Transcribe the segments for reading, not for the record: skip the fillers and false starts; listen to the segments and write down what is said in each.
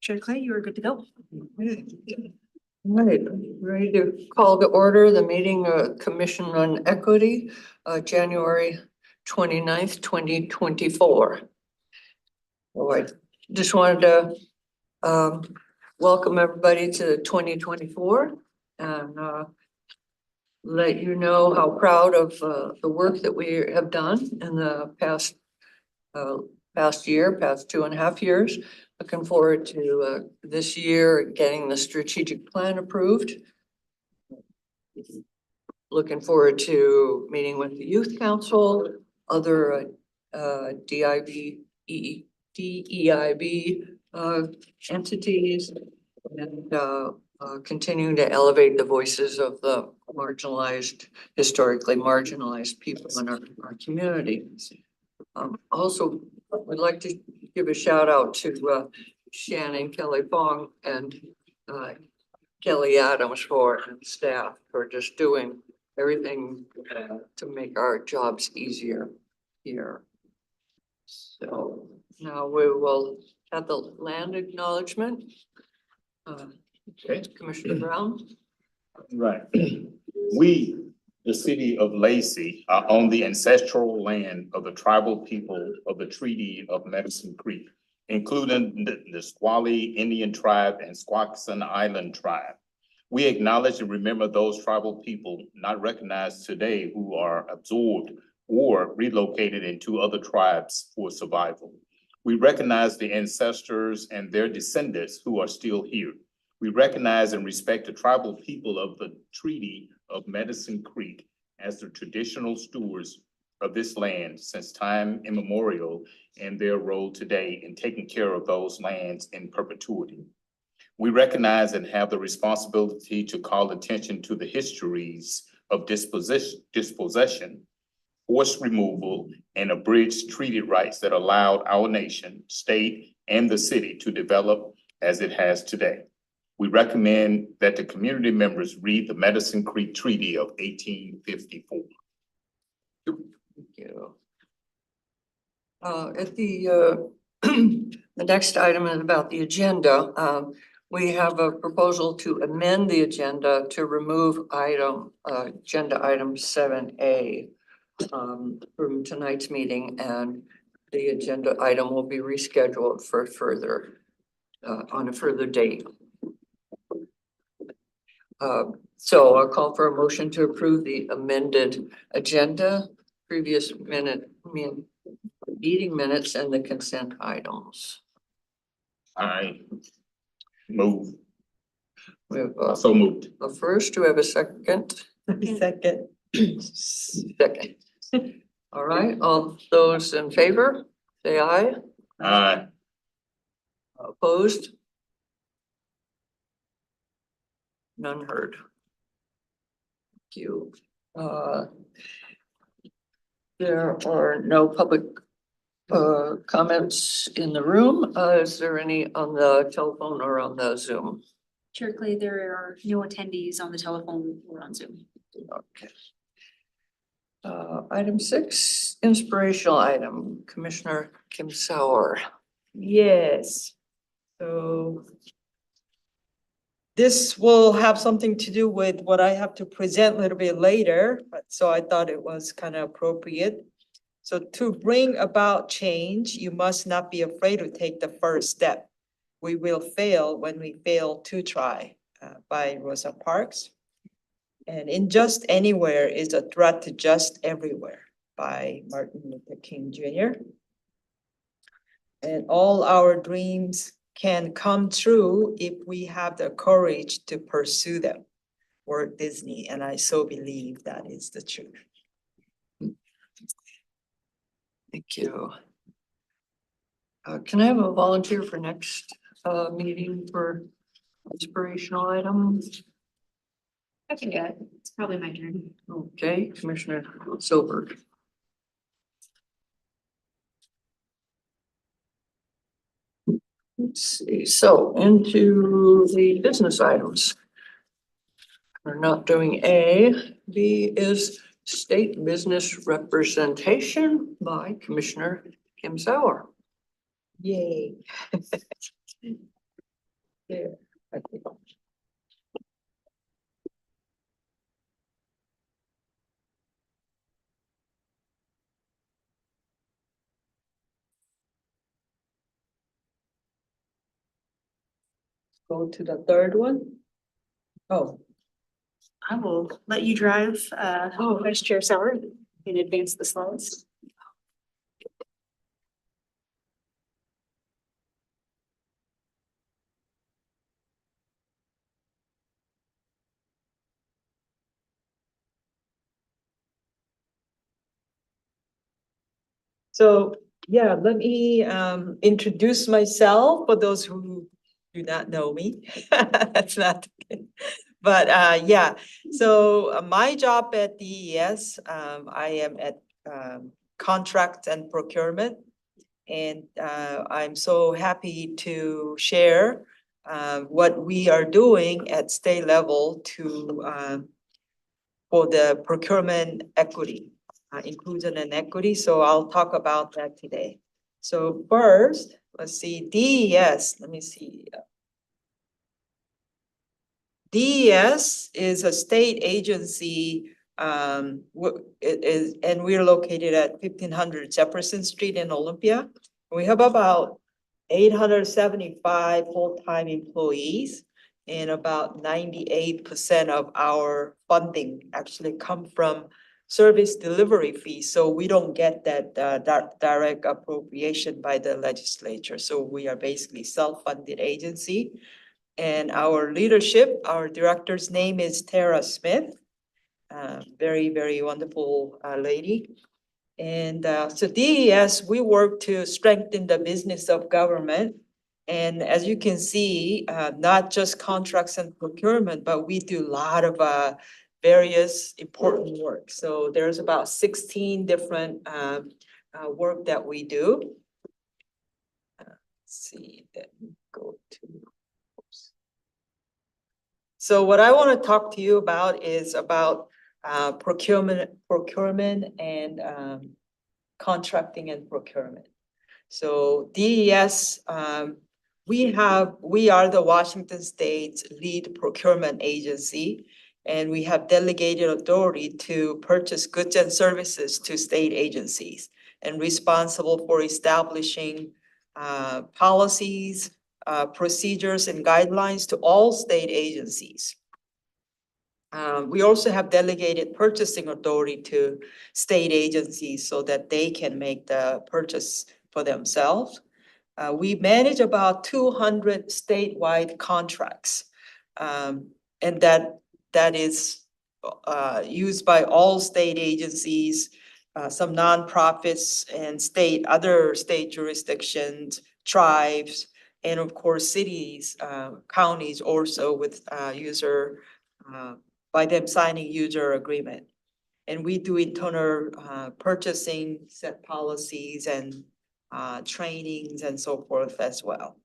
Chair Clay, you are good to go. Right, ready to call to order the meeting of Commission on Equity, January 29th, 2024. All right, just wanted to welcome everybody to 2024 and let you know how proud of the work that we have done in the past 2.5 years. Looking forward to this year getting the strategic plan approved. Looking forward to meeting with the Youth Council, other DEIB entities, and continuing to elevate the voices of the marginalized, historically marginalized people in our community. Also, would like to give a shout out to Shannon Kelly Fong and Kelly Adams and staff for just doing everything to make our jobs easier here. So now we will have the land acknowledgement. Okay. Commissioner Brown. Right. We, the city of Lacey, are on the ancestral land of the tribal people of the Treaty of Medicine Creek, including the Nisqually Indian tribe and Squaxin Island tribe. We acknowledge and remember those tribal people not recognized today who are absorbed or relocated into other tribes for survival. We recognize the ancestors and their descendants who are still here. We recognize and respect the tribal people of the Treaty of Medicine Creek as the traditional stewards of this land since time immemorial, and their role today in taking care of those lands in perpetuity. We recognize and have the responsibility to call attention to the histories of dispossession, forced removal, and abridged treaty rights that allowed our nation, state, and the city to develop as it has today. We recommend that the community members read the Medicine Creek Treaty of 1854. Thank you. At the the next item is about the agenda. We have a proposal to amend the agenda to remove agenda item 7A from tonight's meeting, and the agenda item will be rescheduled for on a further date. So I'll call for a motion to approve the amended agenda, previous meeting minutes, and the consent items. I move. We have So moved. a first, do we have a second? Second. Second. All right, all those in favor, say aye. Aye. Opposed? None heard. Thank you. There are no public comments in the room. Is there any on the telephone or on the Zoom? Chair Clay, there are no attendees on the telephone or on Zoom. Okay. Item 6, inspirational item, Commissioner Kim Sauer. Yes. So this will have something to do with what I have to present a little bit later, but so I thought it was kind of appropriate. So to bring about change, you must not be afraid to take the first step. We will fail when we fail to try, by Rosa Parks. And In Just Anywhere is a threat to just everywhere by Martin Luther King Jr. And all our dreams can come true if we have the courage to pursue them. Walt Disney, and I so believe that is the truth. Thank you. Can I have a volunteer for next meeting for inspirational items? I can do it. It's probably my turn. Okay, Commissioner Silberg. Let's see, so into the business items. We're not doing A. B is state business representation by Commissioner Kim Sauer. Yay. There, I think. Go to the third one. Oh, I will let you drive, Vice Chair Sauer, and advance the slides. so, yeah, let me introduce myself for those who do not know me. That's not, but yeah, so my job at DES, I am at contract and procurement. And I'm so happy to share what we are doing at state level to for the procurement equity, inclusion and equity. So I'll talk about that today. So first, let's see, DES, let me see. DES is a state agency, it is, and we're located at 1500 Jefferson Street in Olympia. We have about 875 full-time employees, and about 98% of our funding actually come from service delivery fees. So we don't get that direct appropriation by the legislature. So we are basically self-funded agency. And our leadership, our director's name is Tara Smith. Very, very wonderful lady. And so DES, we work to strengthen the business of government. And as you can see, not just contracts and procurement, but we do a lot of various important work. So there's about 16 different work that we do. Let's see, then go to. So what I want to talk to you about is about procurement and contracting and procurement. So DES, we are the Washington State's lead procurement agency, and we have delegated authority to purchase goods and services to state agencies and responsible for establishing policies, procedures and guidelines to all state agencies. We also have delegated purchasing authority to state agencies so that they can make the purchase for themselves. We manage about 200 statewide contracts, and that is used by all state agencies, some nonprofits and other state jurisdictions, tribes, and of course, cities, counties also with user, by them signing user agreement. And we do internal purchasing, set policies and trainings and so forth as well.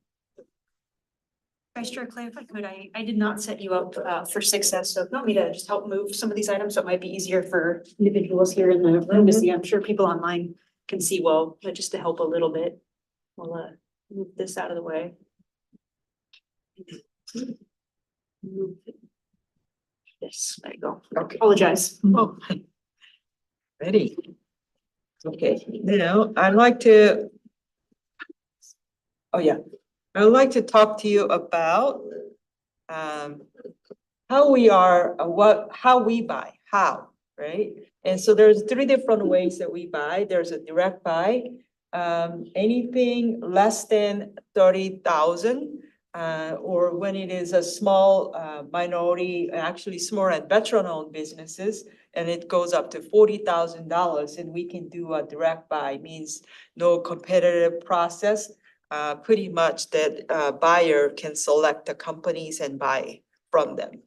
Vice Chair Clay, if I could, I did not set you up for success, so if you want me to just help move some of these items, so it might be easier for individuals here in the room to see. I'm sure people online can see well, but just to help a little bit, we'll move this out of the way. Yes, there you go. Okay. Apologize. Oh. Ready? Okay, now I'd like to. Oh, yeah. I would like to talk to you about how we are, how we buy, right? And so there's 3 different ways that we buy. There's a direct buy, anything less than 30,000, or when it is a small minority, actually small and veteran-owned businesses, and it goes up to $40,000, and we can do a direct buy, means no competitive process. Pretty much that buyer can select the companies and buy from them.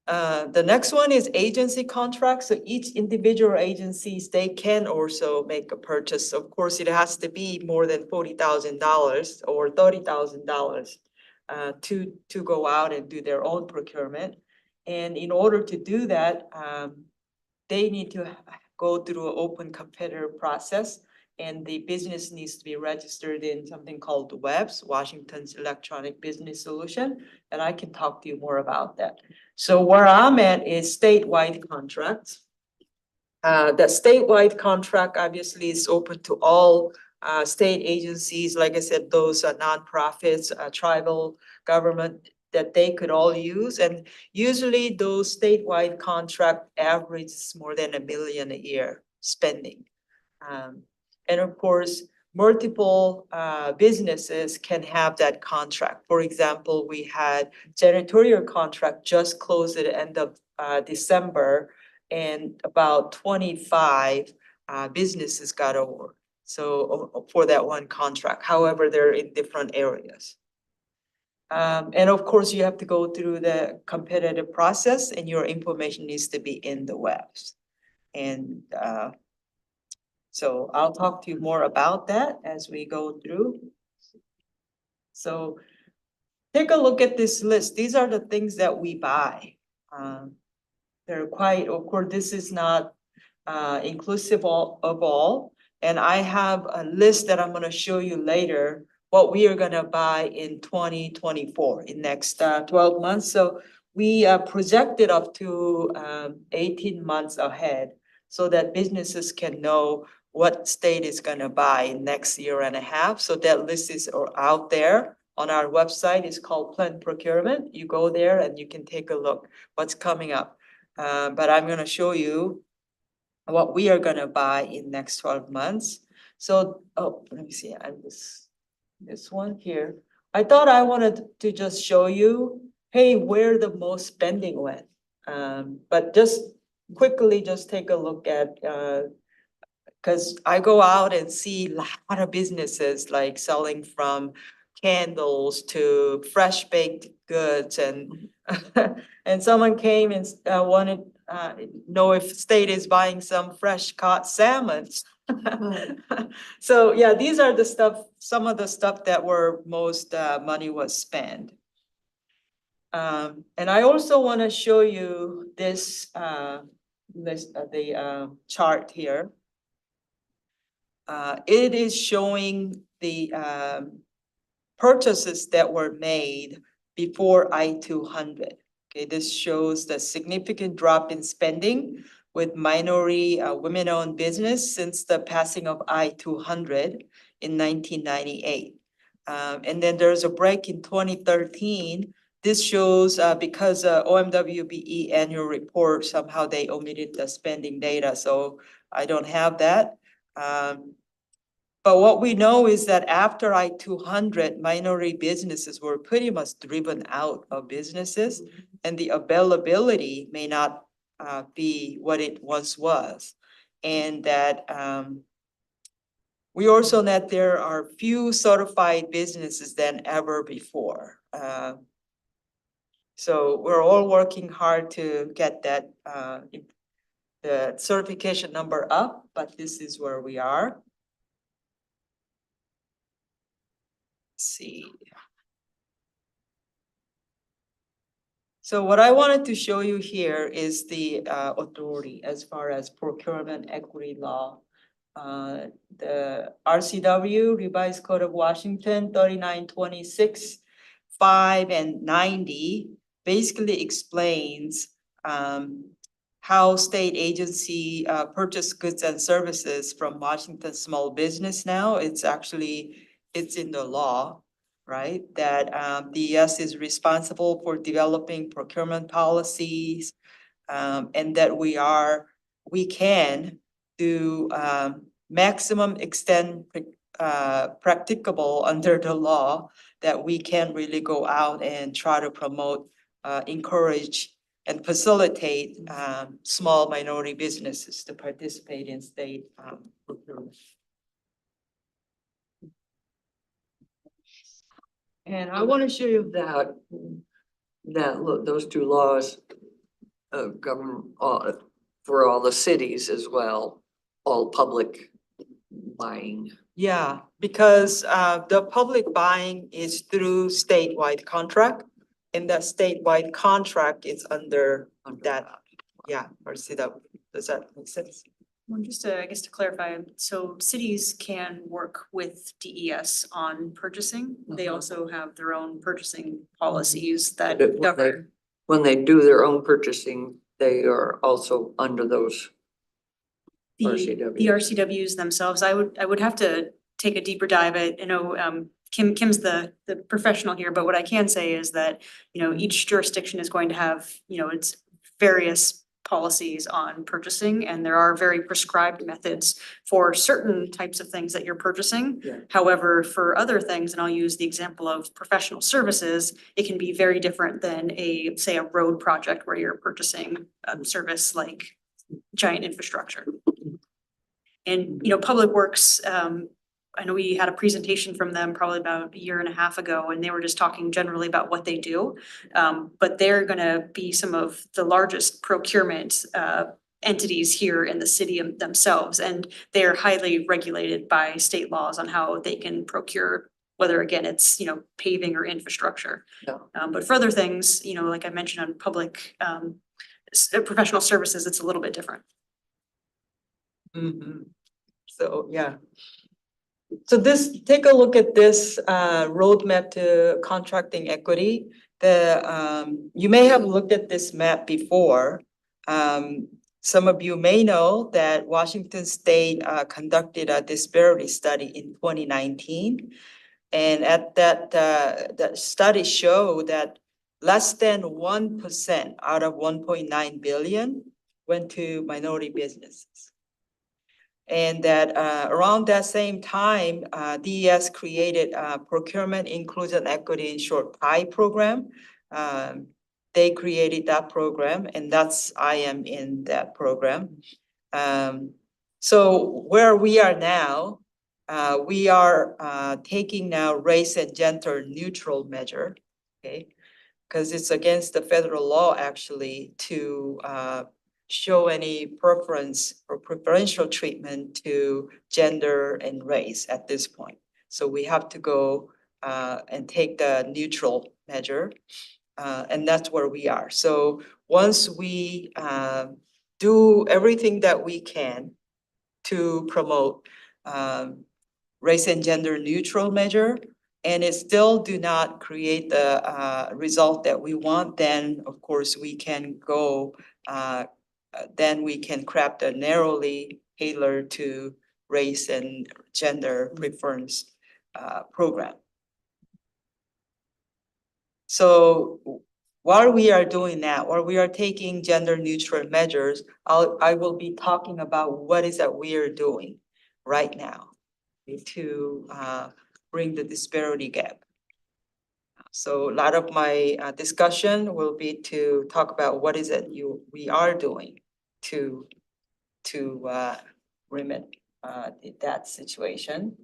The next one is agency contracts. So each individual agencies, they can also make a purchase. Of course, it has to be more than $40,000 or $30,000 to go out and do their own procurement. And in order to do that, they need to go through an open competitor process. And the business needs to be registered in something called WEBS, Washington's Electronic Business Solution. And I can talk to you more about that. So where I'm at is statewide contracts. The statewide contract obviously is open to all state agencies, like I said, those are nonprofits, tribal government that they could all use. And usually those statewide contract averages more than $1 million a year spending. And of course, multiple businesses can have that contract. For example, we had janitorial contract just closed at the end of December, and about 25 businesses got award. So for that one contract, however, they're in different areas. And of course, you have to go through the competitive process, and your information needs to be in the webs. And so I'll talk to you more about that as we go through. So take a look at this list. These are the things that we buy. They're quite, of course, this is not inclusive of all. And I have a list that I'm gonna show you later, what we are gonna buy in 2024, in next 12 months. So we projected up to 18 months ahead so that businesses can know what state is gonna buy in next year and a half. So that list is out there on our website. It's called Planned Procurement. You go there and you can take a look what's coming up. But I'm gonna show you what we are gonna buy in next 12 months. So, oh, let me see, this one here. I thought I wanted to just show you, hey, where the most spending went. But just quickly, just take a look at, because I go out and see a lot of businesses like selling from candles to fresh baked goods, and and someone came and wanted know if state is buying some fresh caught salmon. So yeah, these are the stuff, some of the stuff that were most money was spent. And I also want to show you this list, the chart here. It is showing the purchases that were made before I-200. Okay, this shows the significant drop in spending with minority women-owned business since the passing of I-200 in 1998. And then there's a break in 2013. This shows because OMWBE annual report, somehow they omitted the spending data, so I don't have that. But what we know is that after I-200, minority businesses were pretty much driven out of businesses, and the availability may not be what it once was. And that we also know that there are few certified businesses than ever before. So we're all working hard to get that the certification number up, but this is where we are. See. So what I wanted to show you here is the authority as far as procurement equity law. The RCW, Revised Code of Washington 3926, 5 and 90 basically explains how state agency purchase goods and services from Washington small business now. It's actually, it's in the law, right? That DES is responsible for developing procurement policies, and that we can do maximum extent practicable under the law, that we can really go out and try to promote, encourage and facilitate small minority businesses to participate in state procurement. And I want to show you That, look, those two laws govern for all the cities as well, all public buying. yeah, because the public buying is through statewide contract, and that statewide contract is under that, yeah, or see that, does that make sense? Well, just to, I guess to clarify, so cities can work with DES on purchasing. They Mhm. also have their own purchasing policies that But when govern. When they do their own purchasing, they are also under those. The RCWs. RCWs themselves, I would have to take a deeper dive. I know Kim's the professional here, but what I can say is that, you know, each jurisdiction is going to have, you know, its various policies on purchasing, and there are very prescribed methods for certain types of things that you're purchasing. Yeah. However, for other things, and I'll use the example of professional services, it can be very different than say a road project where you're purchasing service like giant infrastructure. And, you know, Public Works, I know we had a presentation from them probably about a year and a half ago, and they were just talking generally about what they do. But they're gonna be some of the largest procurement entities here in the city themselves, and they're highly regulated by state laws on how they can procure, whether again, it's, you know, paving or infrastructure. Yeah. But for other things, you know, like I mentioned on public professional services, it's a little bit different. So, yeah. So take a look at this roadmap to contracting equity. You may have looked at this map before. Some of you may know that Washington State conducted a disparity study in 2019. And at that study showed that less than 1% out of 1.9 billion went to minority businesses. And that around that same time, DES created a Procurement Inclusion Equity in Short PIE program. They created that program, and I am in that program. So where we are now, we are taking now race and gender neutral measure, okay? Because it's against the federal law actually to show any preference or preferential treatment to gender and race at this point. So we have to go and take the neutral measure, and that's where we are. So once we do everything that we can to promote race and gender neutral measure, and it still do not create the result that we want, then of course we can go then we can craft a narrowly tailored to race and gender preference program. So while we are doing that, while we are taking gender neutral measures, I will be talking about what is that we are doing right now to bring the disparity gap. So a lot of my discussion will be to talk about what is it we are doing to remedy that situation.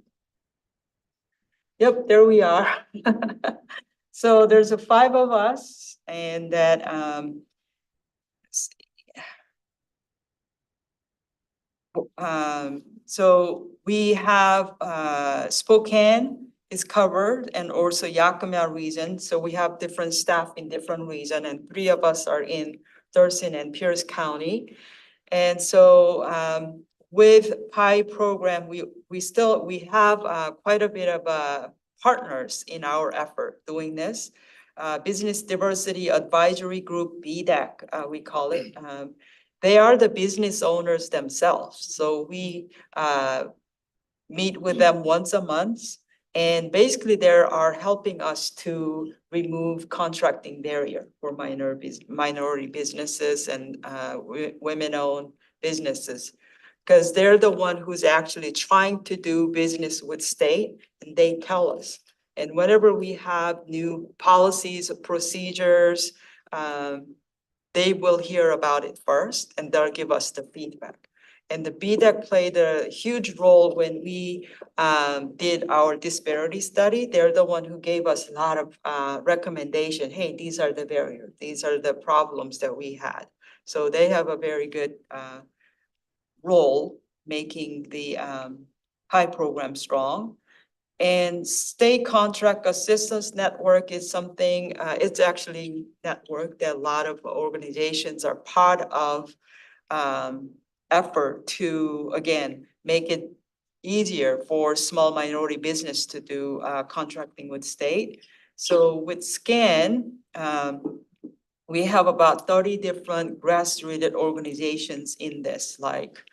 Yep, there we are. So there's 5 of us, and that so we have Spokane is covered, and also Yakima region. So we have different staff in different region, and 3 of us are in Thurston and Pierce County. And so with PIE program, we have quite a bit of partners in our effort doing this. Business Diversity Advisory Group, BDAC, we call it. They are the business owners themselves. So we meet with them once a month. And basically they are helping us to remove contracting barrier for minority businesses and women-owned businesses. Because they're the one who's actually trying to do business with state, and they tell us. And whenever we have new policies, procedures, they will hear about it first, and they'll give us the feedback. And the BDAC played a huge role when we did our disparity study. They're the one who gave us a lot of recommendation. Hey, these are the barriers. These are the problems that we had. So they have a very good role making the PIE program strong. And state contract assistance network is something, it's actually network that a lot of organizations are part of effort to, again, make it easier for small minority business to do contracting with state. So with SCAN, we have about 30 different grassroots organizations in this, like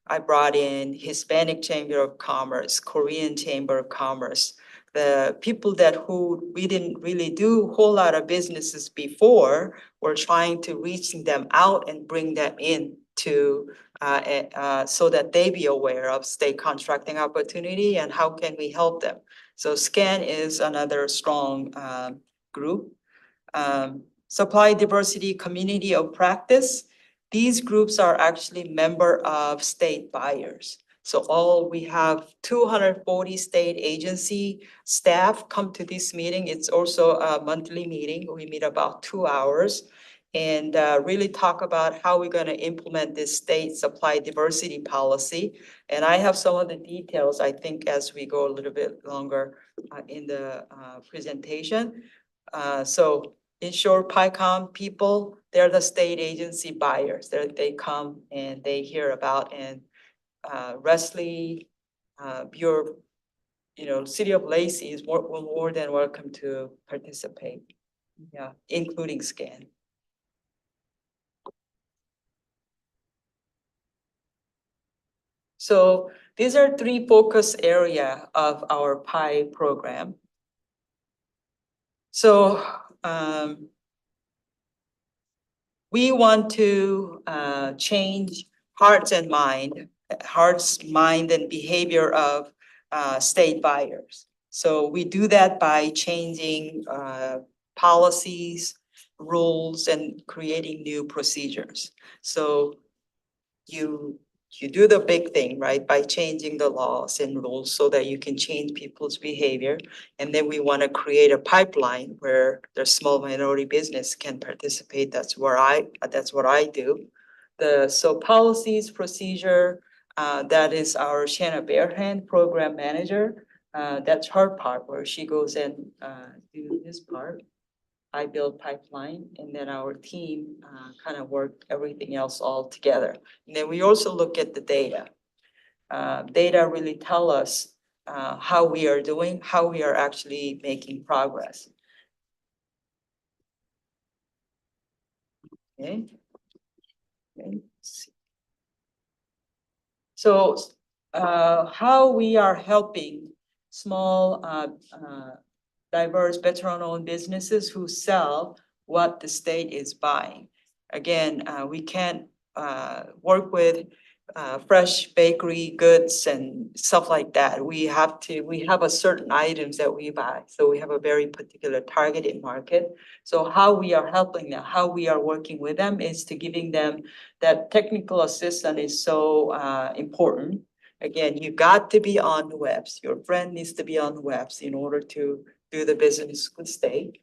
I brought in Hispanic Chamber of Commerce, Korean Chamber of Commerce, the people that who we didn't really do a whole lot of businesses before, we're trying to reach them out and bring them in to so that they be aware of state contracting opportunity and how can we help them. So SCAN is another strong group. Supply Diversity Community of Practice. These groups are actually member of state buyers. So we have 240 state agency staff come to this meeting. It's also a monthly meeting. We meet about 2 hours and really talk about how we're going to implement this state supply diversity policy. And I have some of the details, I think, as we go a little bit longer in the presentation. So in short, PICOM people, they're the state agency buyers. They come and they hear about, and Wesley, Bureau, City of Lacey is more than welcome to participate. Yeah, including SCAN. So these are 3 focus area of our PI program. So we want to change hearts, mind, and behavior of state buyers. So we do that by changing policies, rules, and creating new procedures. So you do the big thing, right, by changing the laws and rules so that you can change people's behavior. And then we want to create a pipeline where the small minority business can participate. That's what I do. So policies, procedure, that is our Shanna Bearhand, program manager. That's her part where she goes and do this part. I build pipeline, and then our team kind of work everything else all together. And then we also look at the data. Data really tell us how we are doing, how we are actually making progress. Okay. So how we are helping small diverse veteran-owned businesses who sell what the state is buying. Again, we can't work with fresh bakery goods and stuff like that. We have a certain items that we buy. So we have a very particular targeted market. So how we are helping them, how we are working with them is to giving them that technical assistance is so important. Again, you got to be on the webs. Your friend needs to be on the webs in order to do the business with state.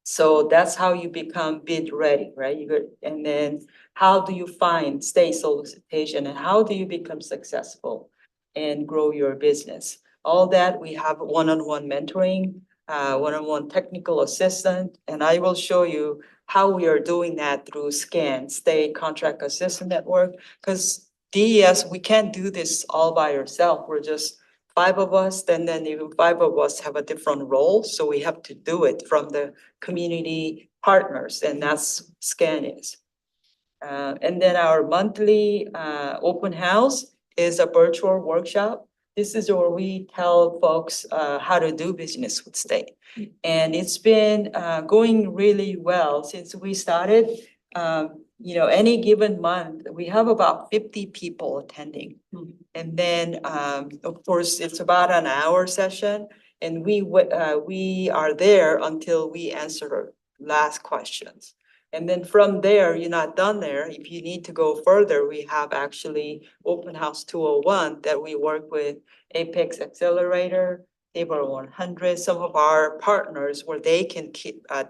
So that's how you become bid ready, right? And then how do you find state solicitation and how do you become successful and grow your business? All that we have one-on-one mentoring, one-on-one technical assistant, and I will show you how we are doing that through SCAN, State Contract Assistant Network, because DES, we can't do this all by ourselves. We're just 5 of us, and then even 5 of us have a different role. So we have to do it from the community partners, and that's SCAN is. And then our monthly open house is a virtual workshop. This is where we tell folks how to do business with state. And it's been going really well since we started. Any given month, we have about 50 people attending. And then, of course, it's about an hour session, and we are there until we answer last questions. And then from there, you're not done there. If you need to go further, we have actually Open House 201 that we work with Apex Accelerator, Tabor 100, some of our partners where they can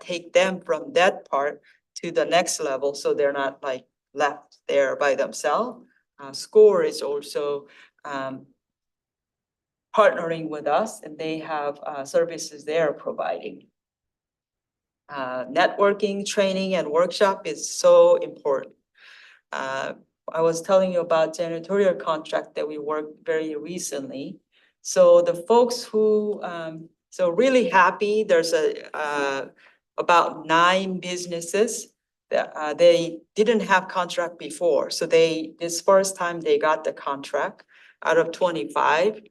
take them from that part to the next level, so they're not like left there by themselves. SCORE is also partnering with us, and they have services they're providing. Networking, training, and workshop is so important. I was telling you about janitorial contract that we worked very recently. So the folks who, so really happy, there's about 9 businesses that, they didn't have contract before, so this first time they got the contract out of 25.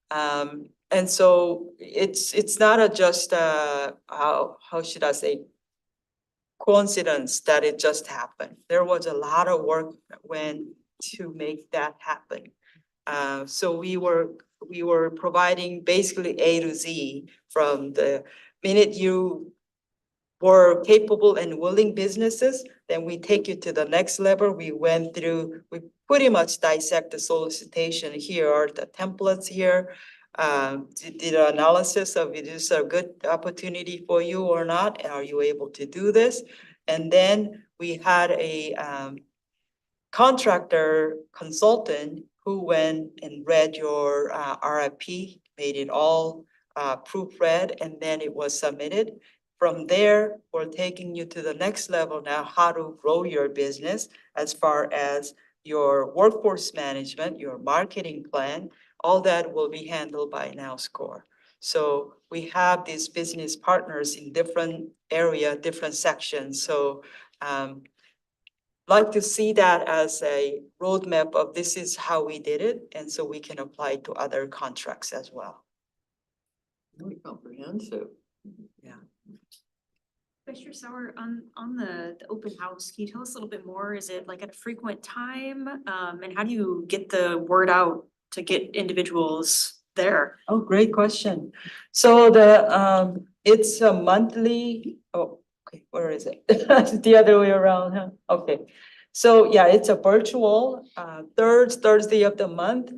And so it's not just, how should I say? Coincidence that it just happened. There was a lot of work that went to make that happen. So we were providing basically A to Z from the minute you were capable and willing businesses, then we take you to the next level. We pretty much dissect the solicitation. Here are the templates here. Did an analysis of, is this a good opportunity for you or not? Are you able to do this? And then we had a contractor consultant who went and read your RFP, made it all proofread, and then it was submitted. From there, we're taking you to the next level now, how to grow your business as far as your workforce management, your marketing plan, all that will be handled by NowScore. So we have these business partners in different area, different sections. So like to see that as a roadmap of this is how we did it, and so we can apply to other contracts as well. Really comprehensive. Mr. Sauer, on the open house, can you tell us a little bit more? Is it like at a frequent time? And how do you get the word out to get individuals there? Oh, great question. So it's a monthly, okay, where is it? The other way around, huh? Okay. So yeah, it's a virtual, third Thursday of the month.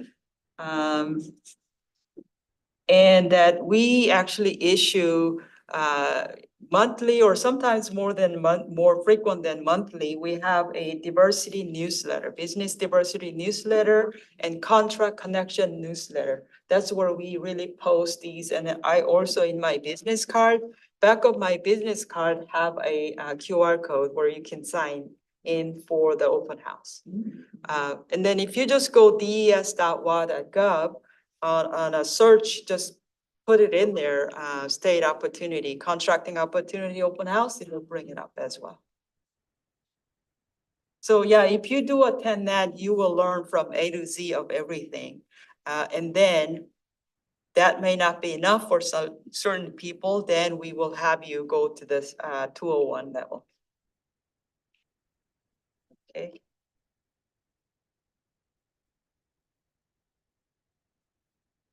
And that we actually issue, monthly or sometimes more frequent than monthly. We have a diversity newsletter, business diversity newsletter and contract connection newsletter. That's where we really post these. And I also, in my business card, back of my business card have a QR code where you can sign in for the open house. And then if you just go des.wa.gov on a search, just put it in there, state opportunity, contracting opportunity, open house, it'll bring it up as well. So yeah, if you do attend that, you will learn from A to Z of everything. And then that may not be enough for some certain people, then we will have you go to this 201 level. Okay.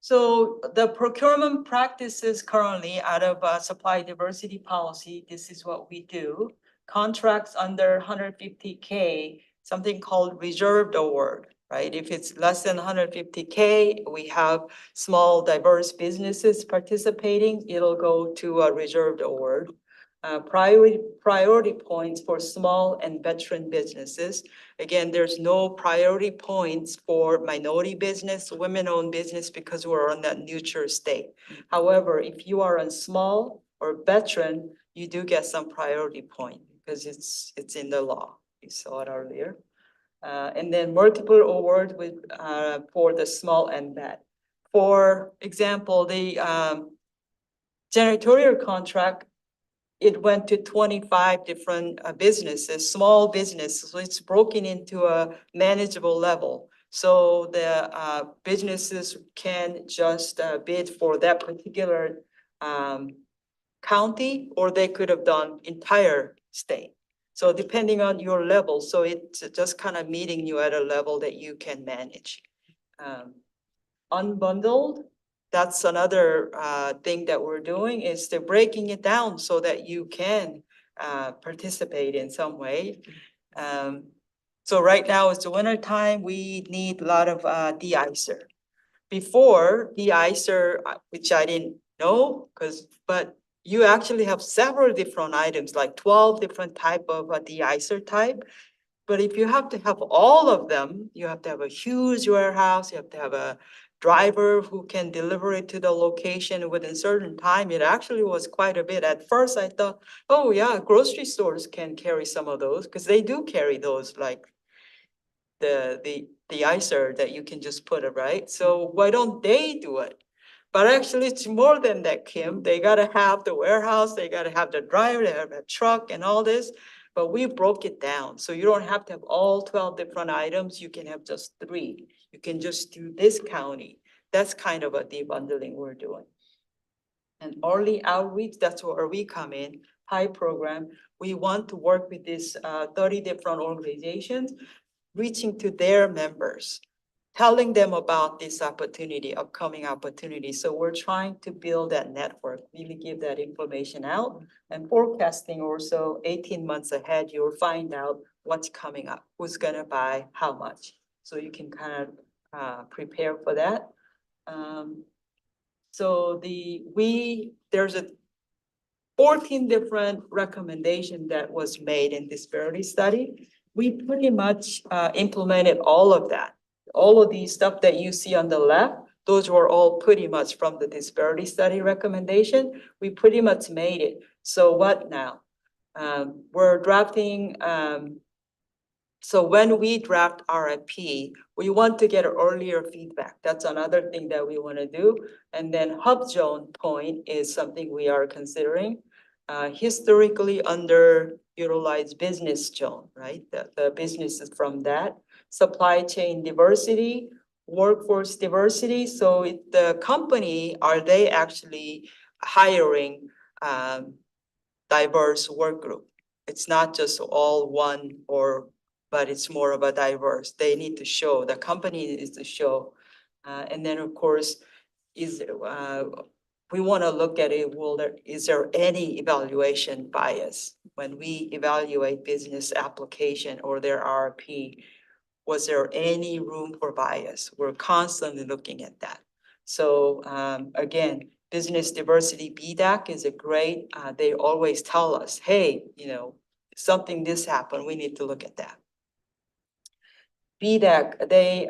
So the procurement practices currently out of supply diversity policy, this is what we do. Contracts under 150K, something called reserved award, right? If it's less than 150K, we have small diverse businesses participating, it'll go to a reserved award. Priority points for small and veteran businesses. Again, there's no priority points for minority business, women-owned business, because we're on that neutral state. However, if you are on small or veteran, you do get some priority point because it's in the law. You saw it earlier. And then multiple award with for the small and vet. For example, the janitorial contract, it went to 25 different businesses, small businesses. So it's broken into a manageable level. So the businesses can just bid for that particular county, or they could have done entire state. So depending on your level, so it's just kind of meeting you at a level that you can manage. Unbundled, that's another thing that we're doing, is they're breaking it down so that you can participate in some way. So right now it's the winter time, we need a lot of de-icer. Before de-icer, which I didn't know, but you actually have several different items, like 12 different type of de-icer type. But if you have to have all of them, you have to have a huge warehouse, you have to have a driver who can deliver it to the location within certain time. It actually was quite a bit. At first I thought, oh yeah, grocery stores can carry some of those, because they do carry those, like the ICER that you can just put it, right? So why don't they do it? But actually, it's more than that, Kim. They gotta have the warehouse, they gotta have the driver, they have a truck and all this. But we broke it down, so you don't have to have all 12 different items, you can have just 3. You can just do this county. That's kind of a debundling we're doing. And early outreach, that's where we come in, high program. We want to work with these 30 different organizations, reaching to their members, telling them about this opportunity, upcoming opportunity. So we're trying to build that network, really give that information out, and forecasting also 18 months ahead, you'll find out what's coming up, who's gonna buy how much. So you can kind of prepare for that. So there's a 14 different recommendation that was made in disparity study. We pretty much implemented all of that. All of these stuff that you see on the left, those were all pretty much from the disparity study recommendation. We pretty much made it. So what now? We're drafting, so when we draft RFP, we want to get earlier feedback. That's another thing that we want to do. And then hub zone point is something we are considering. Historically underutilized business zone, right? The businesses from that. Supply chain diversity, workforce diversity. So the company, are they actually hiring diverse work group? It's not just all one but it's more of a diverse. They need to show, the company is to show. And then of course, we want to look at it, is there any evaluation bias when we evaluate business application or their RFP? Was there any room for bias? We're constantly looking at that. So again, business diversity BDAC is a great, they always tell us, hey, something this happened, we need to look at that. BDAC, they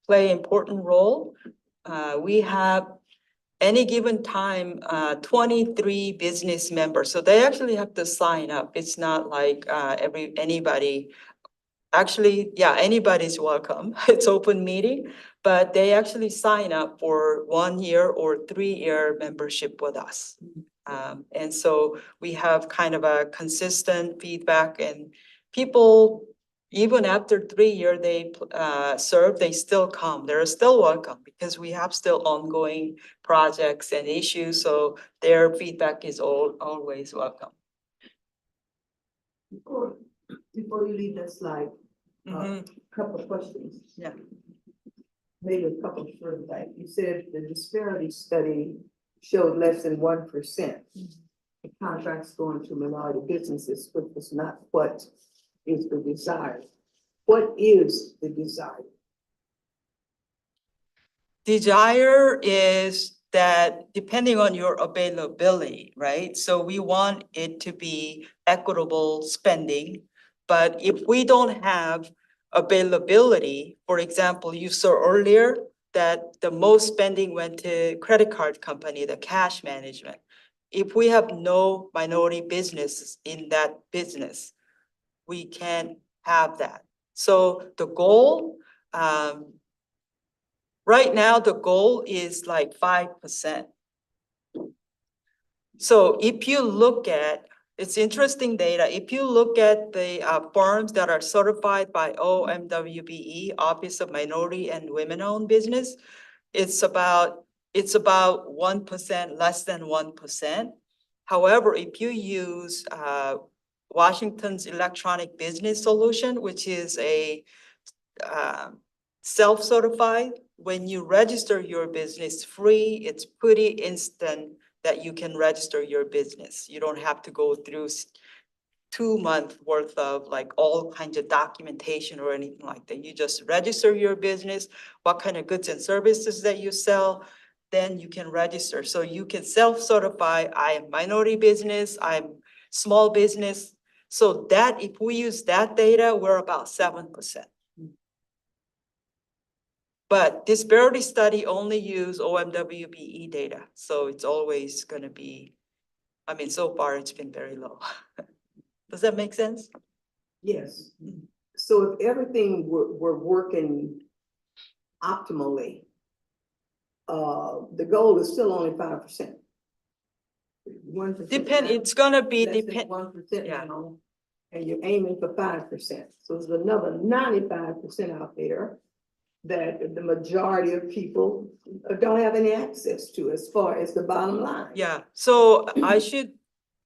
play important role. We have any given time, 23 business members. So they actually have to sign up. It's not like anybody. Actually, yeah, anybody's welcome. It's open meeting, but they actually sign up for 1 year or 3-year membership with us. And so we have kind of a consistent feedback, and people, even after 3 years they serve, they still come. They're still welcome because we have still ongoing projects and issues. So their feedback is always welcome. Before you leave that slide, Mhm. couple of questions. Yeah. Maybe a couple further back. You said the disparity study showed less than 1% contracts going to minority businesses, which is not what is the desire. What is the desire? Desire is that depending on your availability, right? So we want it to be equitable spending. But if we don't have availability, for example, you saw earlier that the most spending went to credit card company, the cash management. If we have no minority businesses in that business, we can't have that. So the goal, right now, the goal is like 5%. So if you look at, it's interesting data. If you look at the firms that are certified by OMWBE, Office of Minority and Women-Owned Business, it's about 1%, less than 1%. However, if you use Washington's Electronic Business Solution, which is a self-certified, when you register your business free, it's pretty instant that you can register your business. You don't have to go through 2 months worth of like all kinds of documentation or anything like that. You just register your business, what kind of goods and services that you sell, then you can register. So you can self-certify, I am minority business, I'm small business. So that, if we use that data, we're about 7%. But disparity study only use OMWBE data, so it's always gonna be, I mean, so far it's been very low. Does that make sense? Yes. So if everything were working optimally, the goal is still only 5%. 1%. It's gonna be Less than depend, 1% yeah. now, and you're aiming for 5%. So there's another 95% out there that the majority of people don't have any access to as far as the bottom line. yeah, so I should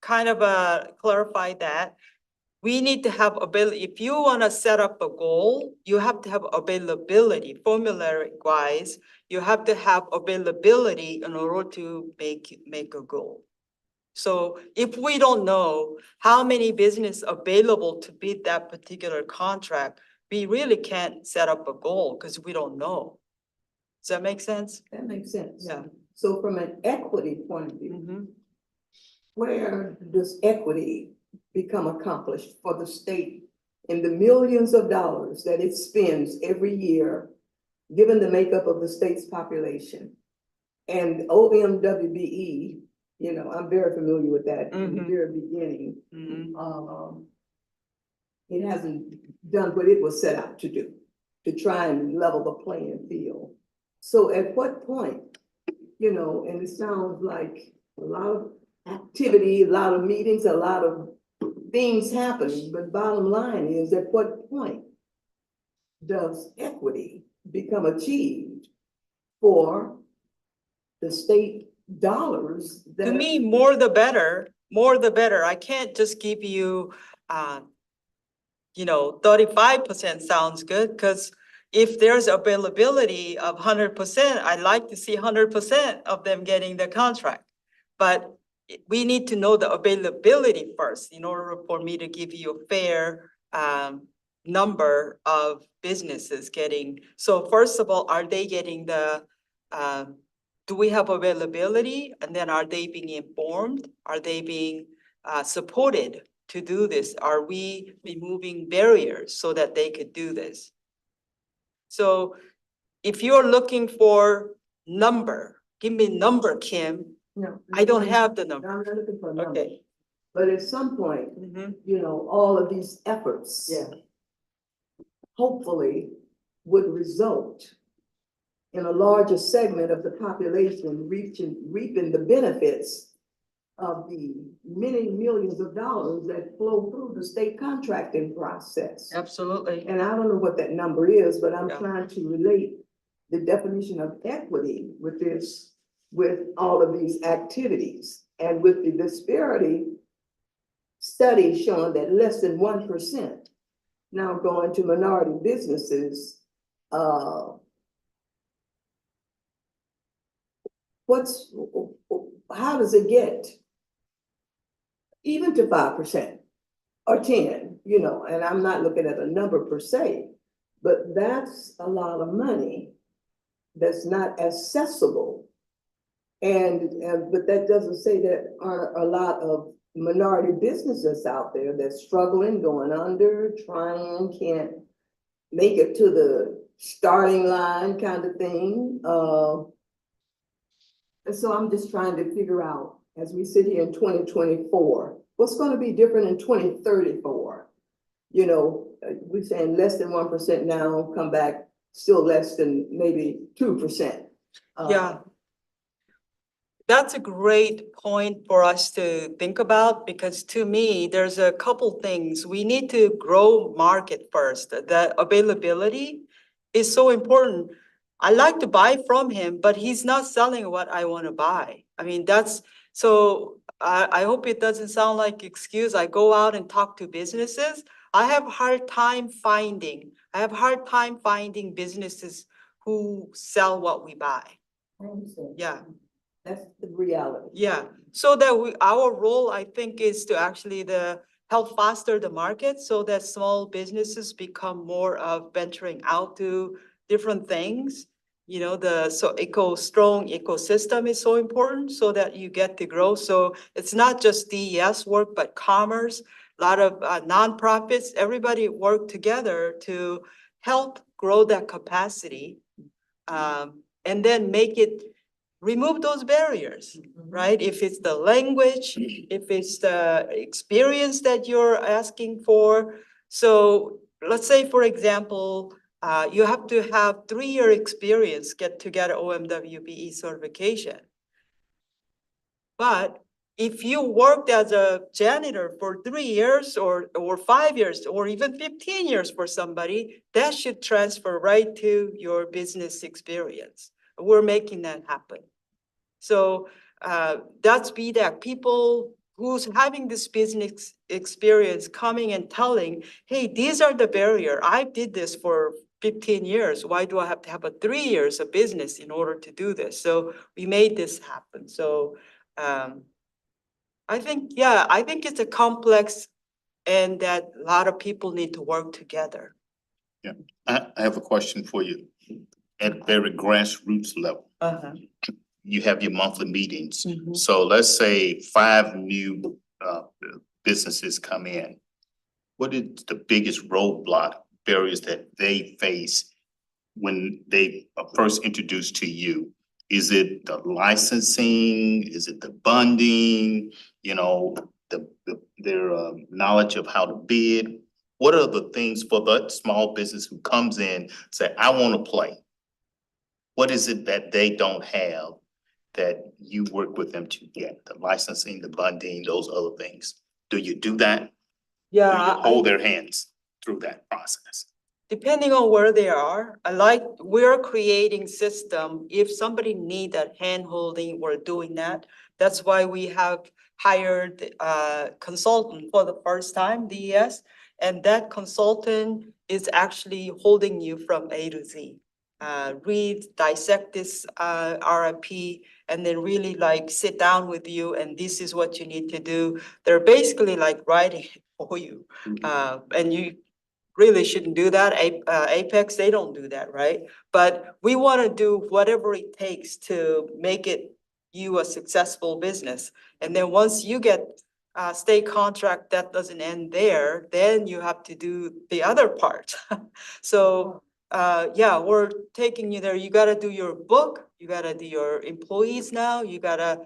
kind of clarify that. We need to have ability, if you wanna set up a goal, you have to have availability, formulary wise. You have to have availability in order to make a goal. So if we don't know how many business available to bid that particular contract, we really can't set up a goal because we don't know. Does that make sense? That makes sense. Yeah. So from an equity point of view, Mhm. where does equity become accomplished for the state in the millions of dollars that it spends every year, given the makeup of the state's population? And OMWBE, you know, I'm very familiar with that from the Mhm. very beginning. Mhm. It hasn't done what it was set out to do, to try and level the playing field. So at what point, you know, and it sounds like a lot of activity, a lot of meetings, a lot of things happening, but bottom line is, at what point does equity become achieved for the state dollars that To are- me, more the better, more the better. I can't just give you, 35% sounds good, because if there's availability of 100%, I'd like to see 100% of them getting the contract. But we need to know the availability first in order for me to give you a fair, number of businesses getting. So first of all, are they getting do we have availability? And then are they being informed? Are they being supported to do this? Are we removing barriers so that they could do this? So if you're looking for number, give me number, Kim. No, I don't have the number. I'm not looking for a number. Okay. But at some point, Mhm. you know, all of these efforts. Yeah. Hopefully would result in a larger segment of the population reaping the benefits of the many millions of dollars that flow through the state contracting process. Absolutely. And I don't know what that number is, but I'm Yeah. trying to relate the definition of equity with this, with all of these activities, and with the disparity study showing that less than 1% now going to minority businesses. How does it get even to 5% or 10, you know, and I'm not looking at a number per se, but that's a lot of money that's not accessible. But that doesn't say there aren't a lot of minority businesses out there that's struggling, going under, trying, can't make it to the starting line kind of thing. And so I'm just trying to figure out, as we sit here in 2024, what's going to be different in 2034? You know, we're saying less than 1% now, come back still less than maybe 2%. Yeah. That's a great point for us to think about, because to me, there's a couple things. We need to grow market first. The availability is so important. I like to buy from him, but he's not selling what I want to buy. I mean, so I hope it doesn't sound like excuse. I go out and talk to businesses. I have hard time finding businesses who sell what we buy. I understand. Yeah. That's the reality. Yeah, so that our role, I think, is to actually help foster the market so that small businesses become more of venturing out to different things. You know, strong ecosystem is so important so that you get to grow. So it's not just DES work, but commerce, a lot of nonprofits, everybody work together to help grow that capacity. And then remove those barriers, right? If it's the language, if it's the experience that you're asking for. So let's say, for example, you have to have 3-year experience to get OMWBE certification. But if you worked as a janitor for 3 years or 5 years or even 15 years for somebody, that should transfer right to your business experience. We're making that happen. So that's BDAC, people who's having this business experience coming and telling, hey, these are the barrier. I did this for 15 years. Why do I have to have a 3 years of business in order to do this? So we made this happen. So I think it's a complex and that a lot of people need to work together. I have a question for you. At very grassroots level, you have your monthly meetings. Mhm. So let's say 5 new businesses come in. What is the biggest roadblock, barriers that they face when they are first introduced to you? Is it the licensing? Is it the bonding? You know, their knowledge of how to bid? What are the things for the small business who comes in, say, I want to play? What is it that they don't have that you work with them to get? The licensing, the bonding, those other things. Do you do that? Do you Yeah, hold their hands through that process? depending on where they are, we're creating system. If somebody need that hand holding, we're doing that. That's why we have hired a consultant for the first time, DES. And that consultant is actually holding you from A to Z. Read, dissect this RFP, and then really like sit down with you and this is what you need to do. They're basically like writing it for you. And you really shouldn't do that. Apex, they don't do that, right? But we want to do whatever it takes to make it you a successful business. And then once you get state contract, that doesn't end there, then you have to do the other part. So yeah, we're taking you there. You gotta do your book, you gotta do your employees now, you gotta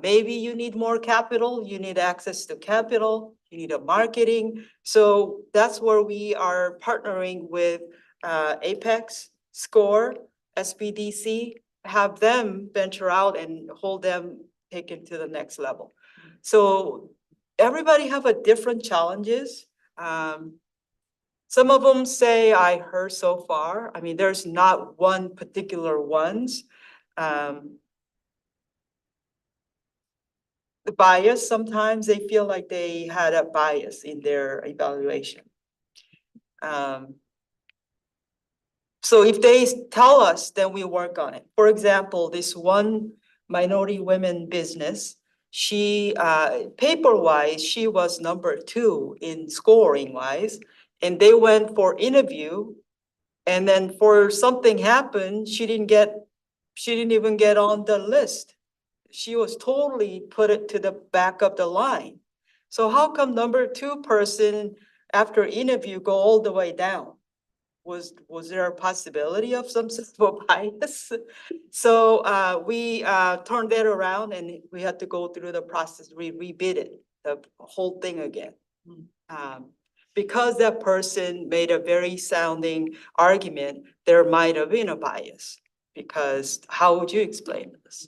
maybe you need more capital, you need access to capital, you need a marketing. So that's where we are partnering with Apex, SCORE, SBDC, have them venture out and hold them take it to the next level. So everybody have a different challenges. Some of them say I heard so far. I mean, there's not one particular ones. The bias, sometimes they feel like they had a bias in their evaluation. So if they tell us, then we work on it. For example, this one minority women business, she, paper-wise, she was number 2 in scoring-wise, and they went for interview, and then for something happened, she didn't even get on the list. She was totally put it to the back of the line. So how come number 2 person after interview go all the way down? Was there a possibility of some sort of bias? So we turned that around and we had to go through the process, rebid it, the whole thing again. Because that person made a very sounding argument, there might have been a bias. Because how would you explain this?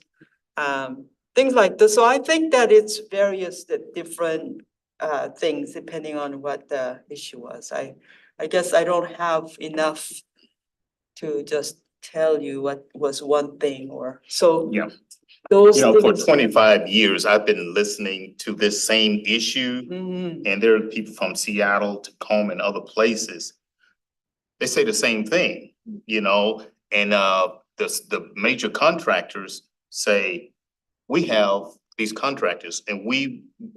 Things like this. So I think that it's various different things depending on what the issue was. I guess I don't have enough to just tell you what was one thing or so. Yeah. Those You know, for things. 25 years, I've been listening to this same issue, Mhm. and there are people from Seattle, Tacoma, and other places. They say the same thing, you know, and the major contractors say, we have these contractors and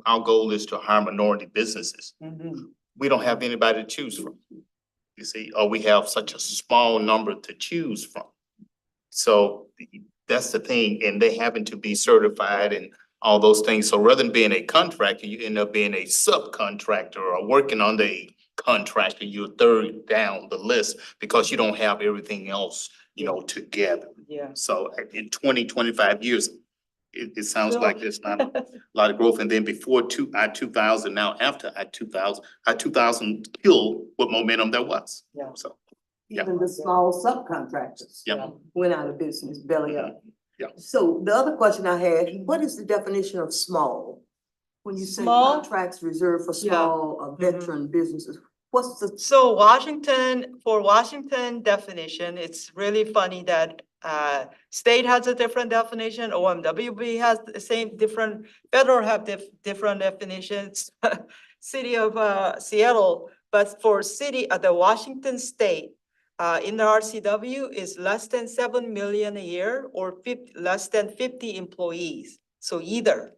our goal is to hire minority businesses. Mhm. We don't have anybody to choose from. You see, or we have such a small number to choose from. So that's the thing, and they happen to be certified and all those things. So rather than being a contractor, you end up being a subcontractor or working under a contractor. You're third down the list because you don't have everything else, you know, together. Yeah. So in 20, 25 years, it sounds No. like there's not a lot of growth. And then before I-2000, now after I-2000 killed what momentum there was. Yeah. So, Yeah. Even the small subcontractors. Yeah. Went out of business, belly up. Yeah. So the other question I had, what is the definition of small? When you say Small? contracts reserved for Yeah. small or Mhm. veteran businesses, what's the? So for Washington definition, it's really funny that state has a different definition, OMWB has the same different, federal have different definitions. City of Seattle, but for the Washington state, in the RCW is less than 7 million a year or less than 50 employees. So either.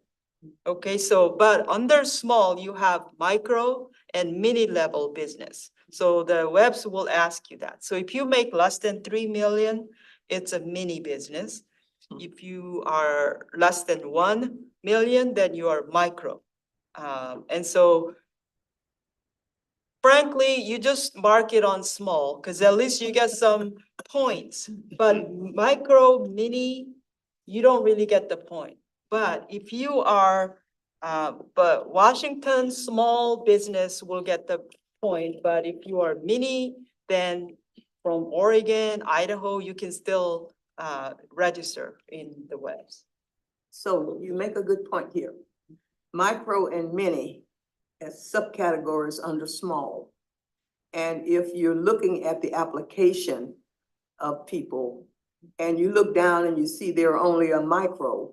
Okay, so but under small, you have micro and mini level business. So the webs will ask you that. So if you make less than 3 million, it's a mini business. If you are less than 1 million, then you are micro. And so frankly, you just mark it on small, because at least you get some points. But micro, mini, you don't really get the point. But if you are but Washington small business will get the point, but if you are mini, then from Oregon, Idaho, you can still register in the webs. So you make a good point here. Micro and mini as subcategories under small. And if you're looking at the application of people and you look down and you see they're only a micro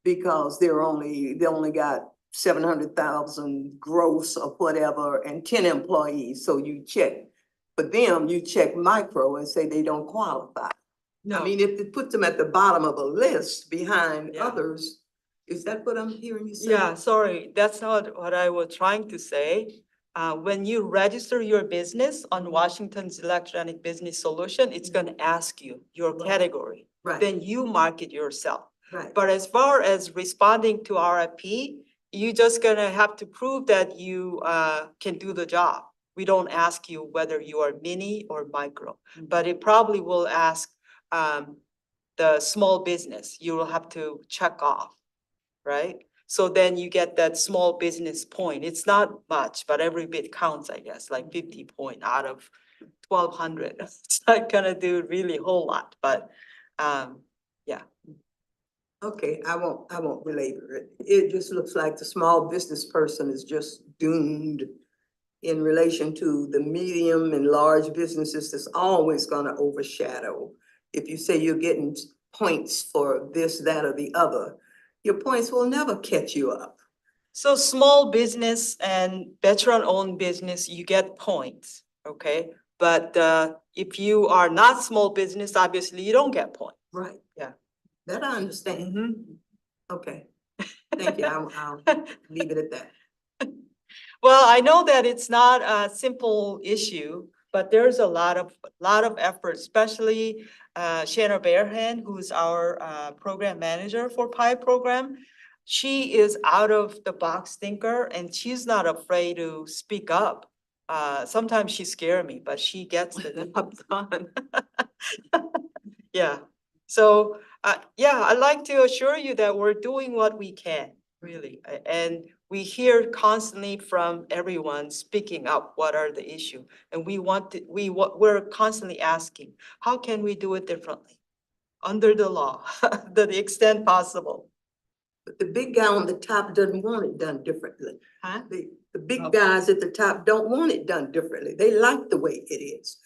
because they only got 700,000 gross or whatever and 10 employees. So you check, for them, you check micro and say they don't qualify. I mean, if it puts them at the bottom of a list behind Yeah. others, is that what I'm hearing you say? Yeah, sorry, that's not what I was trying to say. When you register your business on Washington's electronic business solution, it's gonna ask you your Right. category. Right, Then you mark it yourself. right. But as far as responding to RFP, you just gonna have to prove that you can do the job. We don't ask you whether you are mini or micro, but it probably will ask the small business. You will have to check off, right? So then you get that small business point. It's not much, but every bit counts, I guess, like 50 point out of 1,200. It's not gonna do really a whole lot, but yeah. Okay, I won't belabor it. It just looks like the small business person is just doomed in relation to the medium and large businesses that's always gonna overshadow. If you say you're getting points for this, that, or the other, your points will never catch you up. So small business and veteran-owned business, you get points, okay? But if you are not small business, obviously you don't get points. Right. Yeah. That I understand. Mhm. Okay. Thank you. I'll leave it at that. Well, I know that it's not a simple issue, but there's a lot of effort, especially Shanna Bearhan, who's our program manager for PI program. She is out of the box thinker and she's not afraid to speak up. Sometimes she scares me, but she gets the job done. Yeah, so yeah, I'd like to assure you that we're doing what we can, really. And we hear constantly from everyone speaking up, what are the issue? And we're constantly asking, how can we do it differently? Under the law, to the extent possible. But the big guy on the top doesn't want it done differently. Huh? The big guys at the top don't want it done differently. They like the way it is.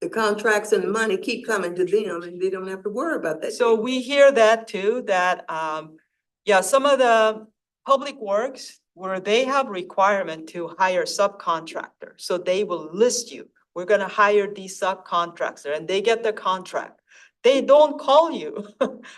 The contracts and the money keep coming to them and they don't have to worry about that. So we hear that too, that, yeah, some of the public works where they have requirement to hire subcontractor, so they will list you. We're gonna hire these subcontractor and they get the contract. They don't call you.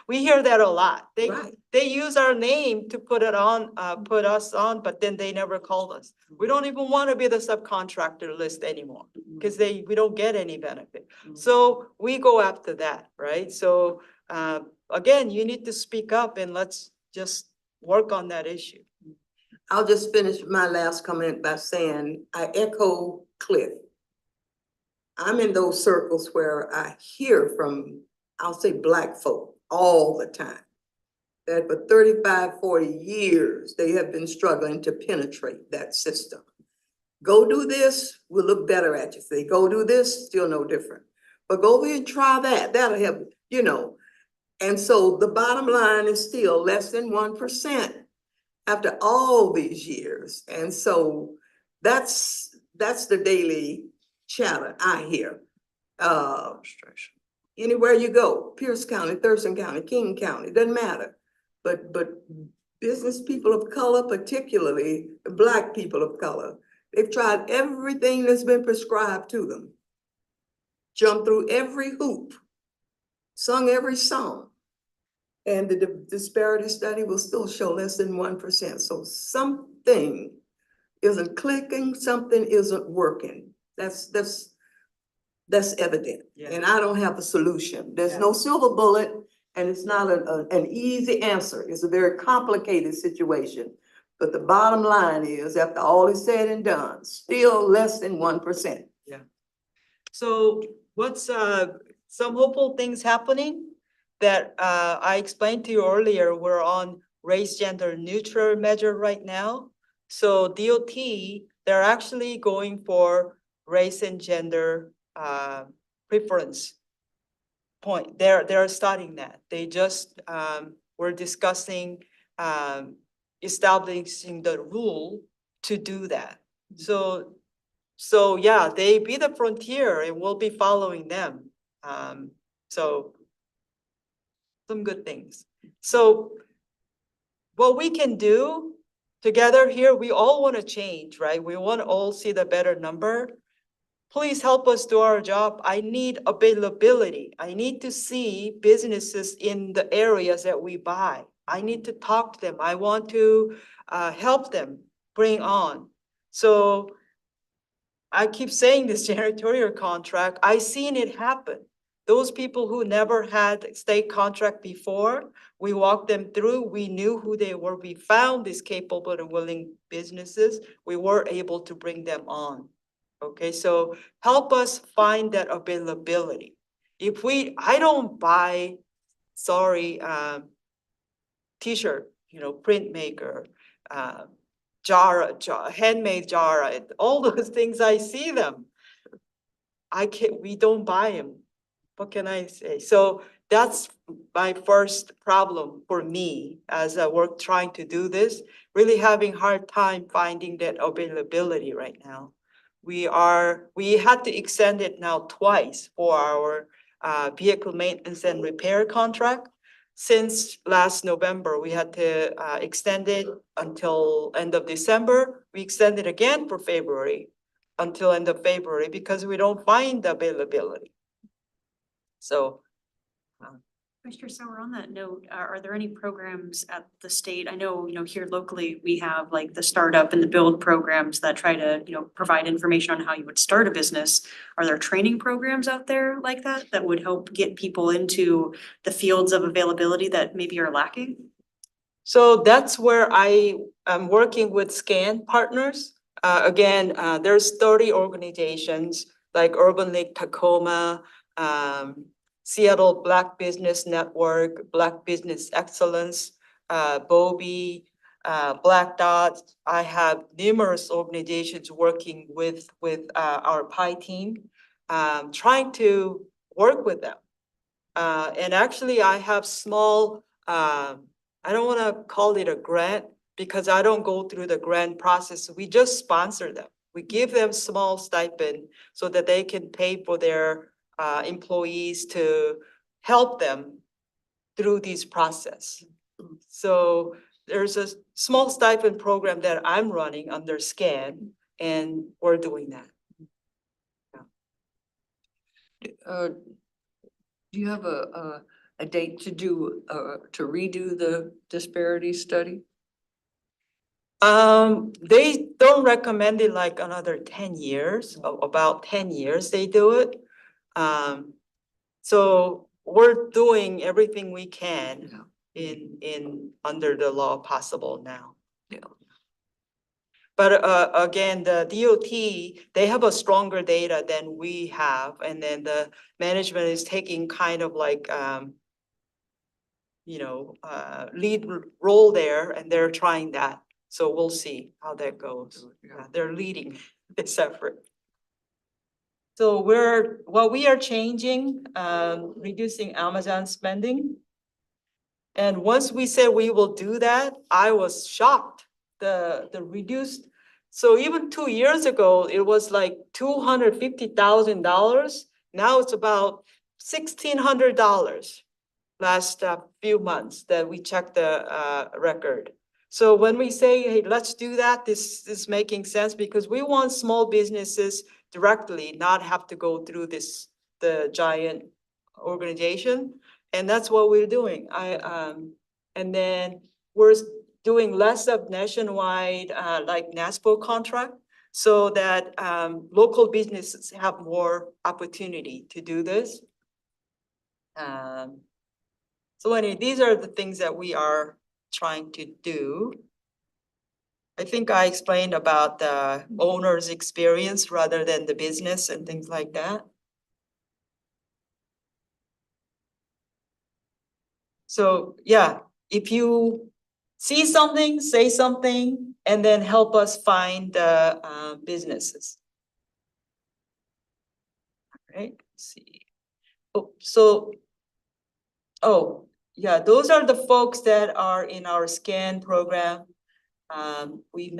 We hear that a lot. Right. They use our name to put it on, put us on, but then they never called us. We don't even want to be the subcontractor list anymore because we don't get any benefit. So we go after that, right? So again, you need to speak up and let's just work on that issue. I'll just finish my last comment by saying, I echo Cliff. I'm in those circles where I hear from, I'll say Black folk all the time. that for 35, 40 years, they have been struggling to penetrate that system. Go do this, we'll look better at you. Say, go do this, still no different. But go over here and try that, that'll help, you know. And so the bottom line is still less than 1% after all these years. And so that's the daily chatter I hear. Frustration. Anywhere you go, Pierce County, Thurston County, King County, doesn't matter. But business people of color, particularly Black people of color, they've tried everything that's been prescribed to them. Jumped through every hoop, sung every song. And the disparity study will still show less than 1%. So something isn't clicking, something isn't working. That's evident. Yeah. And I don't have a solution. There's no silver bullet, and it's not an easy answer. It's a very complicated situation. But the bottom line is, after all is said and done, still less than 1%. So what's some hopeful things happening that I explained to you earlier? We're on race gender neutral measure right now. So DOT, they're actually going for race and gender preference point. They're starting that. They just were discussing establishing the rule to do that. So yeah, they be the frontier and we'll be following them. So some good things. So what we can do together here, we all want to change, right? We want to all see the better number. Please help us do our job. I need availability. I need to see businesses in the areas that we buy. I need to talk to them. I want to help them bring on. So I keep saying this janitorial contract, I seen it happen. Those people who never had state contract before, we walked them through, we knew who they were, we found these capable and willing businesses, we were able to bring them on. Okay, so help us find that availability. If I don't buy, sorry, t-shirt, printmaker, Jara, handmade Jara, all those things, I see them. We don't buy them. What can I say? So that's my first problem for me as we're trying to do this, really having hard time finding that availability right now. We had to extend it now twice for our vehicle maintenance and repair contract. Since last November, we had to extend it until end of December. We extended again for February, until end of February, because we don't find the availability. So. Mr. Sauer, on that note, are there any programs at the state? I know, here locally, we have like the startup and the build programs that try to, provide information on how you would start a business. Are there training programs out there like that would help get people into the fields of availability that maybe are lacking? So that's where I am working with SCAN partners. Again, there's 30 organizations like Urban League Tacoma, Seattle Black Business Network, Black Business Excellence, BOBI, Black Dot. I have numerous organizations working with our PI team, trying to work with them. And actually I have small, I don't want to call it a grant because I don't go through the grant process. We just sponsor them. We give them small stipend so that they can pay for their employees to help them through this process. So there's a small stipend program that I'm running under SCAN, and we're doing that. Do you have a date to redo the disparity study? They don't recommend it like another 10 years, about 10 years they do it. So we're doing everything we can in under the law possible now. Yeah. But again, the DOT, they have a stronger data than we have, and then the management is taking kind of like lead role there, and they're trying that. So we'll see how that goes. Yeah. They're leading this effort. So what we are changing, reducing Amazon spending. And once we said we will do that, I was shocked, the reduced. So even 2 years ago, it was like $250,000. Now it's about $1,600 last few months that we checked the record. So when we say, hey, let's do that, this is making sense because we want small businesses directly, not have to go through the giant organization. And that's what we're doing. And then we're doing less of nationwide, like NASPO contract, so that local businesses have more opportunity to do this. So anyway, these are the things that we are trying to do. I think I explained about the owner's experience rather than the business and things like that. So yeah, if you see something, say something, and then help us find the businesses. All right, let's see. Oh, yeah, those are the folks that are in our SCAN program. We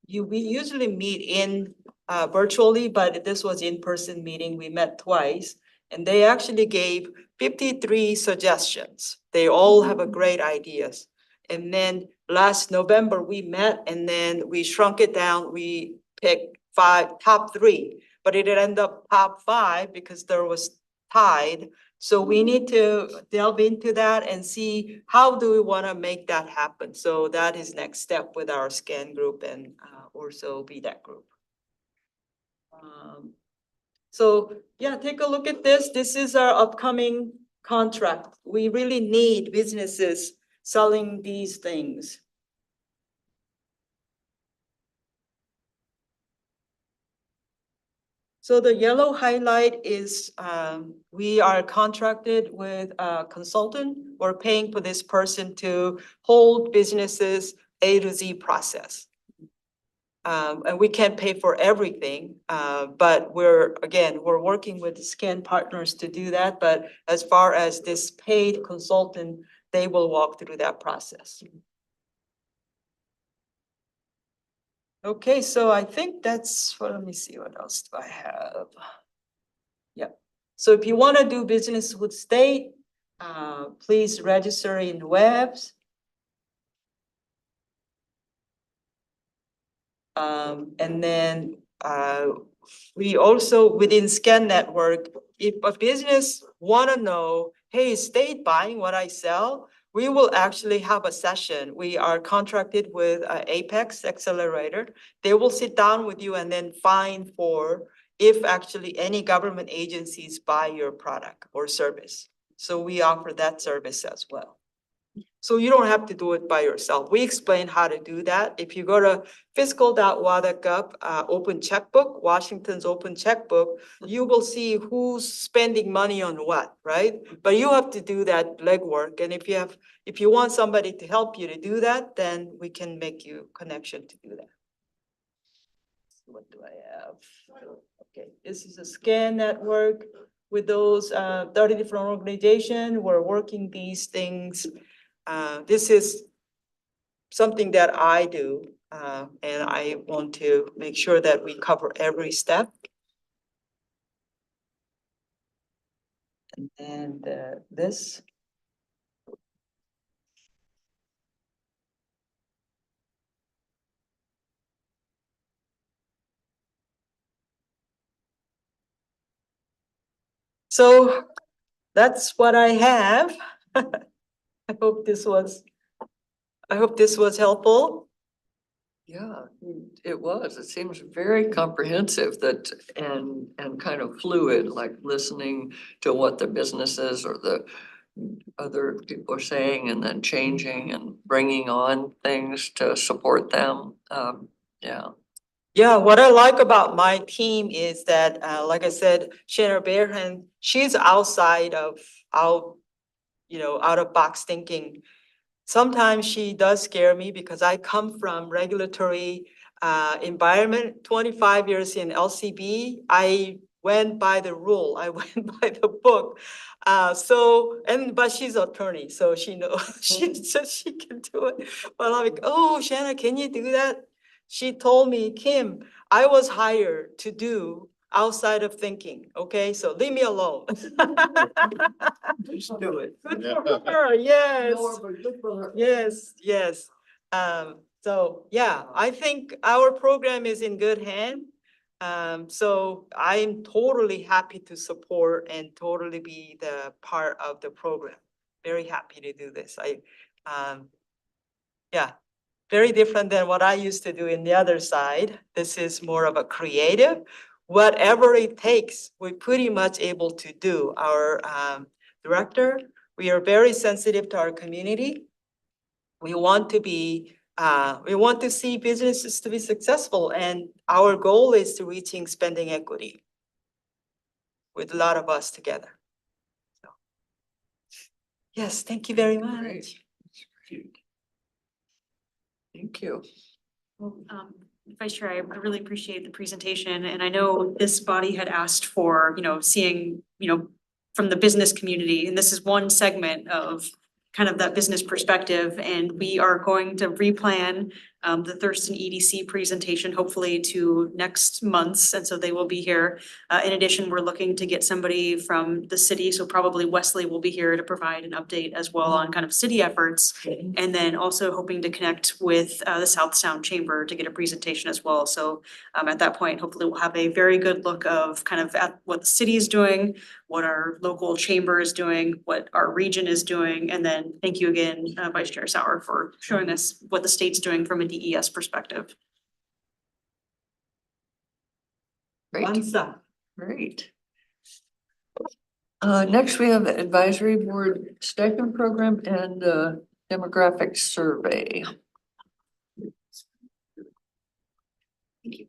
usually meet in virtually, but this was in-person meeting. We met twice, and they actually gave 53 suggestions. They all have a great ideas. And then last November, we met and then we shrunk it down. We picked top three, but it ended up top five because there was tied. So we need to delve into that and see how do we want to make that happen. So that is next step with our SCAN group and also BDAC group. So yeah, take a look at this. This is our upcoming contract. We really need businesses selling these things. So the yellow highlight is we are contracted with a consultant. We're paying for this person to hold businesses A to Z process. And we can't pay for everything, but we're working with the SCAN partners to do that. But as far as this paid consultant, they will walk through that process. Okay, so I think that's, well, let me see, what else do I have? Yeah, so if you want to do business with state, please register in WEBS. And then we also, within SCAN Network, if a business want to know, hey, is state buying what I sell? We will actually have a session. We are contracted with Apex Accelerator. They will sit down with you and then find for if actually any government agencies buy your product or service. So we offer that service as well. So you don't have to do it by yourself. We explain how to do that. If you go to fiscal.wa.gov, open checkbook, Washington's open checkbook, you will see who's spending money on what, right? But you have to do that legwork. And if you want somebody to help you to do that, then we can make you connection to do that. What do I have? Okay, this is a SCAN network with those 30 different organizations. We're working these things. This is something that I do, and I want to make sure that we cover every step. And then this. So that's what I have. I hope this was helpful. Yeah, it was. It seems very comprehensive and kind of fluid, like listening to what the businesses or the other people are saying and then changing and bringing on things to support them. Yeah. Yeah, what I like about my team is that, like I said, Shannon Bearhan, she's outside of out of box thinking. Sometimes she does scare me because I come from regulatory environment, 25 years in LCB. I went by the rule, I went by the book. But she's attorney, so she knows, she can do it. But I'm like, oh, Shanna, can you do that? She told me, Kim, I was hired to do outside of thinking, okay? So leave me alone. Just do it. Good for her, yes. No, but good for her. Yes, yes. So, yeah, I think our program is in good hand. So I'm totally happy to support and totally be the part of the program. Very happy to do this. Yeah, very different than what I used to do in the other side. This is more of a creative. Whatever it takes, we're pretty much able to do. Our director, we are very sensitive to our community. We want to see businesses to be successful, and our goal is to reaching spending equity with a lot of us together. So, yes, thank you very much. Great. Thank you. Well, Vice Chair, I really appreciate the presentation, and I know this body had asked for, seeing, from the business community, and this is one segment of kind of that business perspective, and we are going to replan the Thurston EDC presentation hopefully to next month's, and so they will be here. In addition, we're looking to get somebody from the city, so probably Wesley will be here to provide an update as well on kind of city efforts. And then also hoping to connect with the South Sound Chamber to get a presentation as well. So at that point, hopefully we'll have a very good look of kind of at what the city is doing, what our local chamber is doing, what our region is doing. And then thank you again, Vice Chair Sauer, for showing us what the state's doing from a DES perspective. Great, Ansa. great. Next, we have the advisory board stipend program and demographic survey. Thank you.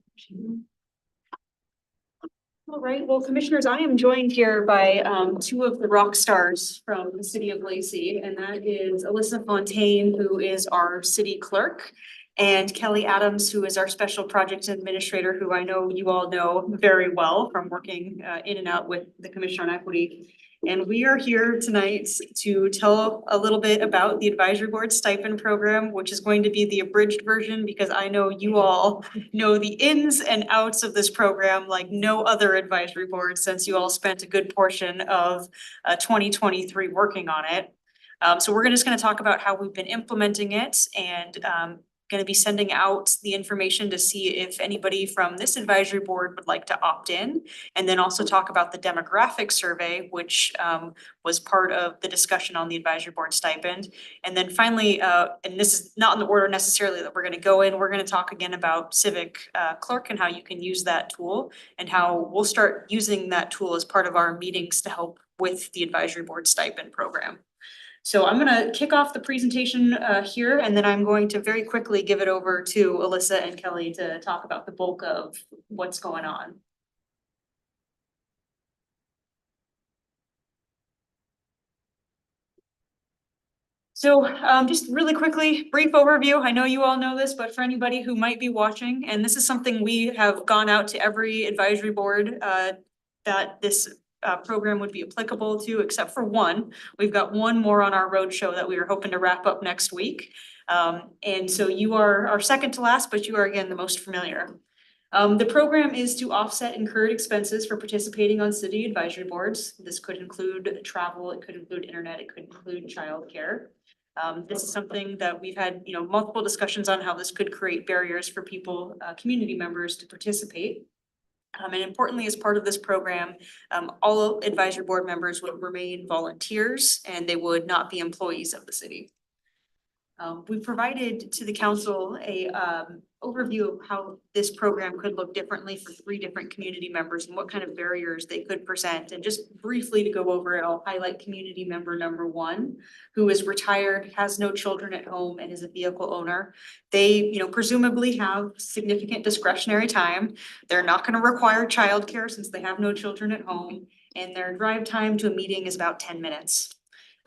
All right, well, commissioners, I am joined here by two of the rock stars from the city of Lacey, and that is Alyssa Fontaine, who is our city clerk, and Kelly Adams, who is our special project administrator, who I know you all know very well from working in and out with the Commission on Equity. And we are here tonight to tell a little bit about the advisory board stipend program, which is going to be the abridged version, because I know you all know the ins and outs of this program like no other advisory board, since you all spent a good portion of 2023 working on it. So we're just gonna talk about how we've been implementing it, and gonna be sending out the information to see if anybody from this advisory board would like to opt in. And then also talk about the demographic survey, which was part of the discussion on the advisory board stipend. And then finally, and this is not in the order necessarily that we're gonna go in, we're gonna talk again about civic clerk and how you can use that tool, and how we'll start using that tool as part of our meetings to help with the advisory board stipend program. So I'm gonna kick off the presentation here, and then I'm going to very quickly give it over to Alyssa and Kelly to talk about the bulk of what's going on. So just really quickly, brief overview. I know you all know this, but for anybody who might be watching, and this is something we have gone out to every advisory board that this program would be applicable to, except for one. We've got one more on our roadshow that we are hoping to wrap up next week. And so you are our second to last, but you are again the most familiar. The program is to offset incurred expenses for participating on city advisory boards. This could include travel, it could include internet, it could include childcare. This is something that we've had, multiple discussions on how this could create barriers for people, community members to participate. And importantly, as part of this program, all advisory board members would remain volunteers and they would not be employees of the city. We provided to the council a overview of how this program could look differently for 3 different community members and what kind of barriers they could present. And just briefly to go over it, I'll highlight community member number 1, who is retired, has no children at home, and is a vehicle owner. They, presumably have significant discretionary time. They're not going to require childcare since they have no children at home, and their drive time to a meeting is about 10 minutes.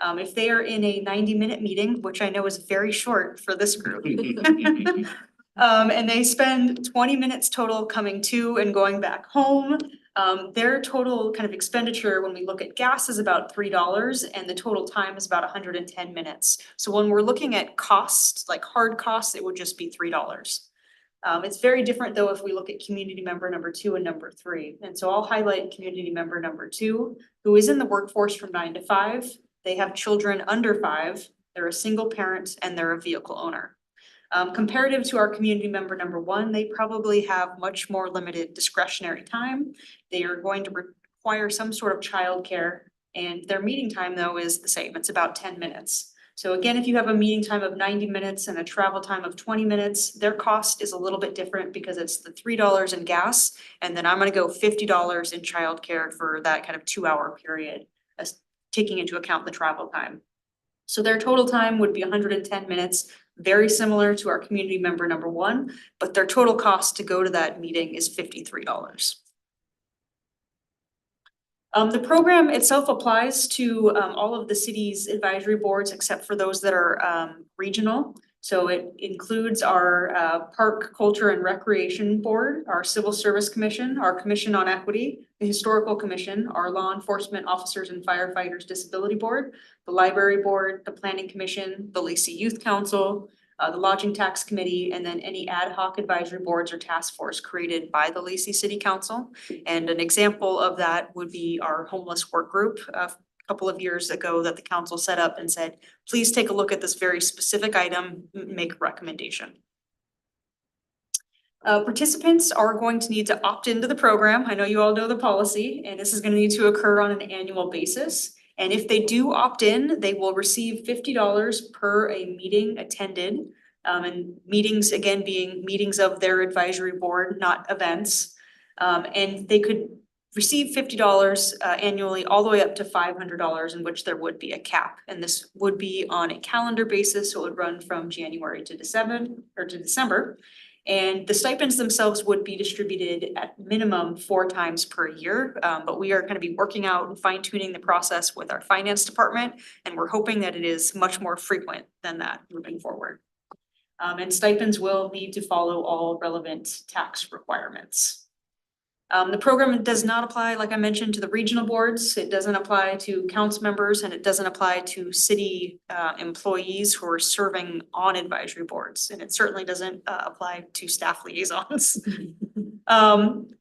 If they are in a 90-minute meeting, which I know is very short for this group. And they spend 20 minutes total coming to and going back home. Their total kind of expenditure, when we look at gas, is about $3 and the total time is about 110 minutes. So when we're looking at costs, like hard costs, it would just be $3. It's very different though if we look at community member number 2 and number 3. And so I'll highlight community member number 2, who is in the workforce from 9 to 5. They have children under 5, they're a single parent, and they're a vehicle owner. Comparative to our community member number 1, they probably have much more limited discretionary time. They are going to require some sort of childcare, and their meeting time though is the same. It's about 10 minutes. So again, if you have a meeting time of 90 minutes and a travel time of 20 minutes, their cost is a little bit different because it's the $3 in gas, and then I'm gonna go $50 in childcare for that kind of 2-hour period, as taking into account the travel time. So their total time would be 110 minutes, very similar to our community member number 1, but their total cost to go to that meeting is $53. The program itself applies to all of the city's advisory boards except for those that are regional. So it includes our Park, Culture and Recreation Board, our Civil Service Commission, our Commission on Equity, the Historical Commission, our Law Enforcement Officers and Firefighters Disability Board, the Library Board, the Planning Commission, the Lacey Youth Council, the Lodging Tax Committee, and then any ad hoc advisory boards or task force created by the Lacey City Council. And an example of that would be our homeless work group a couple of years ago that the council set up and said, please take a look at this very specific item, make a recommendation. Participants are going to need to opt into the program. I know you all know the policy, and this is going to need to occur on an annual basis. And if they do opt in, they will receive $50 per a meeting attended. And meetings, again, being meetings of their advisory board, not events. And they could receive $50 annually, all the way up to $500, in which there would be a cap. And this would be on a calendar basis, so it would run from January to December. And the stipends themselves would be distributed at minimum 4 times per year. But we are going to be working out and fine tuning the process with our finance department. And we're hoping that it is much more frequent than that moving forward. And stipends will need to follow all relevant tax requirements. The program does not apply, like I mentioned, to the regional boards. It doesn't apply to council members, and it doesn't apply to city employees who are serving on advisory boards. And it certainly doesn't apply to staff liaisons.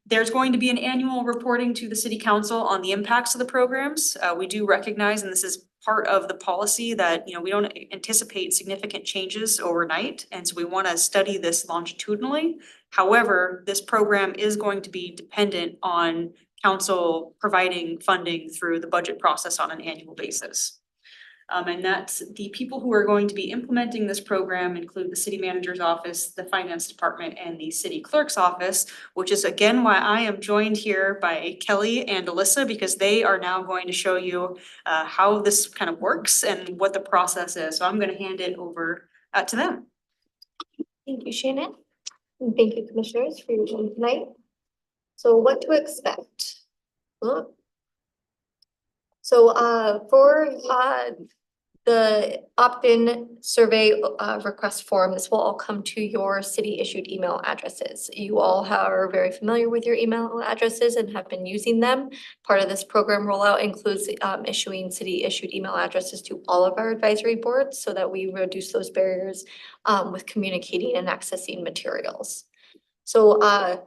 There's going to be an annual reporting to the city council on the impacts of the programs. We do recognize, and this is part of the policy, that we don't anticipate significant changes overnight. And so we want to study this longitudinally. However, this program is going to be dependent on council providing funding through the budget process on an annual basis. And that's the people who are going to be implementing this program include the city manager's office, the finance department, and the city clerk's office, which is again why I am joined here by Kelly and Alyssa, because they are now going to show you how this kind of works and what the process is. So I'm going to hand it over to them. Thank you, Shannon. And thank you, commissioners, for your time tonight. So what to expect? So for the opt-in survey request form, this will all come to your city issued email addresses. You all are very familiar with your email addresses and have been using them. Part of this program rollout includes issuing city issued email addresses to all of our advisory boards so that we reduce those barriers with communicating and accessing materials. So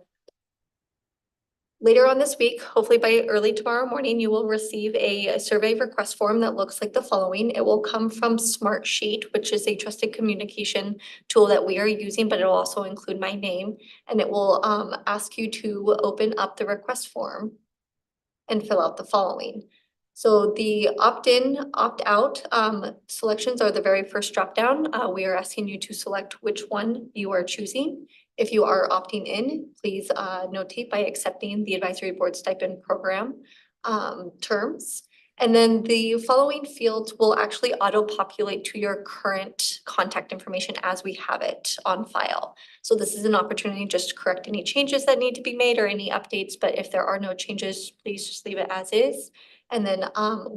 later on this week, hopefully by early tomorrow morning, you will receive a survey request form that looks like the following. It will come from Smartsheet, which is a trusted communication tool that we are using, but it will also include my name. And it will ask you to open up the request form and fill out the following. So the opt-in, opt-out selections are the very first dropdown. We are asking you to select which one you are choosing. If you are opting in, please notate by accepting the advisory board stipend program terms. And then the following fields will actually auto-populate to your current contact information as we have it on file. So this is an opportunity just to correct any changes that need to be made or any updates, but if there are no changes, please just leave it as is. And then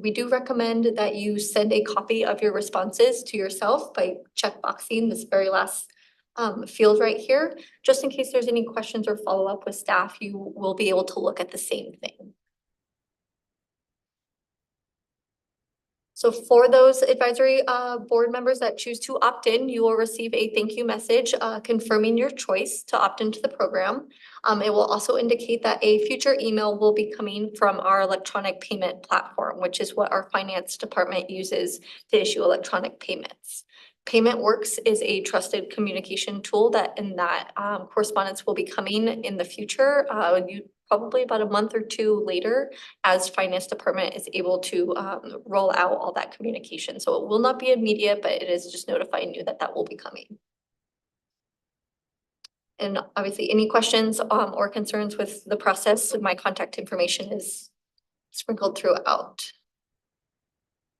we do recommend that you send a copy of your responses to yourself by checkboxing this very last field right here. Just in case there's any questions or follow-up with staff, you will be able to look at the same thing. So for those advisory board members that choose to opt in, you will receive a thank you message confirming your choice to opt into the program. It will also indicate that a future email will be coming from our electronic payment platform, which is what our finance department uses to issue electronic payments. PaymentWorks is a trusted communication tool that correspondence will be coming in the future. Probably about a month or two later, as finance department is able to roll out all that communication. So it will not be immediate, but it is just notifying you that that will be coming. And obviously, any questions or concerns with the process, my contact information is sprinkled throughout.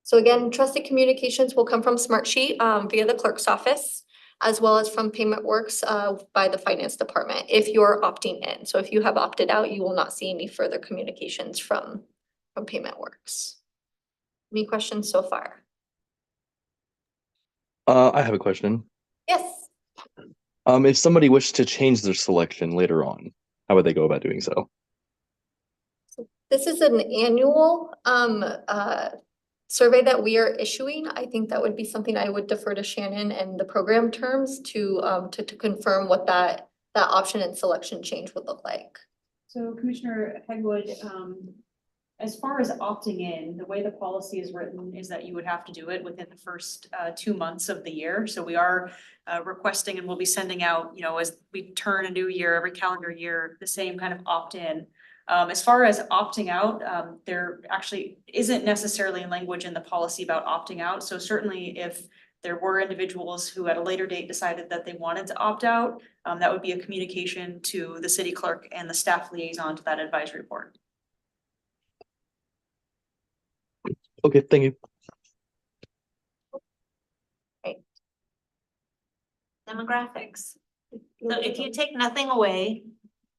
So again, trusted communications will come from Smartsheet via the clerk's office, as well as from PaymentWorks by the finance department if you're opting in. So if you have opted out, you will not see any further communications from PaymentWorks. Any questions so far? I have a question. Yes. If somebody wished to change their selection later on, how would they go about doing so? This is an annual survey that we are issuing. I think that would be something I would defer to Shannon and the program terms to confirm what that option and selection change would look like. So Commissioner Hegwood, as far as opting in, the way the policy is written is that you would have to do it within the first 2 months of the year. So we are requesting and we'll be sending out, as we turn a new year, every calendar year, the same kind of opt-in. As far as opting out, there actually isn't necessarily language in the policy about opting out. So certainly if there were individuals who at a later date decided that they wanted to opt out, that would be a communication to the city clerk and the staff liaison to that advisory board. Okay, thank you. Demographics. So if you take nothing away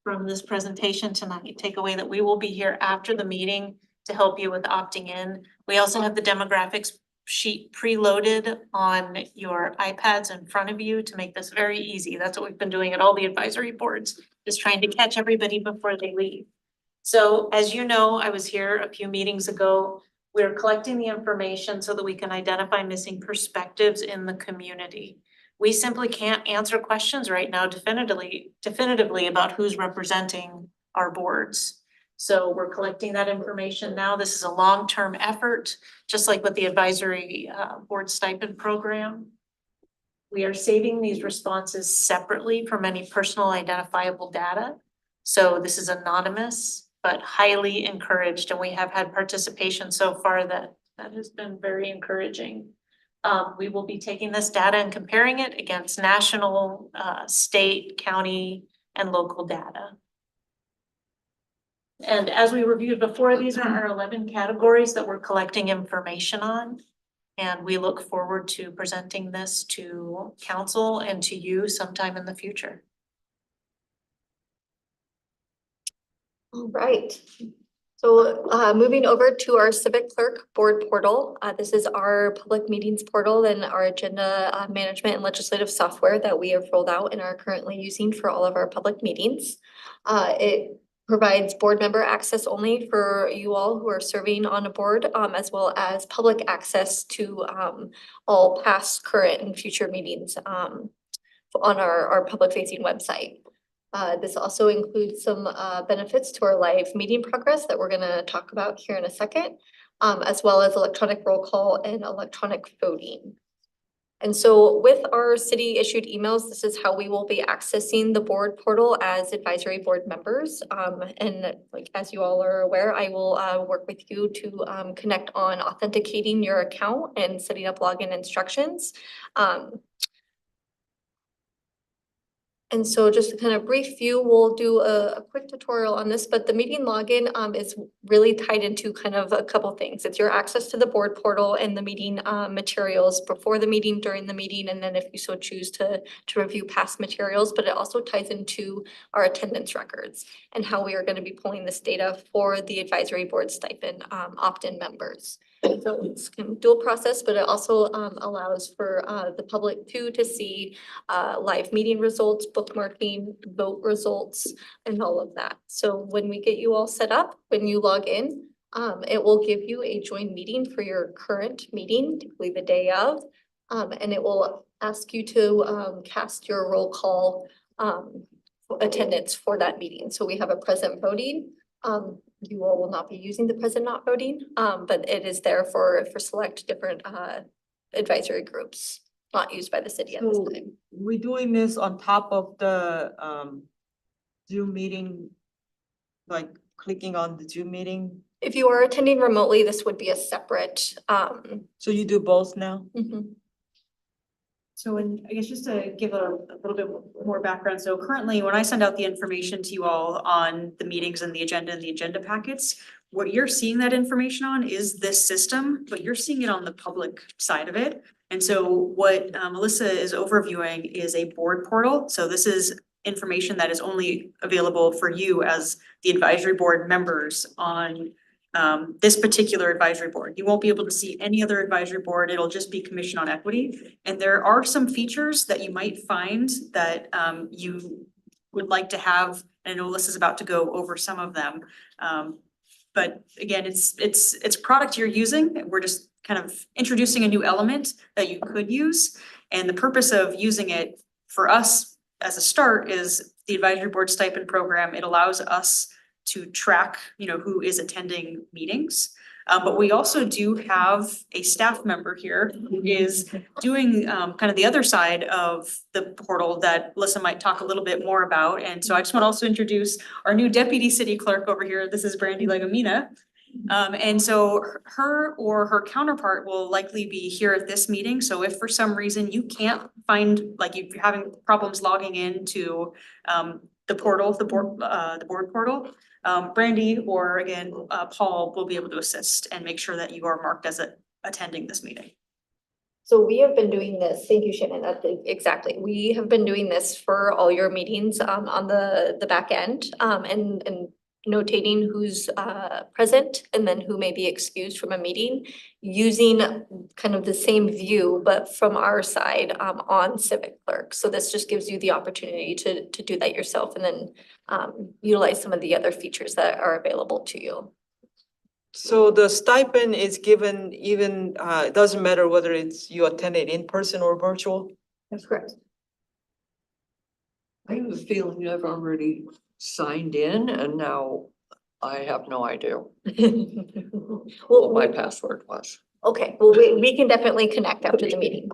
from this presentation tonight, take away that we will be here after the meeting to help you with opting in. We also have the demographics sheet preloaded on your iPads in front of you to make this very easy. That's what we've been doing at all the advisory boards, just trying to catch everybody before they leave. So as you know, I was here a few meetings ago. We're collecting the information so that we can identify missing perspectives in the community. We simply can't answer questions right now definitively about who's representing our boards. So we're collecting that information now. This is a long-term effort, just like with the advisory board stipend program. We are saving these responses separately from any personal identifiable data. So this is anonymous, but highly encouraged. And we have had participation so far that has been very encouraging. We will be taking this data and comparing it against national, state, county, and local data. And as we reviewed before, these are our 11 categories that we're collecting information on. And we look forward to presenting this to council and to you sometime in the future. All right. So moving over to our Civic Clerk Board portal. This is our public meetings portal and our agenda management and legislative software that we have rolled out and are currently using for all of our public meetings. It provides board member access only for you all who are serving on a board, as well as public access to all past, current, and future meetings on our public facing website. This also includes some benefits to our live meeting progress that we're going to talk about here in a second, as well as electronic roll call and electronic voting. And so with our city issued emails, this is how we will be accessing the board portal as advisory board members. And like, as you all are aware, I will work with you to connect on authenticating your account and setting up login instructions. And so just to kind of brief you, we'll do a quick tutorial on this, but the meeting login is really tied into kind of a couple things. It's your access to the board portal and the meeting materials before the meeting, during the meeting, and then if you so choose to review past materials, but it also ties into our attendance records and how we are going to be pulling this data for the advisory board stipend opt-in members. So it's kind of dual process, but it also allows for the public too to see live meeting results, bookmarking, vote results, and all of that. So when we get you all set up, when you log in, it will give you a join meeting for your current meeting, typically the day of, and it will ask you to cast your roll call attendance for that meeting. So we have a present voting. You all will not be using the present not voting, but it is there for select different advisory groups, not used by the city at this So time. we're doing this on top of the Zoom meeting, like clicking on the Zoom meeting. If you are attending remotely, this would be a separate, So you do both now? mhm. So, and I guess just to give a little bit more background, so currently, when I send out the information to you all on the meetings and the agenda packets, what you're seeing that information on is this system, but you're seeing it on the public side of it. And so what Melissa is overviewing is a board portal. So this is information that is only available for you as the advisory board members on this particular advisory board. You won't be able to see any other advisory board. It'll just be Commission on Equity. And there are some features that you might find that you would like to have. I know Alyssa's about to go over some of them. But again, it's a product you're using. We're just kind of introducing a new element that you could use. And the purpose of using it for us as a start is the advisory board stipend program. It allows us to track, who is attending meetings. But we also do have a staff member here who is doing kind of the other side of the portal that Alyssa might talk a little bit more about. And so I just want to also introduce our new deputy city clerk over here. This is Brandy Legomina. And so her or her counterpart will likely be here at this meeting. So if for some reason you can't find, like if you're having problems logging into the portal, the board portal, Brandy or again, Paul will be able to assist and make sure that you are marked as attending this meeting. So we have been doing this, thank you, Shannon, exactly. We have been doing this for all your meetings on the back end and notating who's present and then who may be excused from a meeting using kind of the same view, but from our side on Civic Clerk. So this just gives you the opportunity to do that yourself and then utilize some of the other features that are available to you. So the stipend is given even, it doesn't matter whether it's you attended in person or virtual? That's correct. I have a feeling I've already signed in and now I have no idea what my password was. Okay, well, we can definitely connect after the meeting.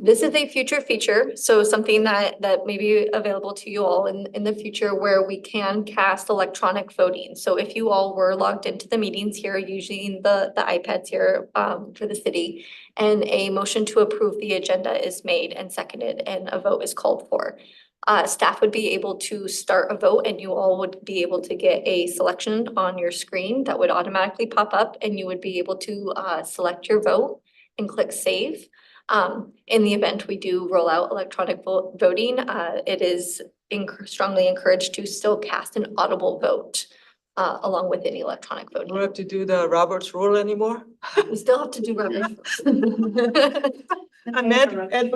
This is a future feature, so something that may be available to you all in the future where we can cast electronic voting. So if you all were logged into the meetings here using the iPads here for the city and a motion to approve the agenda is made and seconded and a vote is called for, staff would be able to start a vote and you all would be able to get a selection on your screen that would automatically pop up and you would be able to select your vote and click save. In the event we do roll out electronic voting, it is strongly encouraged to still cast an audible vote along with any electronic You don't voting. have to do the Robert's rule anymore? We still have to do Robert's. I'm advocating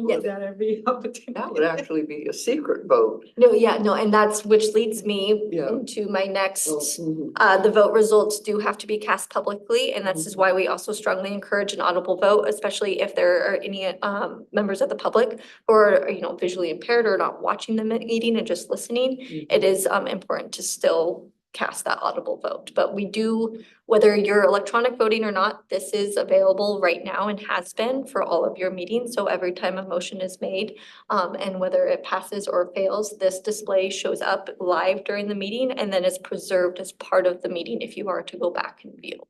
Yes. for that every opportunity. That would actually be a secret vote. No, yeah, no, and that's which leads me Yeah. into my next. Mhm. The vote results do have to be cast publicly, and this is why we also strongly encourage an audible vote, especially if there are any members of the public who are, visually impaired or not watching the meeting and just listening. It is important to still cast that audible vote. But we do, whether you're electronic voting or not, this is available right now and has been for all of your meetings. So every time a motion is made, and whether it passes or fails, this display shows up live during the meeting and then is preserved as part of the meeting if you are to go back and view.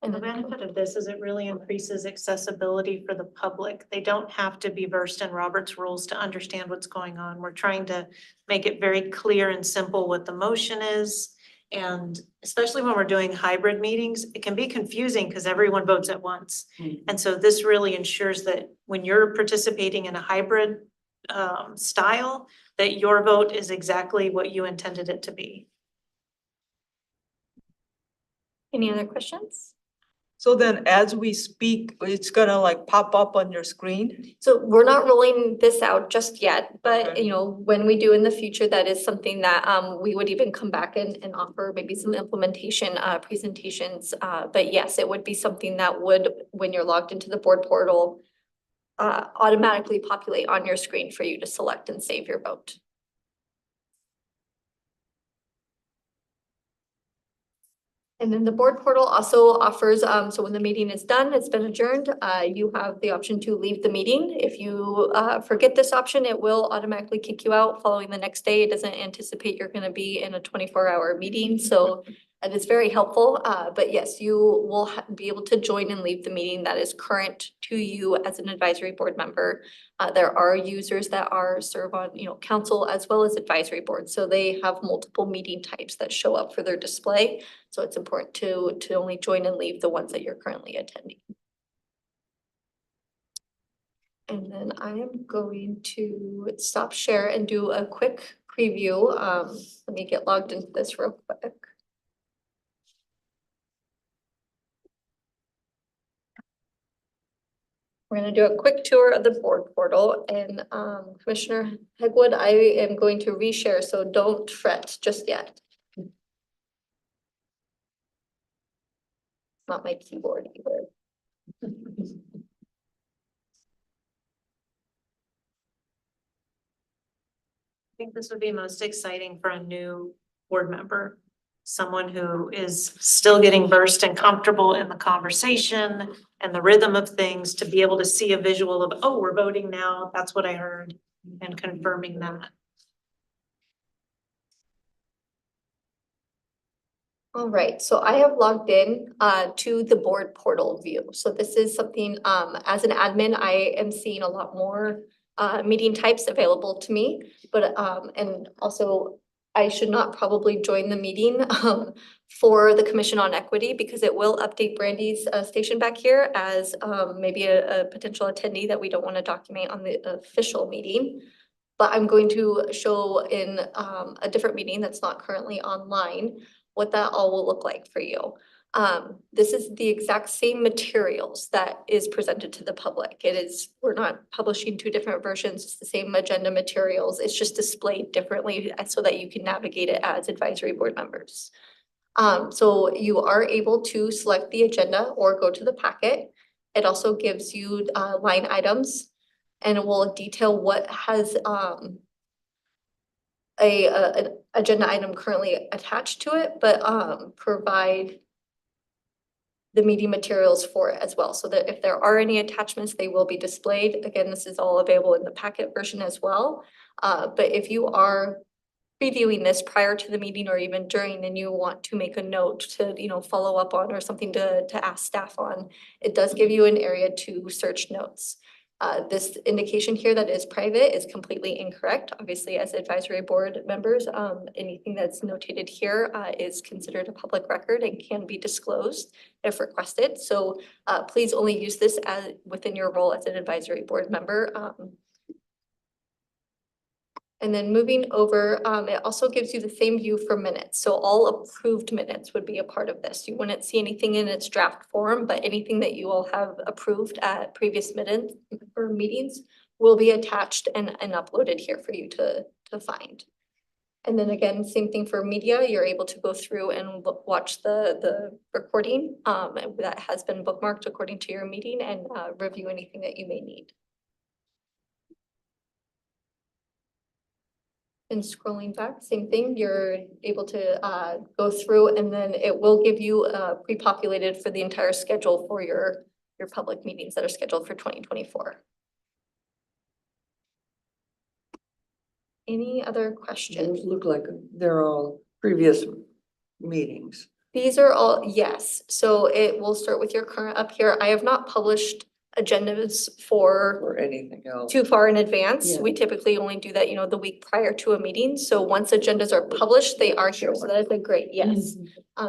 And the benefit of this is it really increases accessibility for the public. They don't have to be versed in Robert's rules to understand what's going on. We're trying to make it very clear and simple what the motion is. And especially when we're doing hybrid meetings, it can be confusing because everyone votes at once. And so this really ensures that when you're participating in a hybrid style, that your vote is exactly what you intended it to be. Any other questions? So then as we speak, it's gonna like pop up on your screen? So we're not rolling this out just yet, but Okay. you know, when we do in the future, that is something that we would even come back and offer maybe some implementation presentations. But yes, it would be something that would, when you're logged into the board portal, automatically populate on your screen for you to select and save your vote. And then the board portal also offers, so when the meeting is done, it's been adjourned, you have the option to leave the meeting. If you forget this option, it will automatically kick you out following the next day. It doesn't anticipate you're gonna be in a 24-hour meeting, so it is very helpful. But yes, you will be able to join and leave the meeting that is current to you as an advisory board member. There are users that serve on, you know, council as well as advisory boards, so they have multiple meeting types that show up for their display. So it's important to only join and leave the ones that you're currently attending. And then I am going to stop share and do a quick preview. Let me get logged into this real quick. We're gonna do a quick tour of the board portal, and Commissioner Hegwood, I am going to reshare, so don't fret just yet. Not my keyboard either. I think this would be most exciting for a new board member. Someone who is still getting versed and comfortable in the conversation and the rhythm of things, to be able to see a visual of, oh, we're voting now, that's what I heard, and confirming that. All right, so I have logged in to the board portal view. So this is something, as an admin, I am seeing a lot more meeting types available to me. But and also I should not probably join the meeting for the Commission on Equity, because it will update Brandy's station back here as maybe a potential attendee that we don't want to document on the official meeting. But I'm going to show in a different meeting that's not currently online what that all will look like for you. This is the exact same materials that is presented to the public. We're not publishing two different versions, it's the same agenda materials. It's just displayed differently so that you can navigate it as advisory board members. So you are able to select the agenda or go to the packet. It also gives you line items, and it will detail what has an agenda item currently attached to it, but provide the meeting materials for it as well, so that if there are any attachments, they will be displayed. Again, this is all available in the packet version as well. But if you are previewing this prior to the meeting or even during, and you want to make a note to, you know, follow up on, or something to ask staff on, it does give you an area to search notes. This indication here that is private is completely incorrect. Obviously, as advisory board members, anything that's notated here is considered a public record and can be disclosed if requested. So please only use this as within your role as an advisory board member. And then moving over, it also gives you the same view for minutes. So all approved minutes would be a part of this. You wouldn't see anything in its draft form, but anything that you all have approved at previous minutes or meetings will be attached and uploaded here for you to find. And then again, same thing for media. You're able to go through and watch the recording that has been bookmarked according to your meeting, and review anything that you may need. And scrolling back, same thing, you're able to go through, and then it will give you pre-populated for the entire schedule for your public meetings that are scheduled for 2024. Any other questions? Those look like they're all previous meetings. These are all, yes, so it will start with your current up here. I have not published agendas for Or anything else. too far in advance. Yeah. We typically only do that, the week prior to a meeting. So once agendas are published, they are here. So that is a great, yes.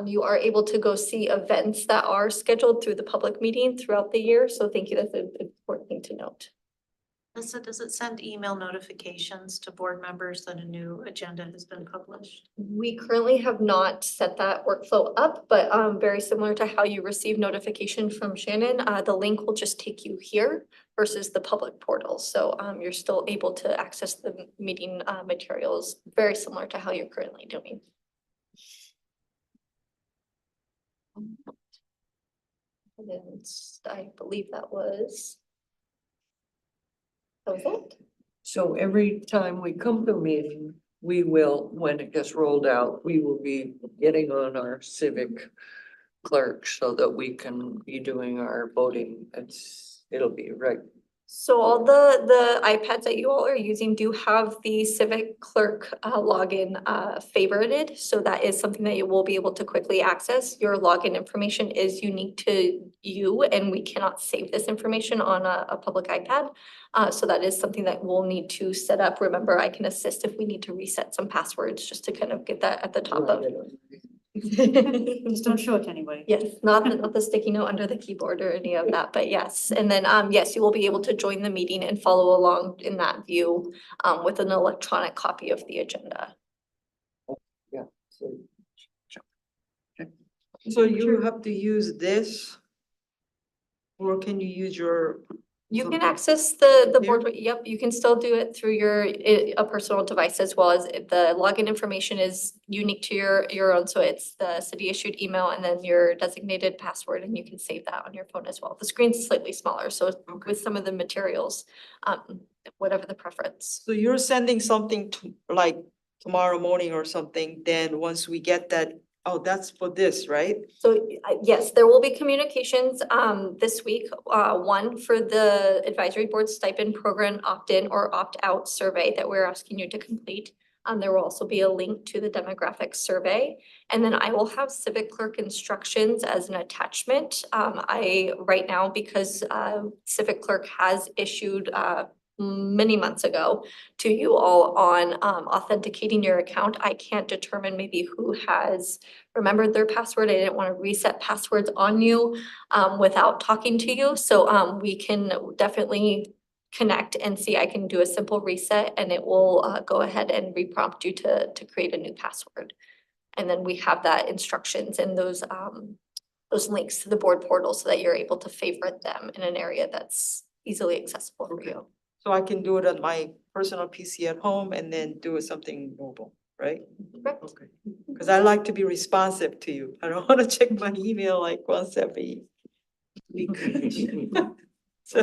You are able to go see events that are scheduled through the public meeting throughout the year. So thank you. That's an important thing to note. Lisa, does it send email notifications to board members that a new agenda has been published? We currently have not set that workflow up, but very similar to how you receive notification from Shannon, the link will just take you here versus the public portal. So you're still able to access the meeting materials, very similar to how you're currently doing. And then I believe that was it. So every time we come to a meeting, we will, when it gets rolled out, we will be getting on our civic clerk so that we can be doing our voting. It'll be right. So all the iPads that you all are using do have the Civic Clerk login favorited. So that is something that you will be able to quickly access. Your login information is unique to you and we cannot save this information on a public iPad. So that is something that we'll need to set up. Remember, I can assist if we need to reset some passwords just to kind of get that at the top of. Just don't show it to anybody. Yes, not the sticky note under the keyboard or any of that, but yes. And then, yes, you will be able to join the meeting and follow along in that view with an electronic copy of the agenda. Yeah. So you have to use this? Or can you use your, You can So- access the Here? board, yep, you can still do it through a personal device as well as the login information is unique to your own. So it's the city issued email and then your designated password and you can save that on your phone as well. The screen's slightly smaller, so with some of the materials, whatever the preference. so you're sending something to like tomorrow morning or something, then once we get that, oh, that's for this, right? So yes, there will be communications this week. One for the advisory board stipend program opt-in or opt-out survey that we're asking you to complete. There will also be a link to the demographic survey. And then I will have civic clerk instructions as an attachment. Right now, because civic clerk has issued many months ago to you all on authenticating your account, I can't determine maybe who has remembered their password. I didn't want to reset passwords on you without talking to you. So we can definitely connect and see. I can do a simple reset and it will go ahead and reprompt you to create a new password. And then we have that instructions and those links to the board portal so that you're able to favorite them in an area that's easily accessible for you. So I can do it on my personal PC at home and then do something mobile, right? Correct. Okay. Because I like to be responsive to you. I don't want to check my email like once every week. So,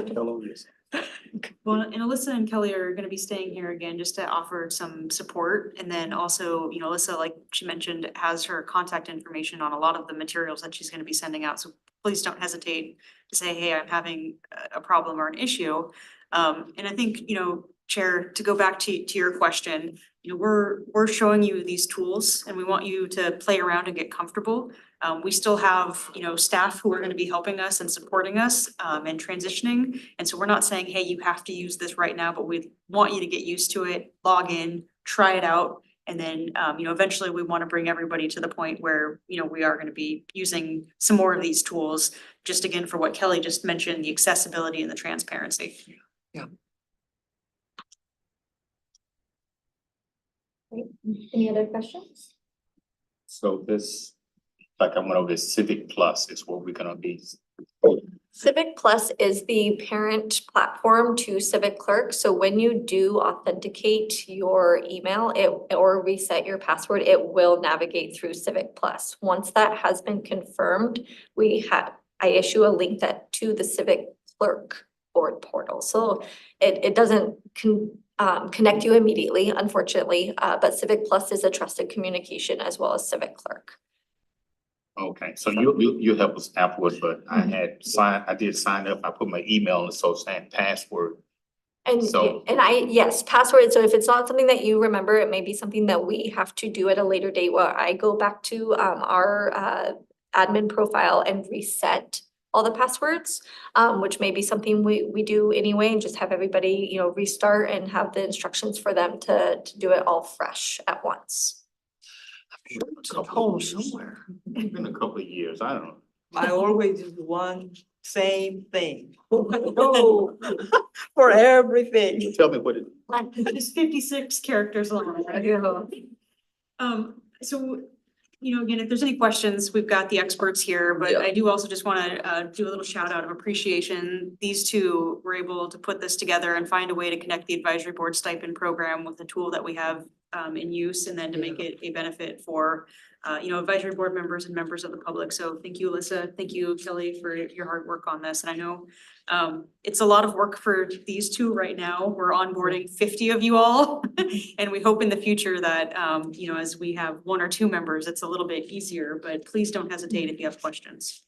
Well, and Alyssa and Kelly are gonna be staying here again just to offer some support. And then also, Alyssa, like she mentioned, has her contact information on a lot of the materials that she's gonna be sending out. So please don't hesitate to say, hey, I'm having a problem or an issue. And I think, Chair, to go back to your question, we're showing you these tools and we want you to play around and get comfortable. We still have, staff who are gonna be helping us and supporting us and transitioning. And so we're not saying, hey, you have to use this right now, but we want you to get used to it, log in, try it out. And then, eventually we want to bring everybody to the point where, we are going to be using some more of these tools. Just again, for what Kelly just mentioned, the accessibility and the transparency. Any other questions? So this, like I went over this Civic Plus is what we're gonna be. Civic Plus is the parent platform to Civic Clerk. So when you do authenticate your email or reset your password, it will navigate through Civic Plus. Once that has been confirmed, I issue a link to the Civic Clerk board portal. So it doesn't connect you immediately, unfortunately, but Civic Plus is a trusted communication as well as Civic Clerk. Okay, so you help us afterwards, but I did sign up, I put my email and so saying password. And, So- yes, password, so if it's not something that you remember, it may be something that we have to do at a later date where I go back to our admin profile and reset all the passwords, which may be something we do anyway, and just have everybody, you know, restart and have the instructions for them to do it all fresh at once. I'm sure it's at home somewhere. It's been a couple of years, I don't know. I always do one same thing. No. For everything. Tell me what it, It's 56 characters long. So, you know, again, if there's any questions, we've got the experts here, but Yeah. I do also just wanna do a little shout out of appreciation. These two were able to put this together and find a way to connect the advisory board stipend program with the tool that we have in use, and then to make it a benefit for you know, advisory board members and members of the public. So thank you, Alyssa. Thank you, Kelly, for your hard work on this. And I know it's a lot of work for these two right now. We're onboarding 50 of you all. And we hope in the future that, you know, as we have one or two members, it's a little bit easier, but please don't hesitate if you have questions.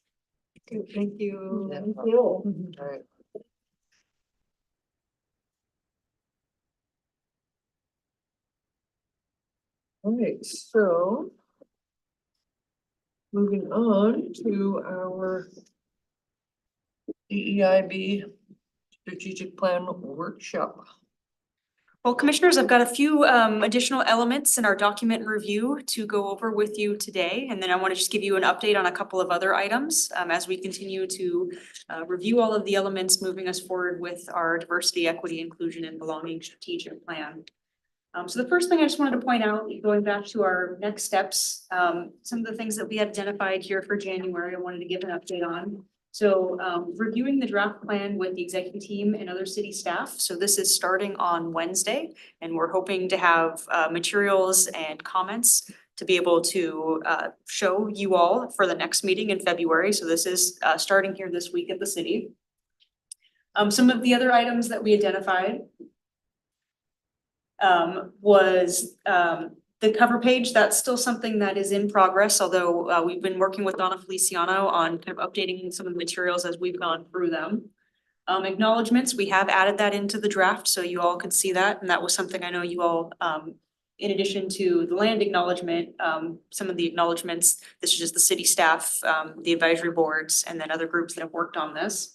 Thank you. Yeah. Alright. Alright, so. Moving on to our DEIB strategic plan workshop. Well, commissioners, I've got a few additional elements in our document review to go over with you today. And then I want to just give you an update on a couple of other items as we continue to review all of the elements moving us forward with our diversity, equity, inclusion, and belonging strategic plan. So the first thing I just wanted to point out, going back to our next steps, some of the things that we had identified here for January, I wanted to give an update on. So reviewing the draft plan with the executive team and other city staff. So this is starting on Wednesday, and we're hoping to have materials and comments to be able to show you all for the next meeting in February. So this is starting here this week at the city. Some of the other items that we identified was the cover page. That's still something that is in progress, although we've been working with Donna Feliciano on kind of updating some of the materials as we've gone through them. Acknowledgements, we have added that into the draft so you all could see that, and that was something I know you all, in addition to the land acknowledgement, some of the acknowledgements, this is just the city staff, the advisory boards, and then other groups that have worked on this.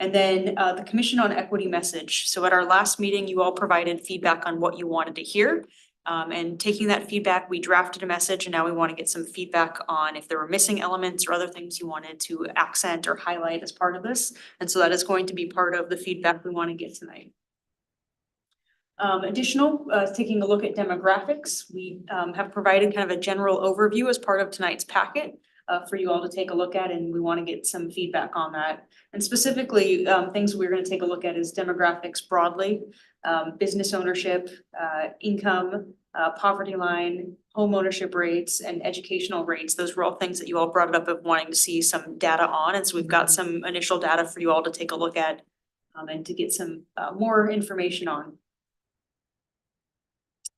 And then the Commission on Equity message. So at our last meeting, you all provided feedback on what you wanted to hear. And taking that feedback, we drafted a message, and now we want to get some feedback on if there were missing elements or other things you wanted to accent or highlight as part of this. And so that is going to be part of the feedback we want to get tonight. Taking a look at demographics, we have provided kind of a general overview as part of tonight's packet for you all to take a look at, and we want to get some feedback on that. And specifically, things we're going to take a look at is demographics broadly, business ownership, income, poverty line, home ownership rates, and educational rates. Those were all things that you all brought up of wanting to see some data on. And so we've got some initial data for you all to take a look at and to get some more information on.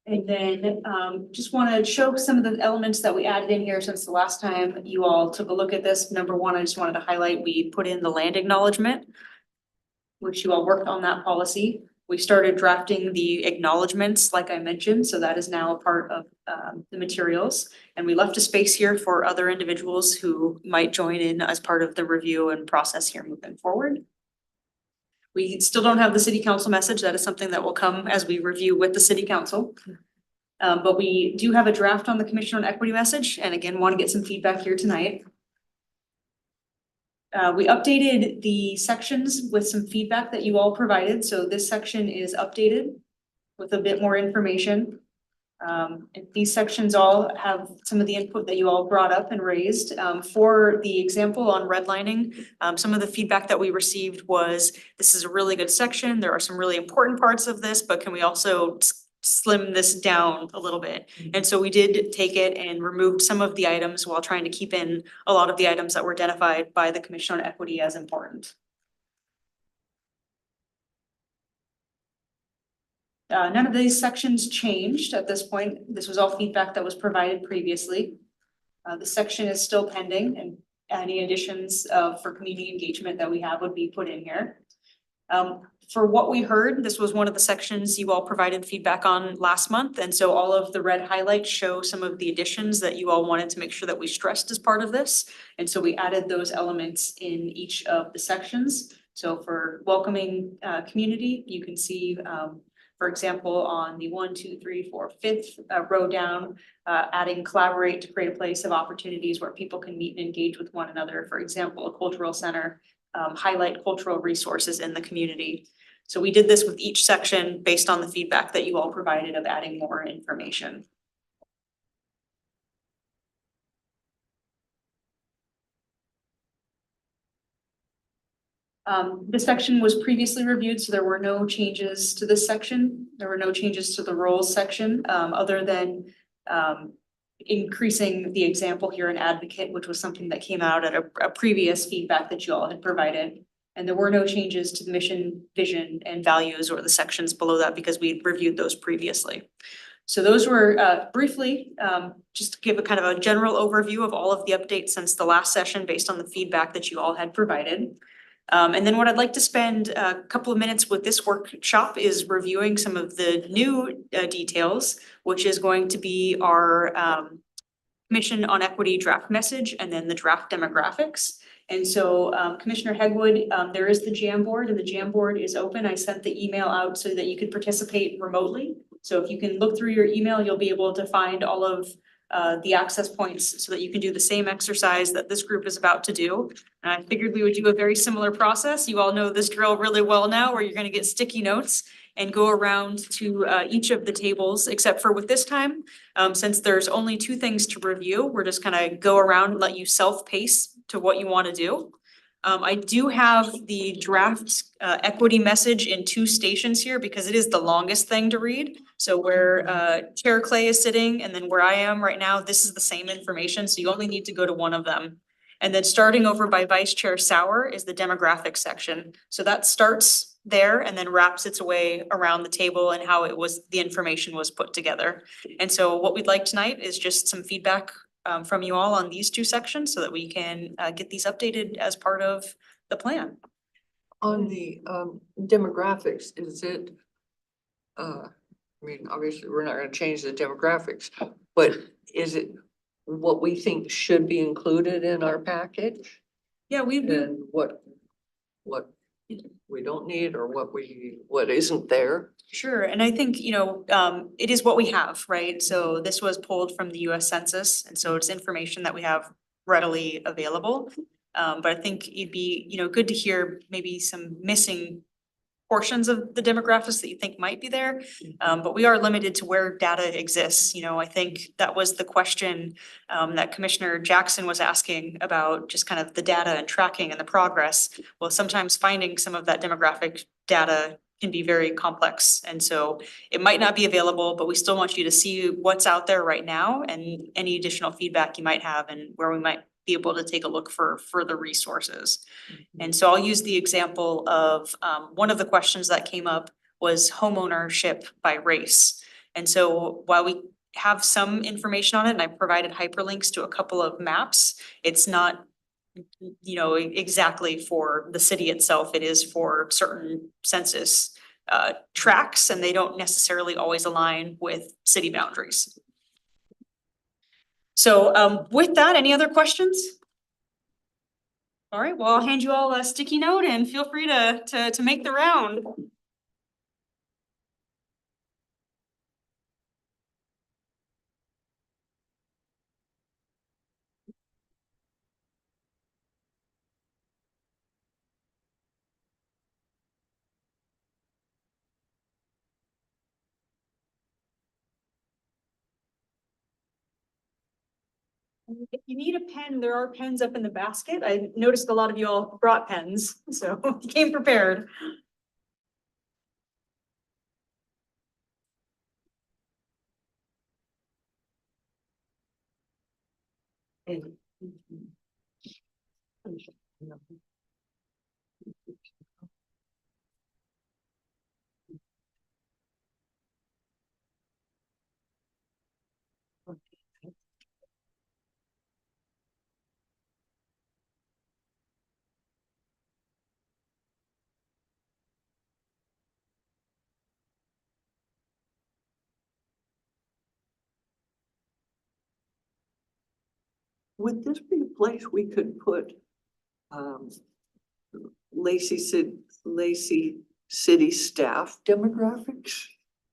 And then just want to show some of the elements that we added in here since the last time you all took a look at this. Number one, I just wanted to highlight, we put in the land acknowledgement, which you all worked on that policy. We started drafting the acknowledgements, like I mentioned, so that is now a part of the materials. And we left a space here for other individuals who might join in as part of the review and process here moving forward. We still don't have the city council message. That is something that will come as we review with the city council. But we do have a draft on the Commission on Equity message, and again, want to get some feedback here tonight. We updated the sections with some feedback that you all provided. So this section is updated with a bit more information. And these sections all have some of the input that you all brought up and raised. For the example on redlining, some of the feedback that we received was, this is a really good section. There are some really important parts of this, but can we also slim this down a little bit? And so we did take it and removed some of the items while trying to keep in a lot of the items that were identified by the Commission on Equity as important. None of these sections changed at this point. This was all feedback that was provided previously. The section is still pending, and any additions for community engagement that we have would be put in here. For what we heard, this was one of the sections you all provided feedback on last month, and so all of the red highlights show some of the additions that you all wanted to make sure that we stressed as part of this. And so we added those elements in each of the sections. So for welcoming community, you can see, for example, on the 1, 2, 3, 4, 5th row down, adding collaborate to create a place of opportunities where people can meet and engage with one another. For example, a cultural center, highlight cultural resources in the community. So we did this with each section based on the feedback that you all provided of adding more information. This section was previously reviewed, so there were no changes to this section. There were no changes to the roles section, other than increasing the example here in advocate, which was something that came out at a previous feedback that you all had provided. And there were no changes to the mission, vision, and values or the sections below that because we reviewed those previously. So those were briefly, just to give a kind of a general overview of all of the updates since the last session based on the feedback that you all had provided. And then what I'd like to spend a couple of minutes with this workshop is reviewing some of the new details, which is going to be our Commission on Equity draft message and then the draft demographics. And so Commissioner Hegwood, there is the Jamboard and the Jamboard is open. I sent the email out so that you could participate remotely. So if you can look through your email, you'll be able to find all of the access points so that you can do the same exercise that this group is about to do. And I figured we would do a very similar process. You all know this drill really well now, where you're going to get sticky notes and go around to each of the tables, except for with this time, since there's only 2 things to review, we're just gonna go around and let you self-pace to what you want to do. I do have the draft equity message in 2 stations here because it is the longest thing to read. So where Chair Clay is sitting and then where I am right now, this is the same information, so you only need to go to one of them. And then starting over by Vice Chair Sauer is the demographics section. So that starts there and then wraps its way around the table and how the information was put together. And so what we'd like tonight is just some feedback from you all on these 2 sections so that we can get these updated as part of the plan. On the demographics, is it, I mean, obviously, we're not gonna change the demographics, but is it what we think should be included in our package? Yeah, And what we don't need or what isn't there? Sure, and I think, it is what we have, right? So this was pulled from the US Census, and so it's information that we have readily available. But I think it'd be, good to hear maybe some missing portions of the demographics that you think might be there. But we are limited to where data exists. I think that was the question that Commissioner Jackson was asking about just kind of the data and tracking and the progress. Well, sometimes finding some of that demographic data can be very complex. And so it might not be available, but we still want you to see what's out there right now and any additional feedback you might have and where we might be able to take a look for further resources. And so I'll use the example of one of the questions that came up was homeownership by race. And so while we have some information on it, and I provided hyperlinks to a couple of maps, it's not exactly for the city itself. It is for certain census tracts, and they don't necessarily always align with city boundaries. So with that, any other questions? All right, well, I'll hand you all a sticky note and feel free to make the round. If you need a pen, there are pens up in the basket. I noticed a lot of you all brought pens, so you came prepared. would this be a place we could put, Lacey City staff demographics?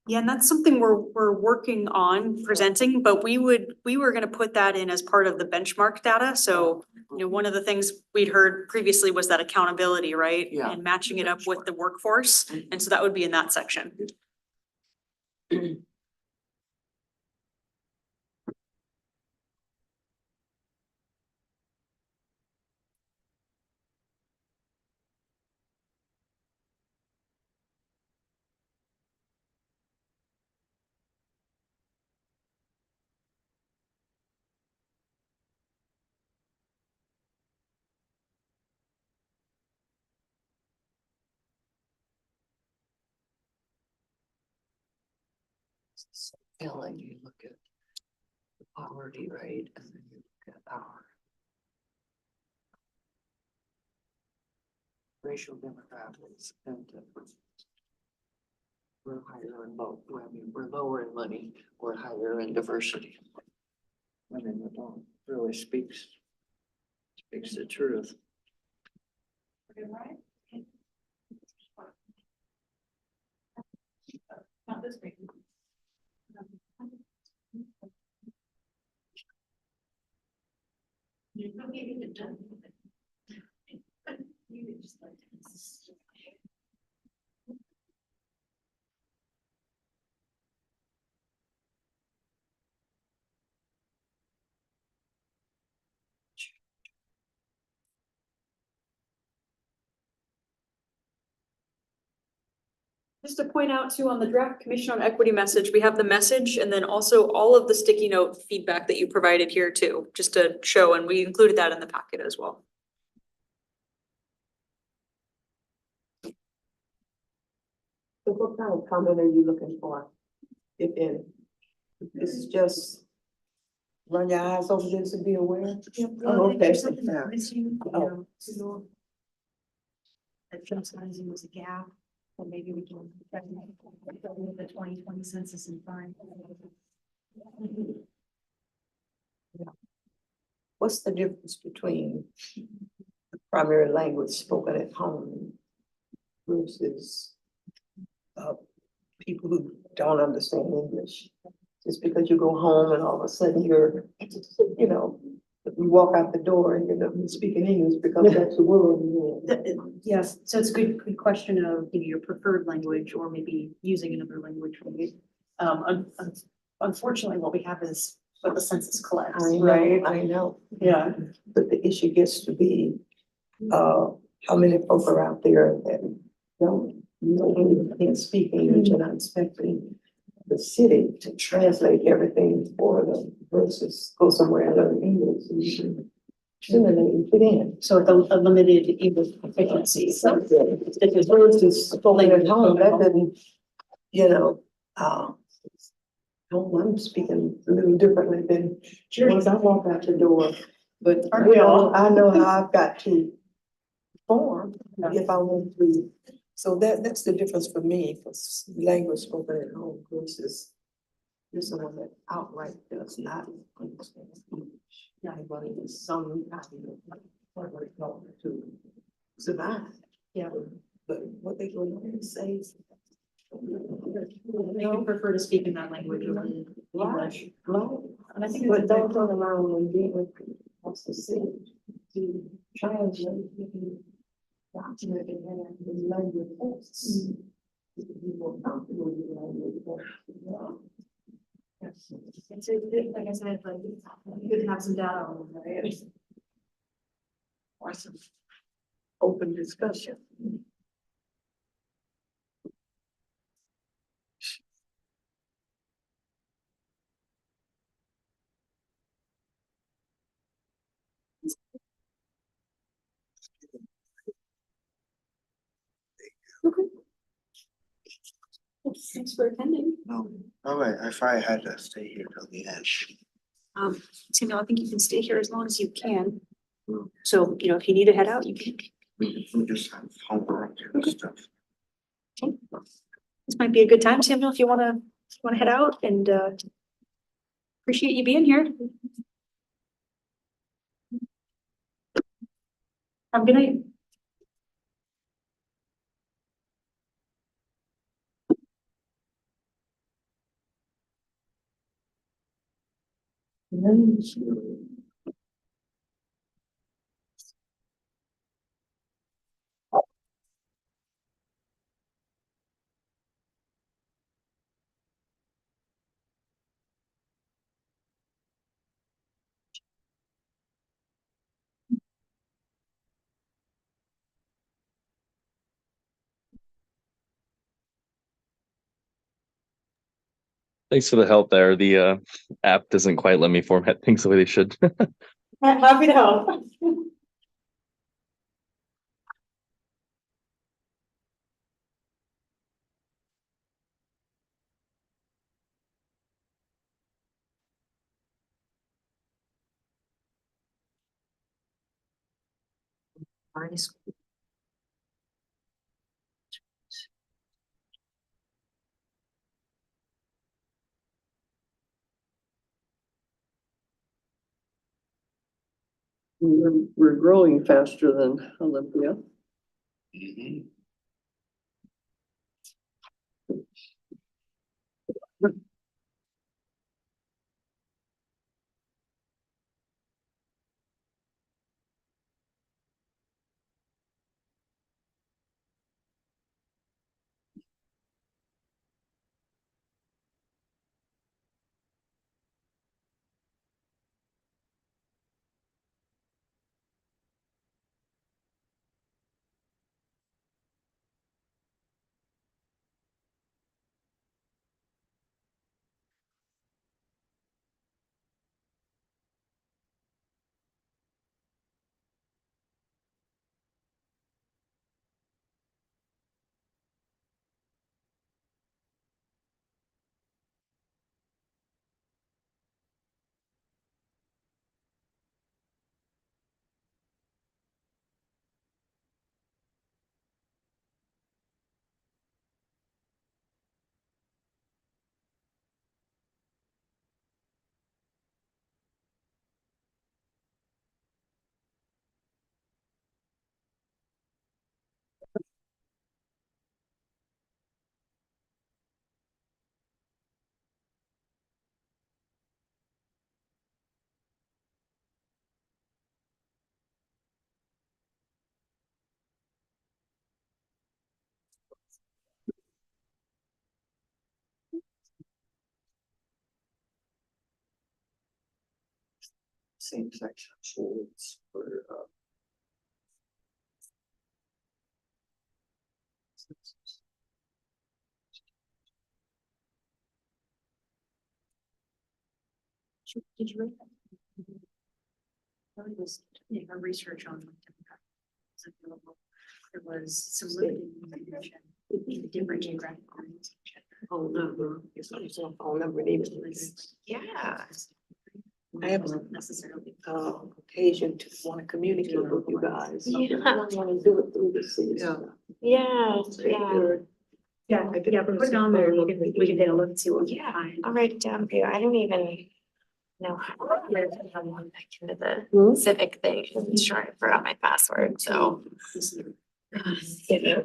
Yeah, and that's something we're working on presenting, but we were gonna put that in as part of the benchmark data, so. You know, one of the things we'd heard previously was that accountability, right? Yeah. And matching it up with the workforce, and so that would be in that section. Ellen, you look at the poverty rate and then you look at our racial demographics and we're higher in both, well, I mean, we're lower in money, we're higher in diversity. I mean, it don't really speaks the truth. Not this big. You don't get it done. You could just like. Just to point out too, on the draft Commission on Equity message, we have the message and then also all of the sticky note feedback that you provided here too, just to show, and we included that in the packet as well. So what kind of comment are you looking for? If any? This is just run your eyes over this and be aware? Oh, okay. Oh. That emphasizing was a gap, or maybe we can the 2020 census and find. What's the difference between the primary language spoken at home versus people who don't understand English? Just because you go home and all of a sudden you're, you know, you walk out the door and you're speaking English because that's the world you're in. Yes, so it's a good question of, you know, your preferred language or maybe using another language. Maybe. Unfortunately, what we have is what the census collects, right? I know, Yeah. but the issue gets to be, how many folk are out there that don't know English, can't speak English, and are expecting the city to translate everything for them versus go somewhere and learn English and you can simulate fit in. So with a limited English proficiency. So If versus spoken at home, that doesn't, you know, I'm speaking a little differently than once I walk out the door, but Aren't we all? I know how I've got to perform if I want to. So that's the difference for me, for language spoken at home versus someone that outright does not understand English. Yeah, but it is some to survive. Yeah, but what they go on to say is. They would prefer to speak in that language over English. Right. And I think But don't turn around and be with what's the city to translate. Document it in the language posts. Be more comfortable with the language posts. It's a good, like I said, like, good to have some data on it, right? Or some open discussion. Thanks for attending. No, all right, I thought I had to stay here till the end. Samuel, I think you can stay here as long as you can. So, you know, if you need to head out, you can. We just have homework and stuff. This might be a good time, Samuel, if you wanna head out and appreciate you being here. Have a good night. Thanks for the help there. The app doesn't quite let me format things the way they should. Happy to help. We're growing faster than Olympia. Mhm. Same section schools for Did you read that? That was, yeah, our research on. Was available. There was some limited information, in different geographic orientation. Oh, no, it's not a phone number, it even. Yeah. I have Wasn't necessarily. occasion to want to communicate with you guys. Yeah. I don't want to do it through the system. Yeah, Yeah, yeah, put it on there, we can take a look and see what we can find. I'll write it down for you. I don't even know how to get back into Hmm? the civic thing. I'm sure I forgot my password, so. Yeah,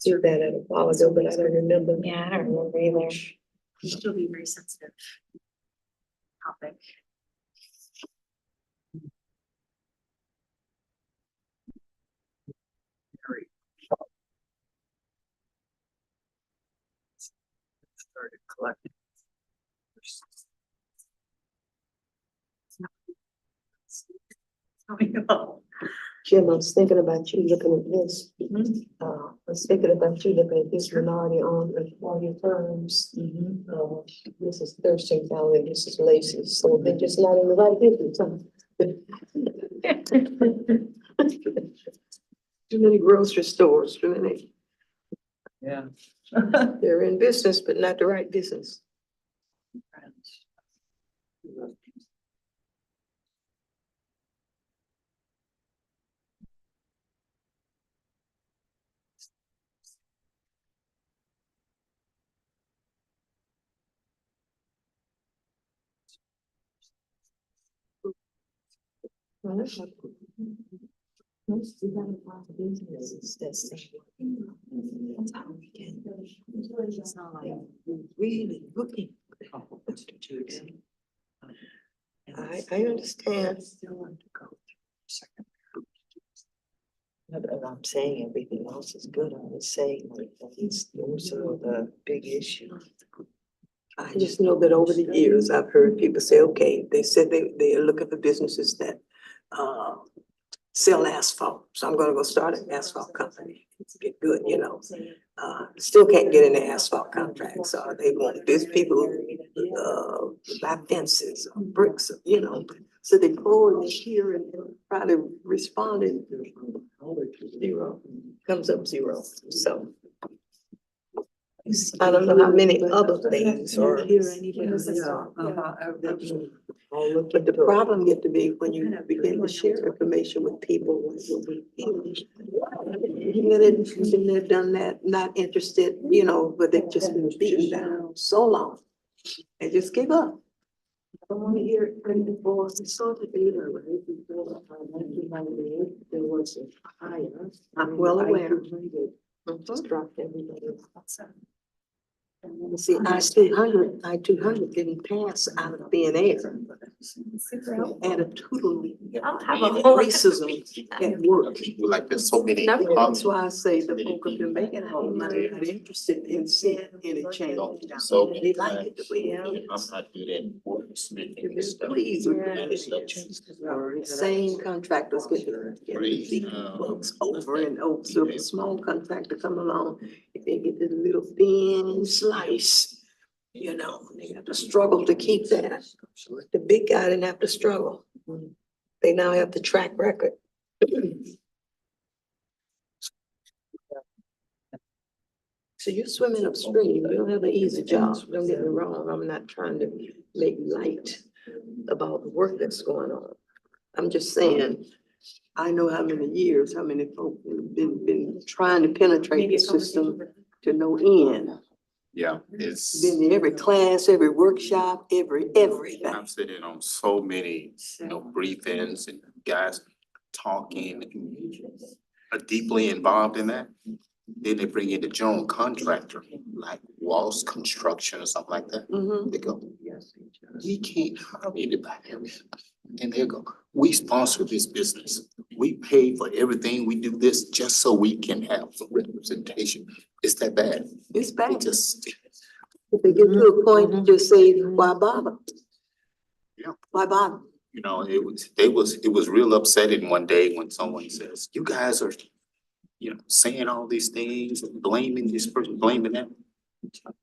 Do that a while ago, but I don't remember. I don't remember either. Still be very sensitive. Topic. started collecting. Jim, I was thinking about you looking at this. I was thinking about you looking at this minority on the 4-year terms. This is Thurston Valley, this is Lacey, so they're just not in the right business, huh? Too many grocery stores, too many. Yeah. They're in business, but not the right business. It's not like really looking for institutes. I understand. But I'm saying everything else is good. I'm just saying like those are the big issues. I just know that over the years, I've heard people say, okay, they said they are looking for businesses that sell asphalt. So I'm gonna go start an asphalt company. It's get good, you know. Still can't get any asphalt contracts. So they want, there's people buy fences or bricks, you know. So they go and they hear and try to respond and zero, comes up zero. So I don't know how many other things are. But the problem get to be when you begin to share information with people. Been there, done that, not interested, you know, but they've just been beaten down so long. They just give up. I want to hear it from the boss. I saw the data, right? Before 1998, there was a higher. I'm well aware. Just dropped everybody. See, I-200 didn't pass out of thin air. Attitudinally, I'll have a whole. racism at work. Like there's so many. That's why I say the folk of Jamaica are not interested in seeing any change. So. They like it the way it I'm is. not good at wordsmithing and stuff. Please, same contractors get the books over and over. So if a small contractor come along, if they get this little thin slice, you know, they have to struggle to keep that. The big guy didn't have to struggle. They now have the track record. So you're swimming upstream, you don't have an easy job, don't get me wrong, I'm not trying to make light about the work that's going on. I'm just saying, I know how many years, how many folks have been trying to penetrate the system to no end. Yeah, it's. Been in every class, every workshop, everything. I'm sitting on so many, briefings and guys talking, are deeply involved in that. Then they bring in the general contractor, like Walls Construction or something like that. Mhm. They go, we can't hire anybody. And they go, we sponsor this business. We pay for everything. We do this just so we can have representation. It's that bad. It's They bad. just. If they get to a point to just say, why bother? Yeah. Why bother? It was real upsetting one day when someone says, you guys are, saying all these things, blaming this person, blaming that.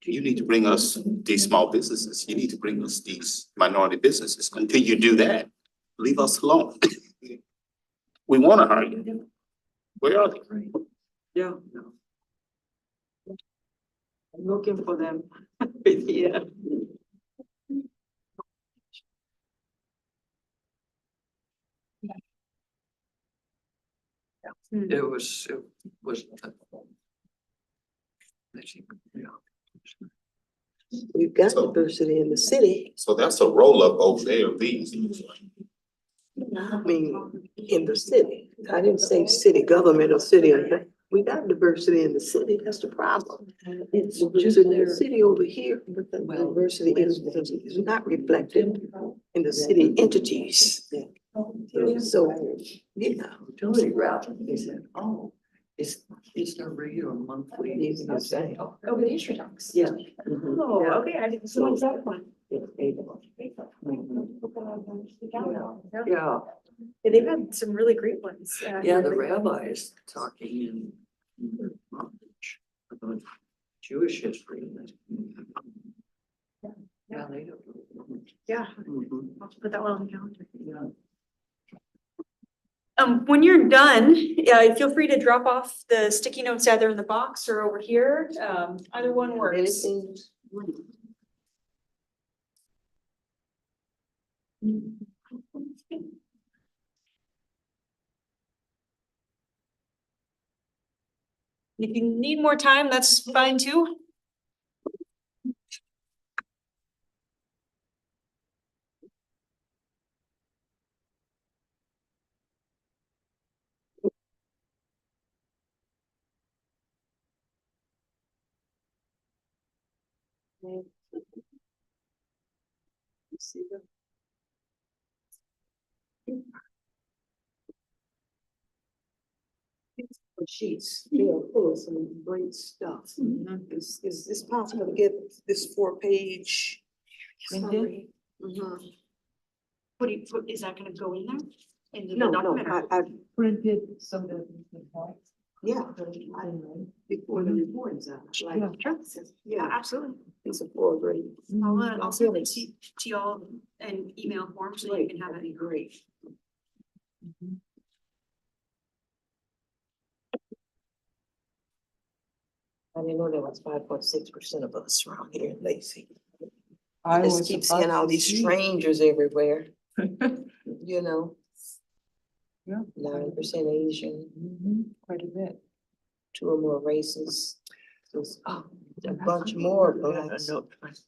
You need to bring us these small businesses. You need to bring us these minority businesses. Until you do that, leave us alone. We want to hire you. Where are they? Yeah. I'm looking for them. Yeah. It was. We've got So- diversity in the city. So that's a roll up over there of these. I mean, in the city. I didn't say city government or city. We got diversity in the city. That's the problem. It's just in the city over here, but the diversity is not reflected in the city entities. So, yeah. Utility route, they said, oh, it's their regular monthly. Over the history talks. Yeah. Oh, okay, I didn't, so what's that one? Yeah, Yeah, they've had some really great ones. yeah, the rabbi is talking in about Jewish history. Yeah, they do. Yeah, Mhm. I'll have to put that one on the calendar. Yeah. When you're done, feel free to drop off the sticky notes either in the box or over here. Either one works. Anything? If you need more time, that's fine too. Sheets, they are full of some great stuff. Is this possible to get this 4-page summary? Mhm. What do you, is that gonna go in there? Into the No, document? or- I, Printed so that we can have. yeah, before the report is out, like, yeah, Absolutely. it's a 4-grade. I'll send it to y'all in email form so you can have That'd it. be great. I didn't know there was 5.6% of us around here in Lacey. I I just was keep seeing about all to these see. strangers everywhere, you know? Yeah. 9% Asian, Quite a bit. 2 or more races. There's a bunch more blacks.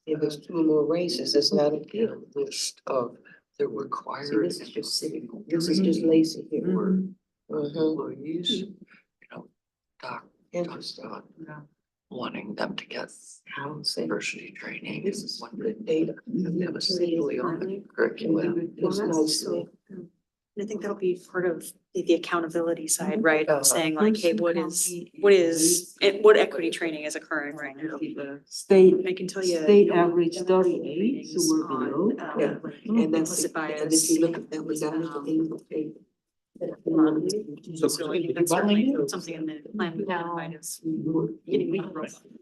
If there's 2 or more races, it's not a deal. List of the See, required. this is just city, this is just Lacey here. Mhm. Employees, you know, Interesting. wanting them to get Housing. diversity training. This is What good data. they have a singularly on the curriculum. It's nice to- And I think that'll be part of the accountability side, right? Uh, Of saying like, hey, what equity training is occurring right now? State, I can tell you. state average 38, so we're below. Yeah. And that's, Implicit and if you bias. look at that, we got to pay. So I think that's certainly something in the plan we identified as getting legal.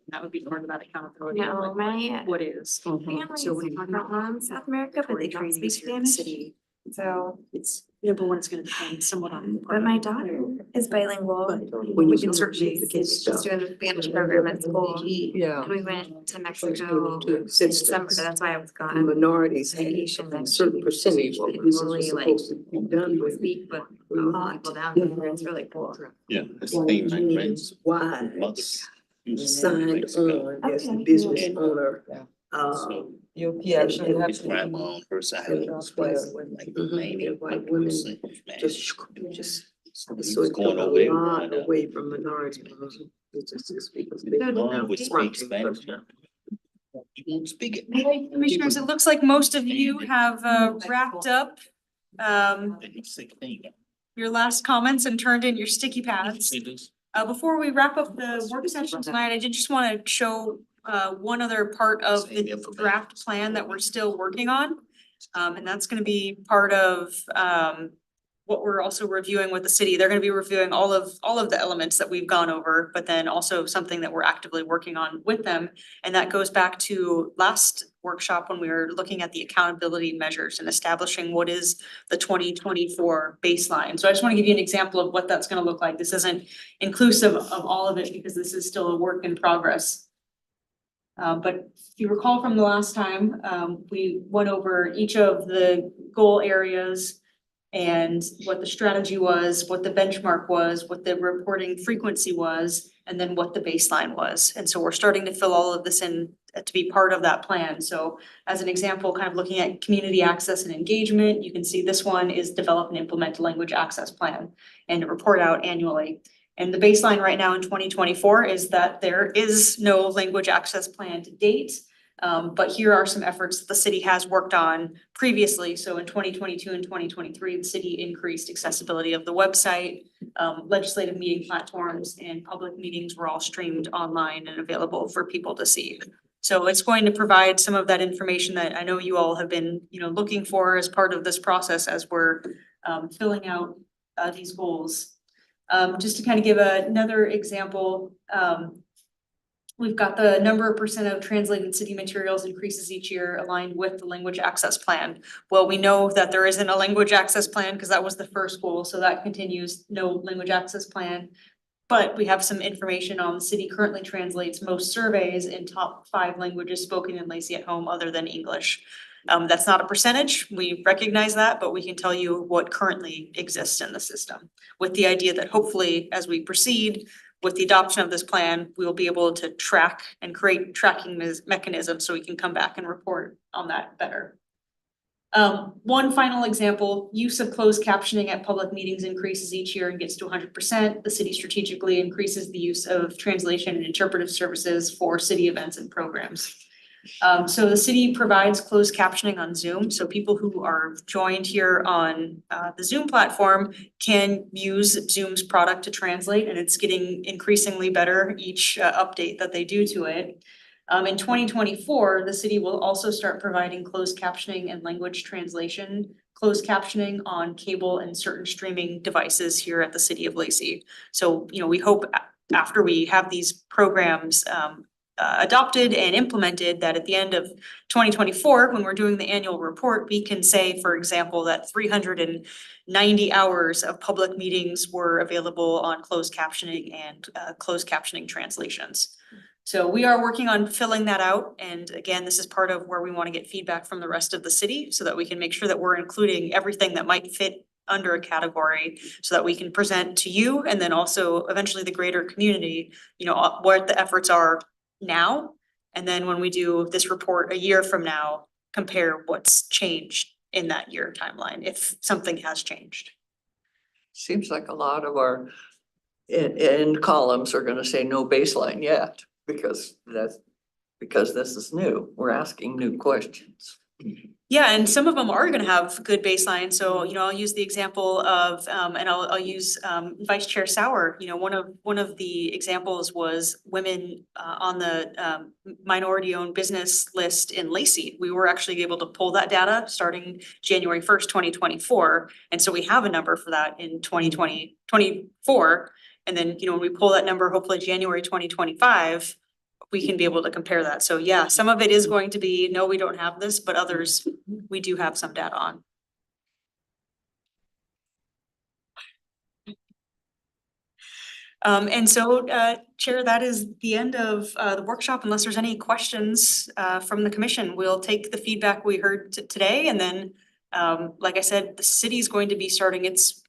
That would be part of that accountability. of, No, like, my What is? family So when is you talk from about South America, but they don't training speak here in the Spanish. city, So, it's, number one, it's gonna depend somewhat on. but my daughter is bilingual. When We you can can certainly certainly get She's stuff. doing the Spanish program at school. Yeah. And we went to Mexico To in assist December, us. that's why I was And gone. minorities have Vacation a and certain percentage of this is supposed to be done with. Speak, but A a lot lot. of people down there, it's really cool. Yeah, that's the thing, like, right? Wives signed on as the Okay. business owner. Yeah. You'll actually have His to. grandma on her side of the place, like maybe White 100%, women man. just, So he so was it going took a over there. lot away from minorities. It's just because they. One would speak Spanish now. You won't speak it. Hey, Commissioners, it looks like most of you have wrapped up He's 16. your last comments and turned in your sticky pads. See this? Before we wrap up the work session tonight, I did just want to show one other part of the draft plan that we're still working on. And that's gonna be part of what we're also reviewing with the city. They're gonna be reviewing all of the elements that we've gone over, but then also something that we're actively working on with them. And that goes back to last workshop when we were looking at the accountability measures and establishing what is the 2024 baseline. So I just want to give you an example of what that's gonna look like. This isn't inclusive of all of it because this is still a work in progress. But if you recall from the last time, we went over each of the goal areas and what the strategy was, what the benchmark was, what the reporting frequency was, and then what the baseline was. And so we're starting to fill all of this in to be part of that plan. So as an example, kind of looking at community access and engagement, you can see this one is develop and implement a language access plan and report out annually. And the baseline right now in 2024 is that there is no language access plan to date. But here are some efforts that the city has worked on previously. So in 2022 and 2023, the city increased accessibility of the website. Legislative meeting platforms and public meetings were all streamed online and available for people to see. So it's going to provide some of that information that I know you all have been, looking for as part of this process as we're filling out these goals. Just to kind of give another example, we've got the number of percent of translated city materials increases each year aligned with the language access plan. Well, we know that there isn't a language access plan because that was the first goal, so that continues, no language access plan. But we have some information on the city currently translates most surveys in top 5 languages spoken in Lacey at home other than English. That's not a percentage, we recognize that, but we can tell you what currently exists in the system. With the idea that hopefully, as we proceed with the adoption of this plan, we will be able to track and create tracking mechanisms so we can come back and report on that better. One final example, use of closed captioning at public meetings increases each year and gets to 100%. The city strategically increases the use of translation and interpretive services for city events and programs. So the city provides closed captioning on Zoom, so people who are joined here on the Zoom platform can use Zoom's product to translate, and it's getting increasingly better each update that they do to it. In 2024, the city will also start providing closed captioning and language translation, closed captioning on cable and certain streaming devices here at the city of Lacey. So, we hope after we have these programs adopted and implemented, that at the end of 2024, when we're doing the annual report, we can say, for example, that 390 hours of public meetings were available on closed captioning and closed captioning translations. So we are working on filling that out. And again, this is part of where we want to get feedback from the rest of the city so that we can make sure that we're including everything that might fit under a category so that we can present to you and then also eventually the greater community, what the efforts are now. And then when we do this report a year from now, compare what's changed in that year timeline, if something has changed. Seems like a lot of our end columns are gonna say no baseline yet, because this is new. We're asking new questions. Yeah, and some of them are gonna have good baseline, so, I'll use the example of, and I'll use, Vice Chair Sauer, one of the examples was women, on the, minority-owned business list in Lacey. We were actually able to pull that data starting January 1st, 2024, and so we have a number for that in 2024. And then, when we pull that number, hopefully January 2025, we can be able to compare that. So yeah, some of it is going to be, no, we don't have this, but others, we do have some data on. And so, Chair, that is the end of the workshop. Unless there's any questions from the commission, we'll take the feedback we heard today. And then, like I said, the city's going to be starting its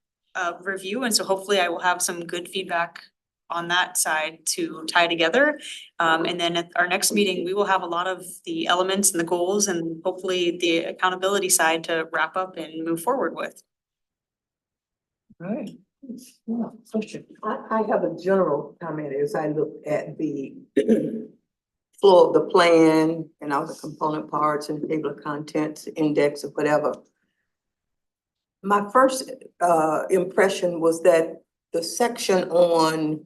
review. And so hopefully I will have some good feedback on that side to tie together. And then at our next meeting, we will have a lot of the elements and the goals and hopefully the accountability side to wrap up and move forward with. Right. Yeah, question. I have a general comment as I look at the flow of the plan and all the component parts and table of contents, index or whatever. My first impression was that the section on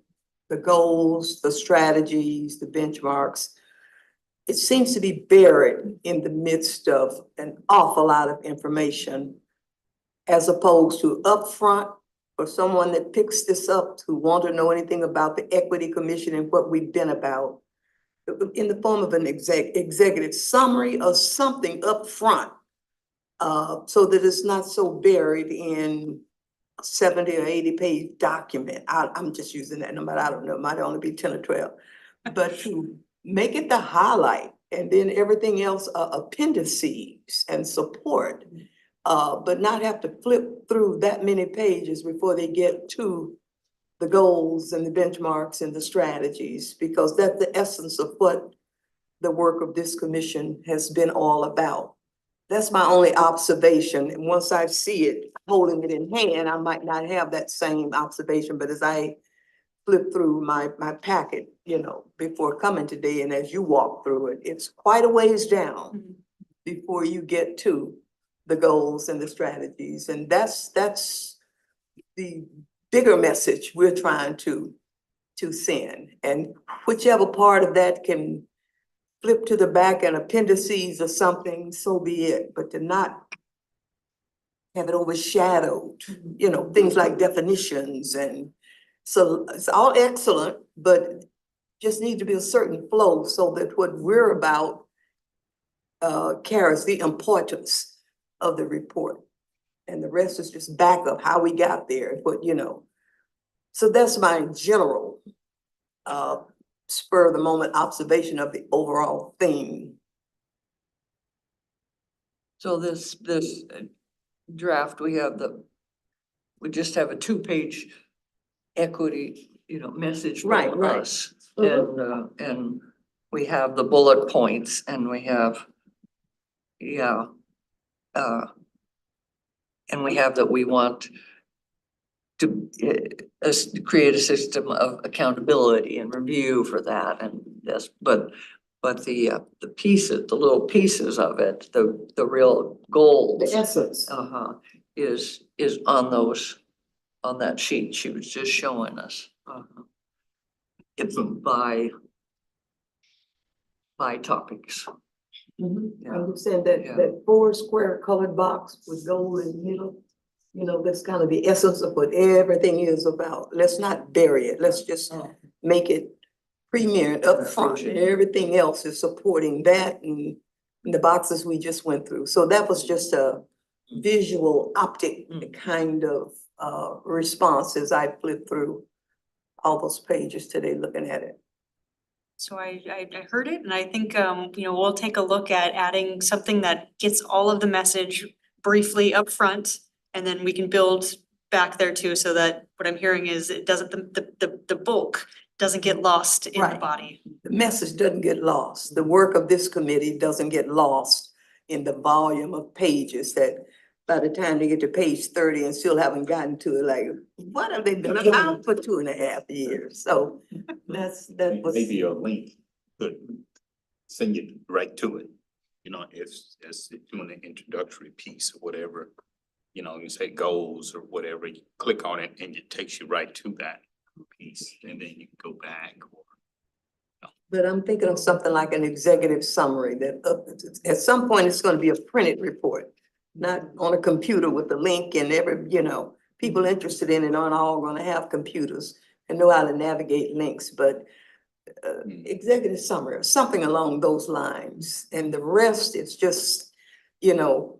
the goals, the strategies, the benchmarks, it seems to be buried in the midst of an awful lot of information, as opposed to upfront for someone that picks this up to want to know anything about the Equity Commission and what we've been about, in the form of an executive summary or something up front, so that it's not so buried in 70 or 80 page document. I'm just using that number. I don't know, it might only be 10 or 12, but to make it the highlight and then everything else appendices and support, but not have to flip through that many pages before they get to the goals and the benchmarks and the strategies, because that's the essence of what the work of this commission has been all about. That's my only observation. And once I see it, holding it in hand, I might not have that same observation, but as I flip through my packet, before coming today, and as you walk through it, it's quite a ways down before you get to the goals and the strategies. And that's the bigger message we're trying to send. And whichever part of that can flip to the back and appendices or something, so be it, but to not have it overshadowed, things like definitions. And so it's all excellent, but just need to be a certain flow so that what we're about carries the importance of the report. And the rest is just backup, how we got there, but So that's my general spur of the moment observation of the overall theme. So this draft, we just have a 2-page equity, message Right, from right. us. And we have the bullet points and we have, and we have that we want to create a system of accountability and review for that and this, but But the pieces, the little pieces of it, the real gold. The essence. Is on those, on that sheet she was just showing us. It's by topics. I was saying that, Yeah. that 4 square colored box with gold in the middle, you know, that's kind of the essence of what everything is about. Let's not bury it. Let's just make it premier and upfront, and everything else is supporting that and the boxes we just went through. So that was just a visual optic kind of response as I flipped through all those pages today looking at it. So I heard it, and I think, you know, we'll take a look at adding something that gets all of the message briefly up front, and then we can build back there too, so that what I'm hearing is it doesn't, the bulk doesn't get lost in the Right. body. The message doesn't get lost. The work of this committee doesn't get lost in the volume of pages that by the time they get to page 30 and still haven't gotten to it, like, what have they been about for 2.5 years? So that was. Maybe a link could send you right to it, you know, as doing an introductory piece or whatever. You know, you say goals or whatever, you click on it and it takes you right to that piece, and then you can go back or. But I'm thinking of something like an executive summary that at some point it's gonna be a printed report, not on a computer with the link and you know, people interested in it aren't all gonna have computers and know how to navigate links, but executive summary, or something along those lines. And the rest is just, you know,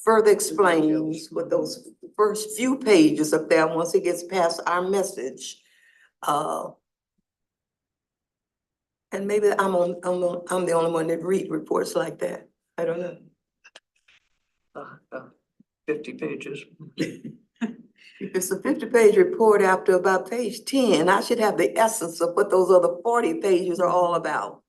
further explains what those first few pages up there, once it gets past our message. And maybe I'm the only one that read reports like that. I don't know. 50 pages. If it's a 50-page report after about page 10, I should have the essence of what those other 40 pages are all about.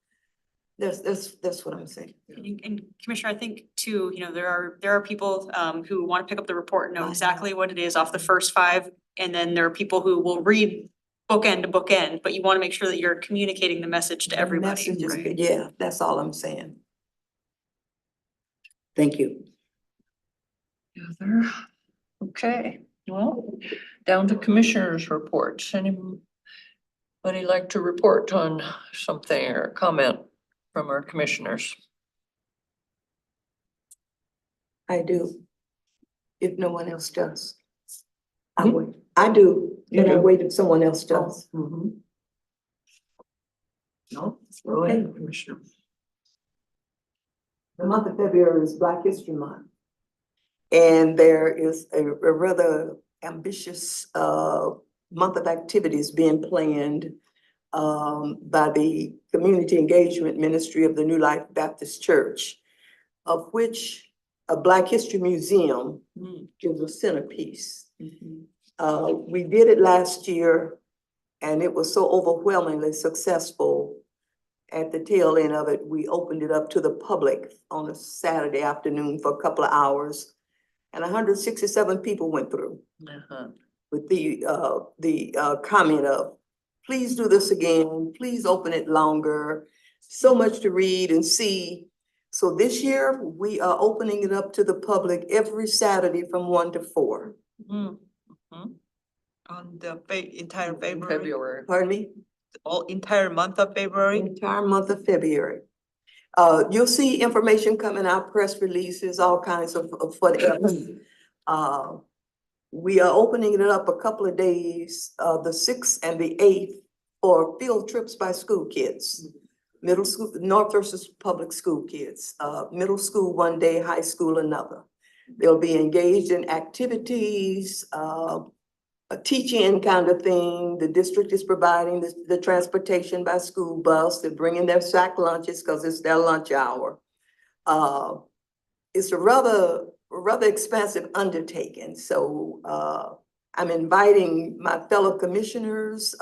That's what I'm saying. And Commissioner, I think too, you know, there are people who want to pick up the report and know exactly what it is off the first 5. And then there are people who will read bookend to bookend, but you want to make sure that you're communicating the message to everybody. The message is- Right. Yeah, that's all I'm saying. Thank you. Okay, well, down to commissioners' reports. Anybody like to report on something or comment from our commissioners? I do. If no one else does. I would. I do, but I wait if someone else does. No, go ahead, Commissioner. The month of February is Black History Month. And there is a rather ambitious month of activities being planned by the Community Engagement Ministry of the New Life Baptist Church, of which a Black History Museum is a centerpiece. We did it last year and it was so overwhelmingly successful. At the tail end of it, we opened it up to the public on a Saturday afternoon for a couple of hours. And 167 people went through with the comment of, please do this again, please open it longer. So much to read and see. So this year, we are opening it up to the public every Saturday from 1 to 4. On the entire February, February. Pardon me? all entire month of February. Entire month of February. You'll see information coming out, press releases, all kinds of whatever. We are opening it up a couple of days, the 6th and the 8th, for field trips by school kids. Middle school, North versus public school kids, middle school one day, high school another. They'll be engaged in activities, a teach-in kind of thing. The district is providing the transportation by school bus. They're bringing their sack lunches because it's their lunch hour. It's a rather expansive undertaking. So I'm inviting my fellow commissioners,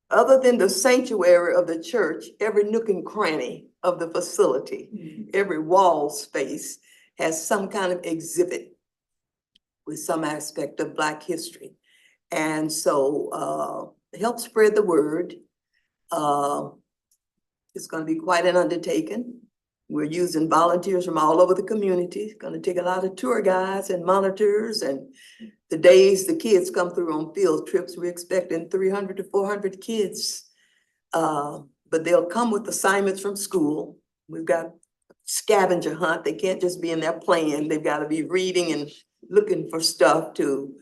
other than the sanctuary of the church, every nook and cranny of the facility, every wall space has some kind of exhibit with some aspect of Black history. And so help spread the word. It's gonna be quite an undertaking. We're using volunteers from all over the community. It's gonna take a lot of tour guides and monitors, and the days the kids come through on field trips, we're expecting 300 to 400 kids. But they'll come with assignments from school. We've got scavenger hunt. They can't just be in there playing. They've got to be reading and looking for stuff too.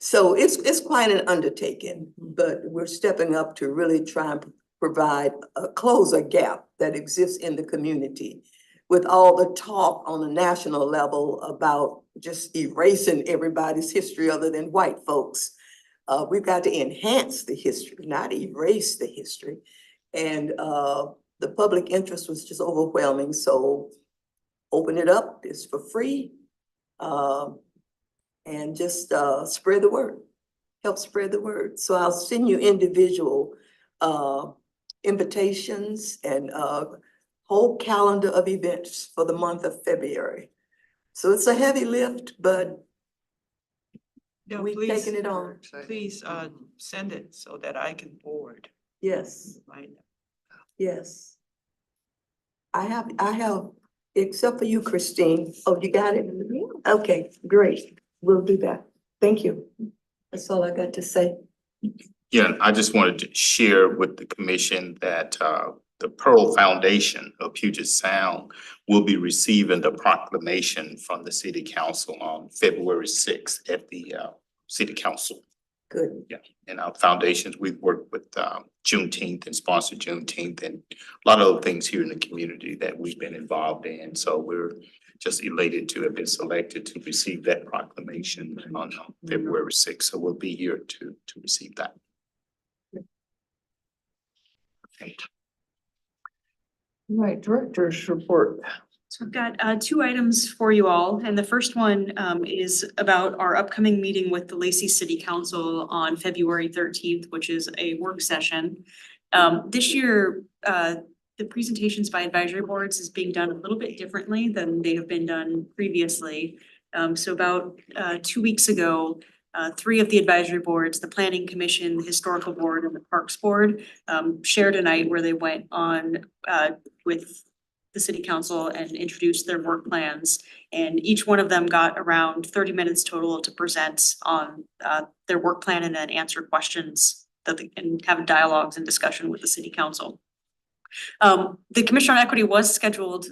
So it's quite an undertaking, but we're stepping up to really try and provide close a gap that exists in the community. With all the talk on the national level about just erasing everybody's history other than white folks. We've got to enhance the history, not erase the history. And the public interest was just overwhelming, so open it up, it's for free. And just spread the word, help spread the word. So I'll send you individual invitations and whole calendar of events for the month of February. So it's a heavy lift, but Yeah, we've please, taken it on. please, send it so that I can forward. Yes, Right. yes. I have, except for you, Christine. Oh, you got it? Okay, great. We'll do that. Thank you. That's all I got to say. Yeah, I just wanted to share with the commission that the Pearl Foundation of Puget Sound will be receiving the proclamation from the city council on February 6th at the city council. Good. Yeah, and our foundations, we've worked with Juneteenth and sponsored Juneteenth and a lot of other things here in the community that we've been involved in. So we're just elated to have been selected to receive that proclamation on February 6th. So we'll be here to receive that. Right. Right, director's report. So I've got two items for you all, and the first one is about our upcoming meeting with the Lacey City Council on February 13th, which is a work session. This year, the presentations by advisory boards is being done a little bit differently than they have been done previously. So about 2 weeks ago, three of the advisory boards, the Planning Commission, the Historical Board, and the Parks Board, shared a night where they went on with the city council and introduced their work plans. And each one of them got around 30 minutes total to present on their work plan and then answer questions that they can have dialogues and discussion with the city council. The Commissioner on Equity was scheduled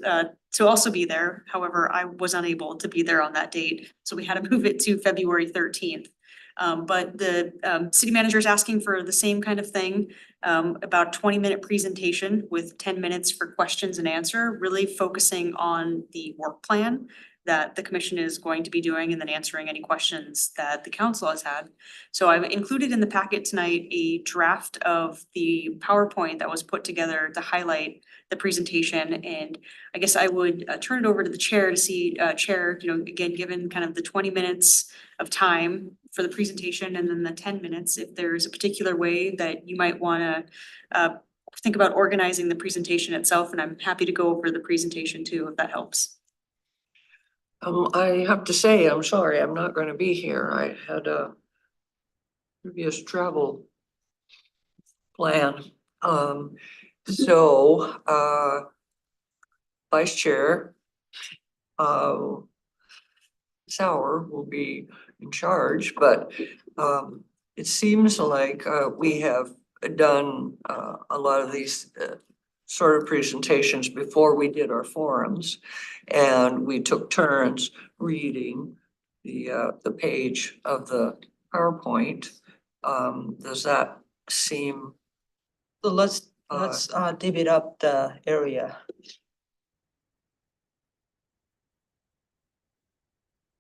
to also be there. However, I was unable to be there on that date, so we had to move it to February 13th. But the city manager is asking for the same kind of thing, about 20-minute presentation with 10 minutes for questions and answer, really focusing on the work plan that the commission is going to be doing and then answering any questions that the council has had. So I've included in the packet tonight a draft of the PowerPoint that was put together to highlight the presentation. And I guess I would turn it over to the chair to see, chair, again, given kind of the 20 minutes of time for the presentation and then the 10 minutes, if there's a particular way that you might wanna think about organizing the presentation itself, and I'm happy to go over the presentation too, if that helps. I have to say, I'm sorry, I'm not gonna be here. I had a previous travel plan. So Vice Chair Sauer will be in charge, but it seems like we have done a lot of these sort of presentations before we did our forums. And we took turns reading the page of the PowerPoint. Does that seem? So let's divvy up the area.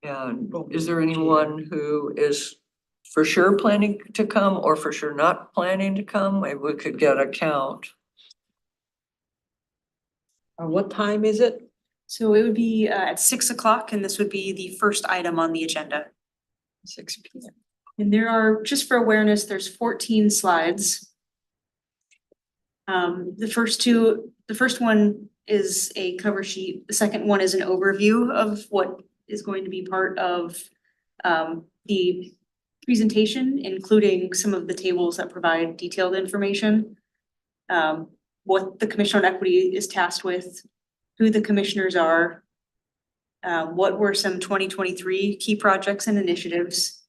And is there anyone who is for sure planning to come or for sure not planning to come? Maybe we could get a count. What time is it? So it would be at 6 o'clock, and this would be the first item on the agenda. 6 p.m. And there are, just for awareness, there's 14 slides. The first one is a cover sheet. The second one is an overview of what is going to be part of the presentation, including some of the tables that provide detailed information. what the Commission on Equity is tasked with, who the commissioners are, what were some 2023 key projects and initiatives,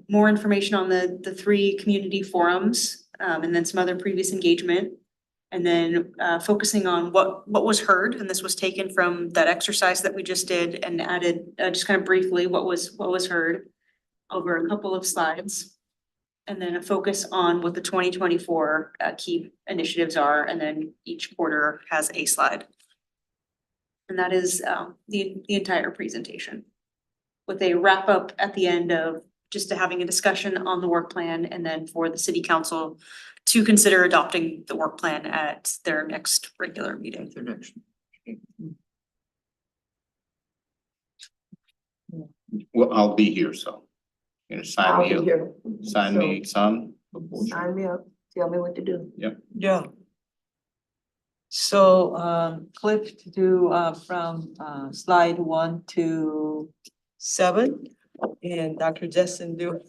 more information on the three community forums, and then some other previous engagement. And then focusing on what was heard, and this was taken from that exercise that we just did and added just kind of briefly what was heard over a couple of slides. And then a focus on what the 2024 key initiatives are, and then each quarter has a slide. And that is the entire presentation, with a wrap up at the end of just having a discussion on the work plan, and then for the city council to consider adopting the work plan at their next regular meeting. Their next. Well, I'll be here, so. You know, sign I'll me be up, here. sign me some. Sign me up, tell me what to do. Yeah. So, Cliff, to do, from, slide 1 to 7, and Dr. Justin do.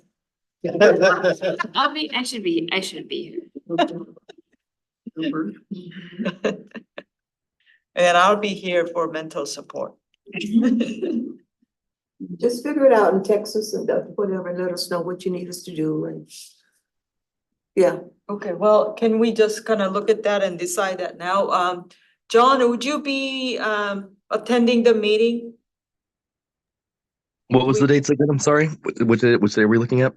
I should be here. And I'll be here for mental support. Just figure it out in Texas and whatever, and let us know what you need us to do and. Yeah, Okay, well, can we just kind of look at that and decide that now? John, would you be, attending the meeting? What was the dates again? I'm sorry. Which day are we looking at?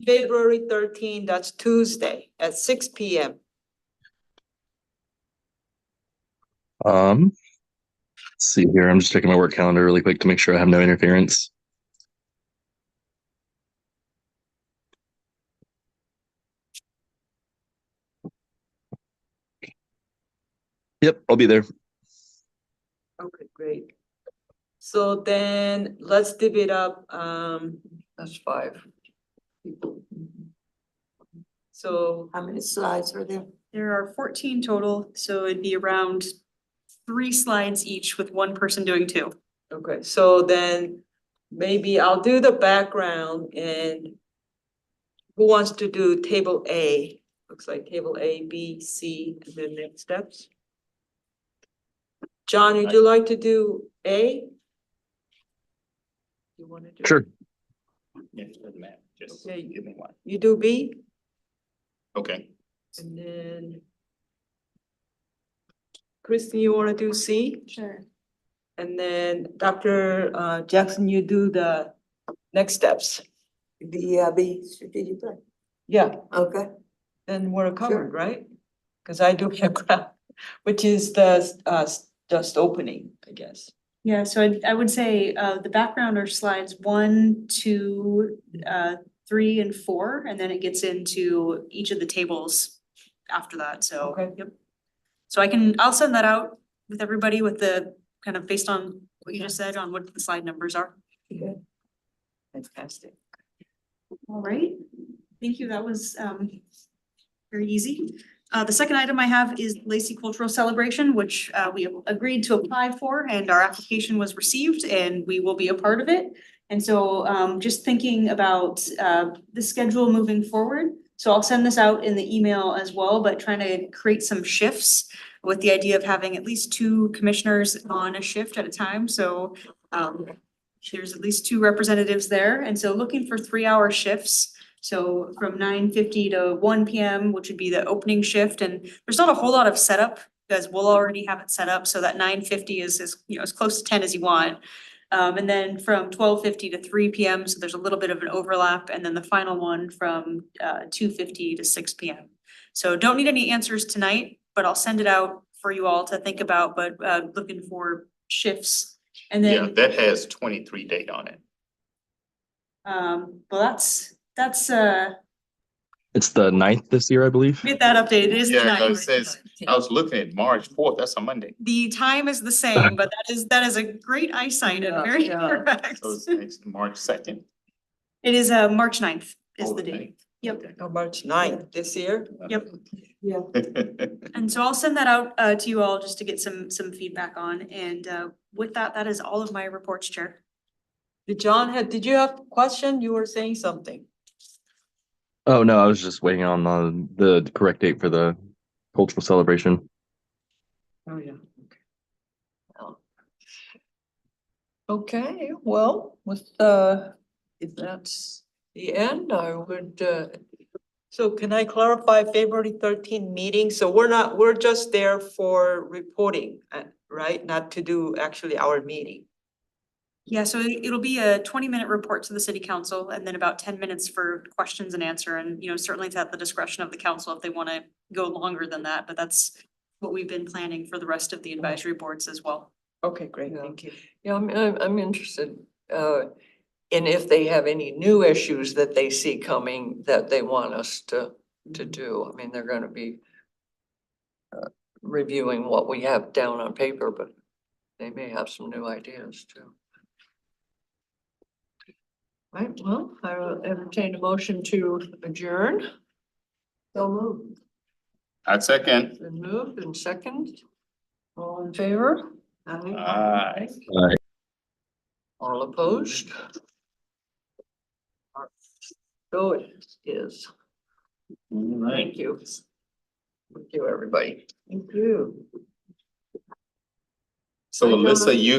February 13, that's Tuesday at 6 p.m. Let's see here. I'm just checking my work calendar really quick to make sure I have no interference. Yep, I'll be there. Okay, great. So then let's divvy it up. That's 5 people. So how many slides are there? There are 14 total, so it'd be around 3 slides each with one person doing 2. okay, so then maybe I'll do the background, and who wants to do table A? Looks like table A, B, C, and then next steps. John, would you like to do A? You want to do? Sure. Yeah, it doesn't matter, just Okay. give me one. You do B, Okay, and then Kristen, you want to do C? Sure. And then Dr. Jackson, you do the next steps. The B strategic plan, Yeah, okay? then we're covered, right? Because I do background, which is the just opening, I guess. Yeah, so I would say the background are slides 1, 2, 3, and 4, and then it gets into each of the tables after that, so. Okay. Yep. So I'll send that out with everybody with the kind of based on what you just said on what the slide numbers are. Fantastic. All right, thank you, that was very easy. The second item I have is Lacey Cultural Celebration, which we have agreed to apply for, and our application was received, and we will be a part of it. And so just thinking about the schedule moving forward. So I'll send this out in the email as well, but trying to create some shifts with the idea of having at least 2 commissioners on a shift at a time. So there's at least 2 representatives there, and so looking for 3-hour shifts. So from 9:50 to 1 p.m., which would be the opening shift, and there's not a whole lot of setup because we'll already have it set up so that 9:50 is as close to 10 as you want. And then from 12:50 to 3 p.m., so there's a little bit of an overlap, and then the final one from 2:50 to 6 p.m. So don't need any answers tonight, but I'll send it out for you all to think about, but looking for shifts. And yeah, then that has 23 date on it. well, that's It's the 9th this year, I believe. get that updated. It is the Yeah, ninth. it says, I was looking at March 4th, that's a Monday. The time is the same, but that is a great eyesight and Yeah, very yeah. correct. So it's March 2nd. It is March 9th is Oh, the date. okay. Yep. Okay. On March 9th this year. Yep. Yeah. And so I'll send that out to you all just to get some feedback on. And with that, that is all of my reports, Chair. Did you have a question? You were saying something. Oh, no, I was just waiting on the correct date for the cultural celebration. Oh, yeah. Okay, well, with, if that's the end, I would, So can I clarify February 13 meeting? So we're just there for reporting, right? Not to do actually our meeting. Yeah, so it'll be a 20-minute report to the city council and then about 10 minutes for questions and answer. And, you know, certainly it's at the discretion of the council if they want to go longer than that, but that's what we've been planning for the rest of the advisory boards as well. Okay, great, Yeah. thank you. yeah, I'm interested, in if they have any new issues that they see coming that they want us to do. I mean, they're gonna be reviewing what we have down on paper, but they may have some new ideas too. Right, well, I will entertain a motion to adjourn. So moved. I second. Been moved and second. All in favor? Aye. All opposed? So it is. Thank you. Thank you, everybody. Thank you. So Hi, Alyssa, John. you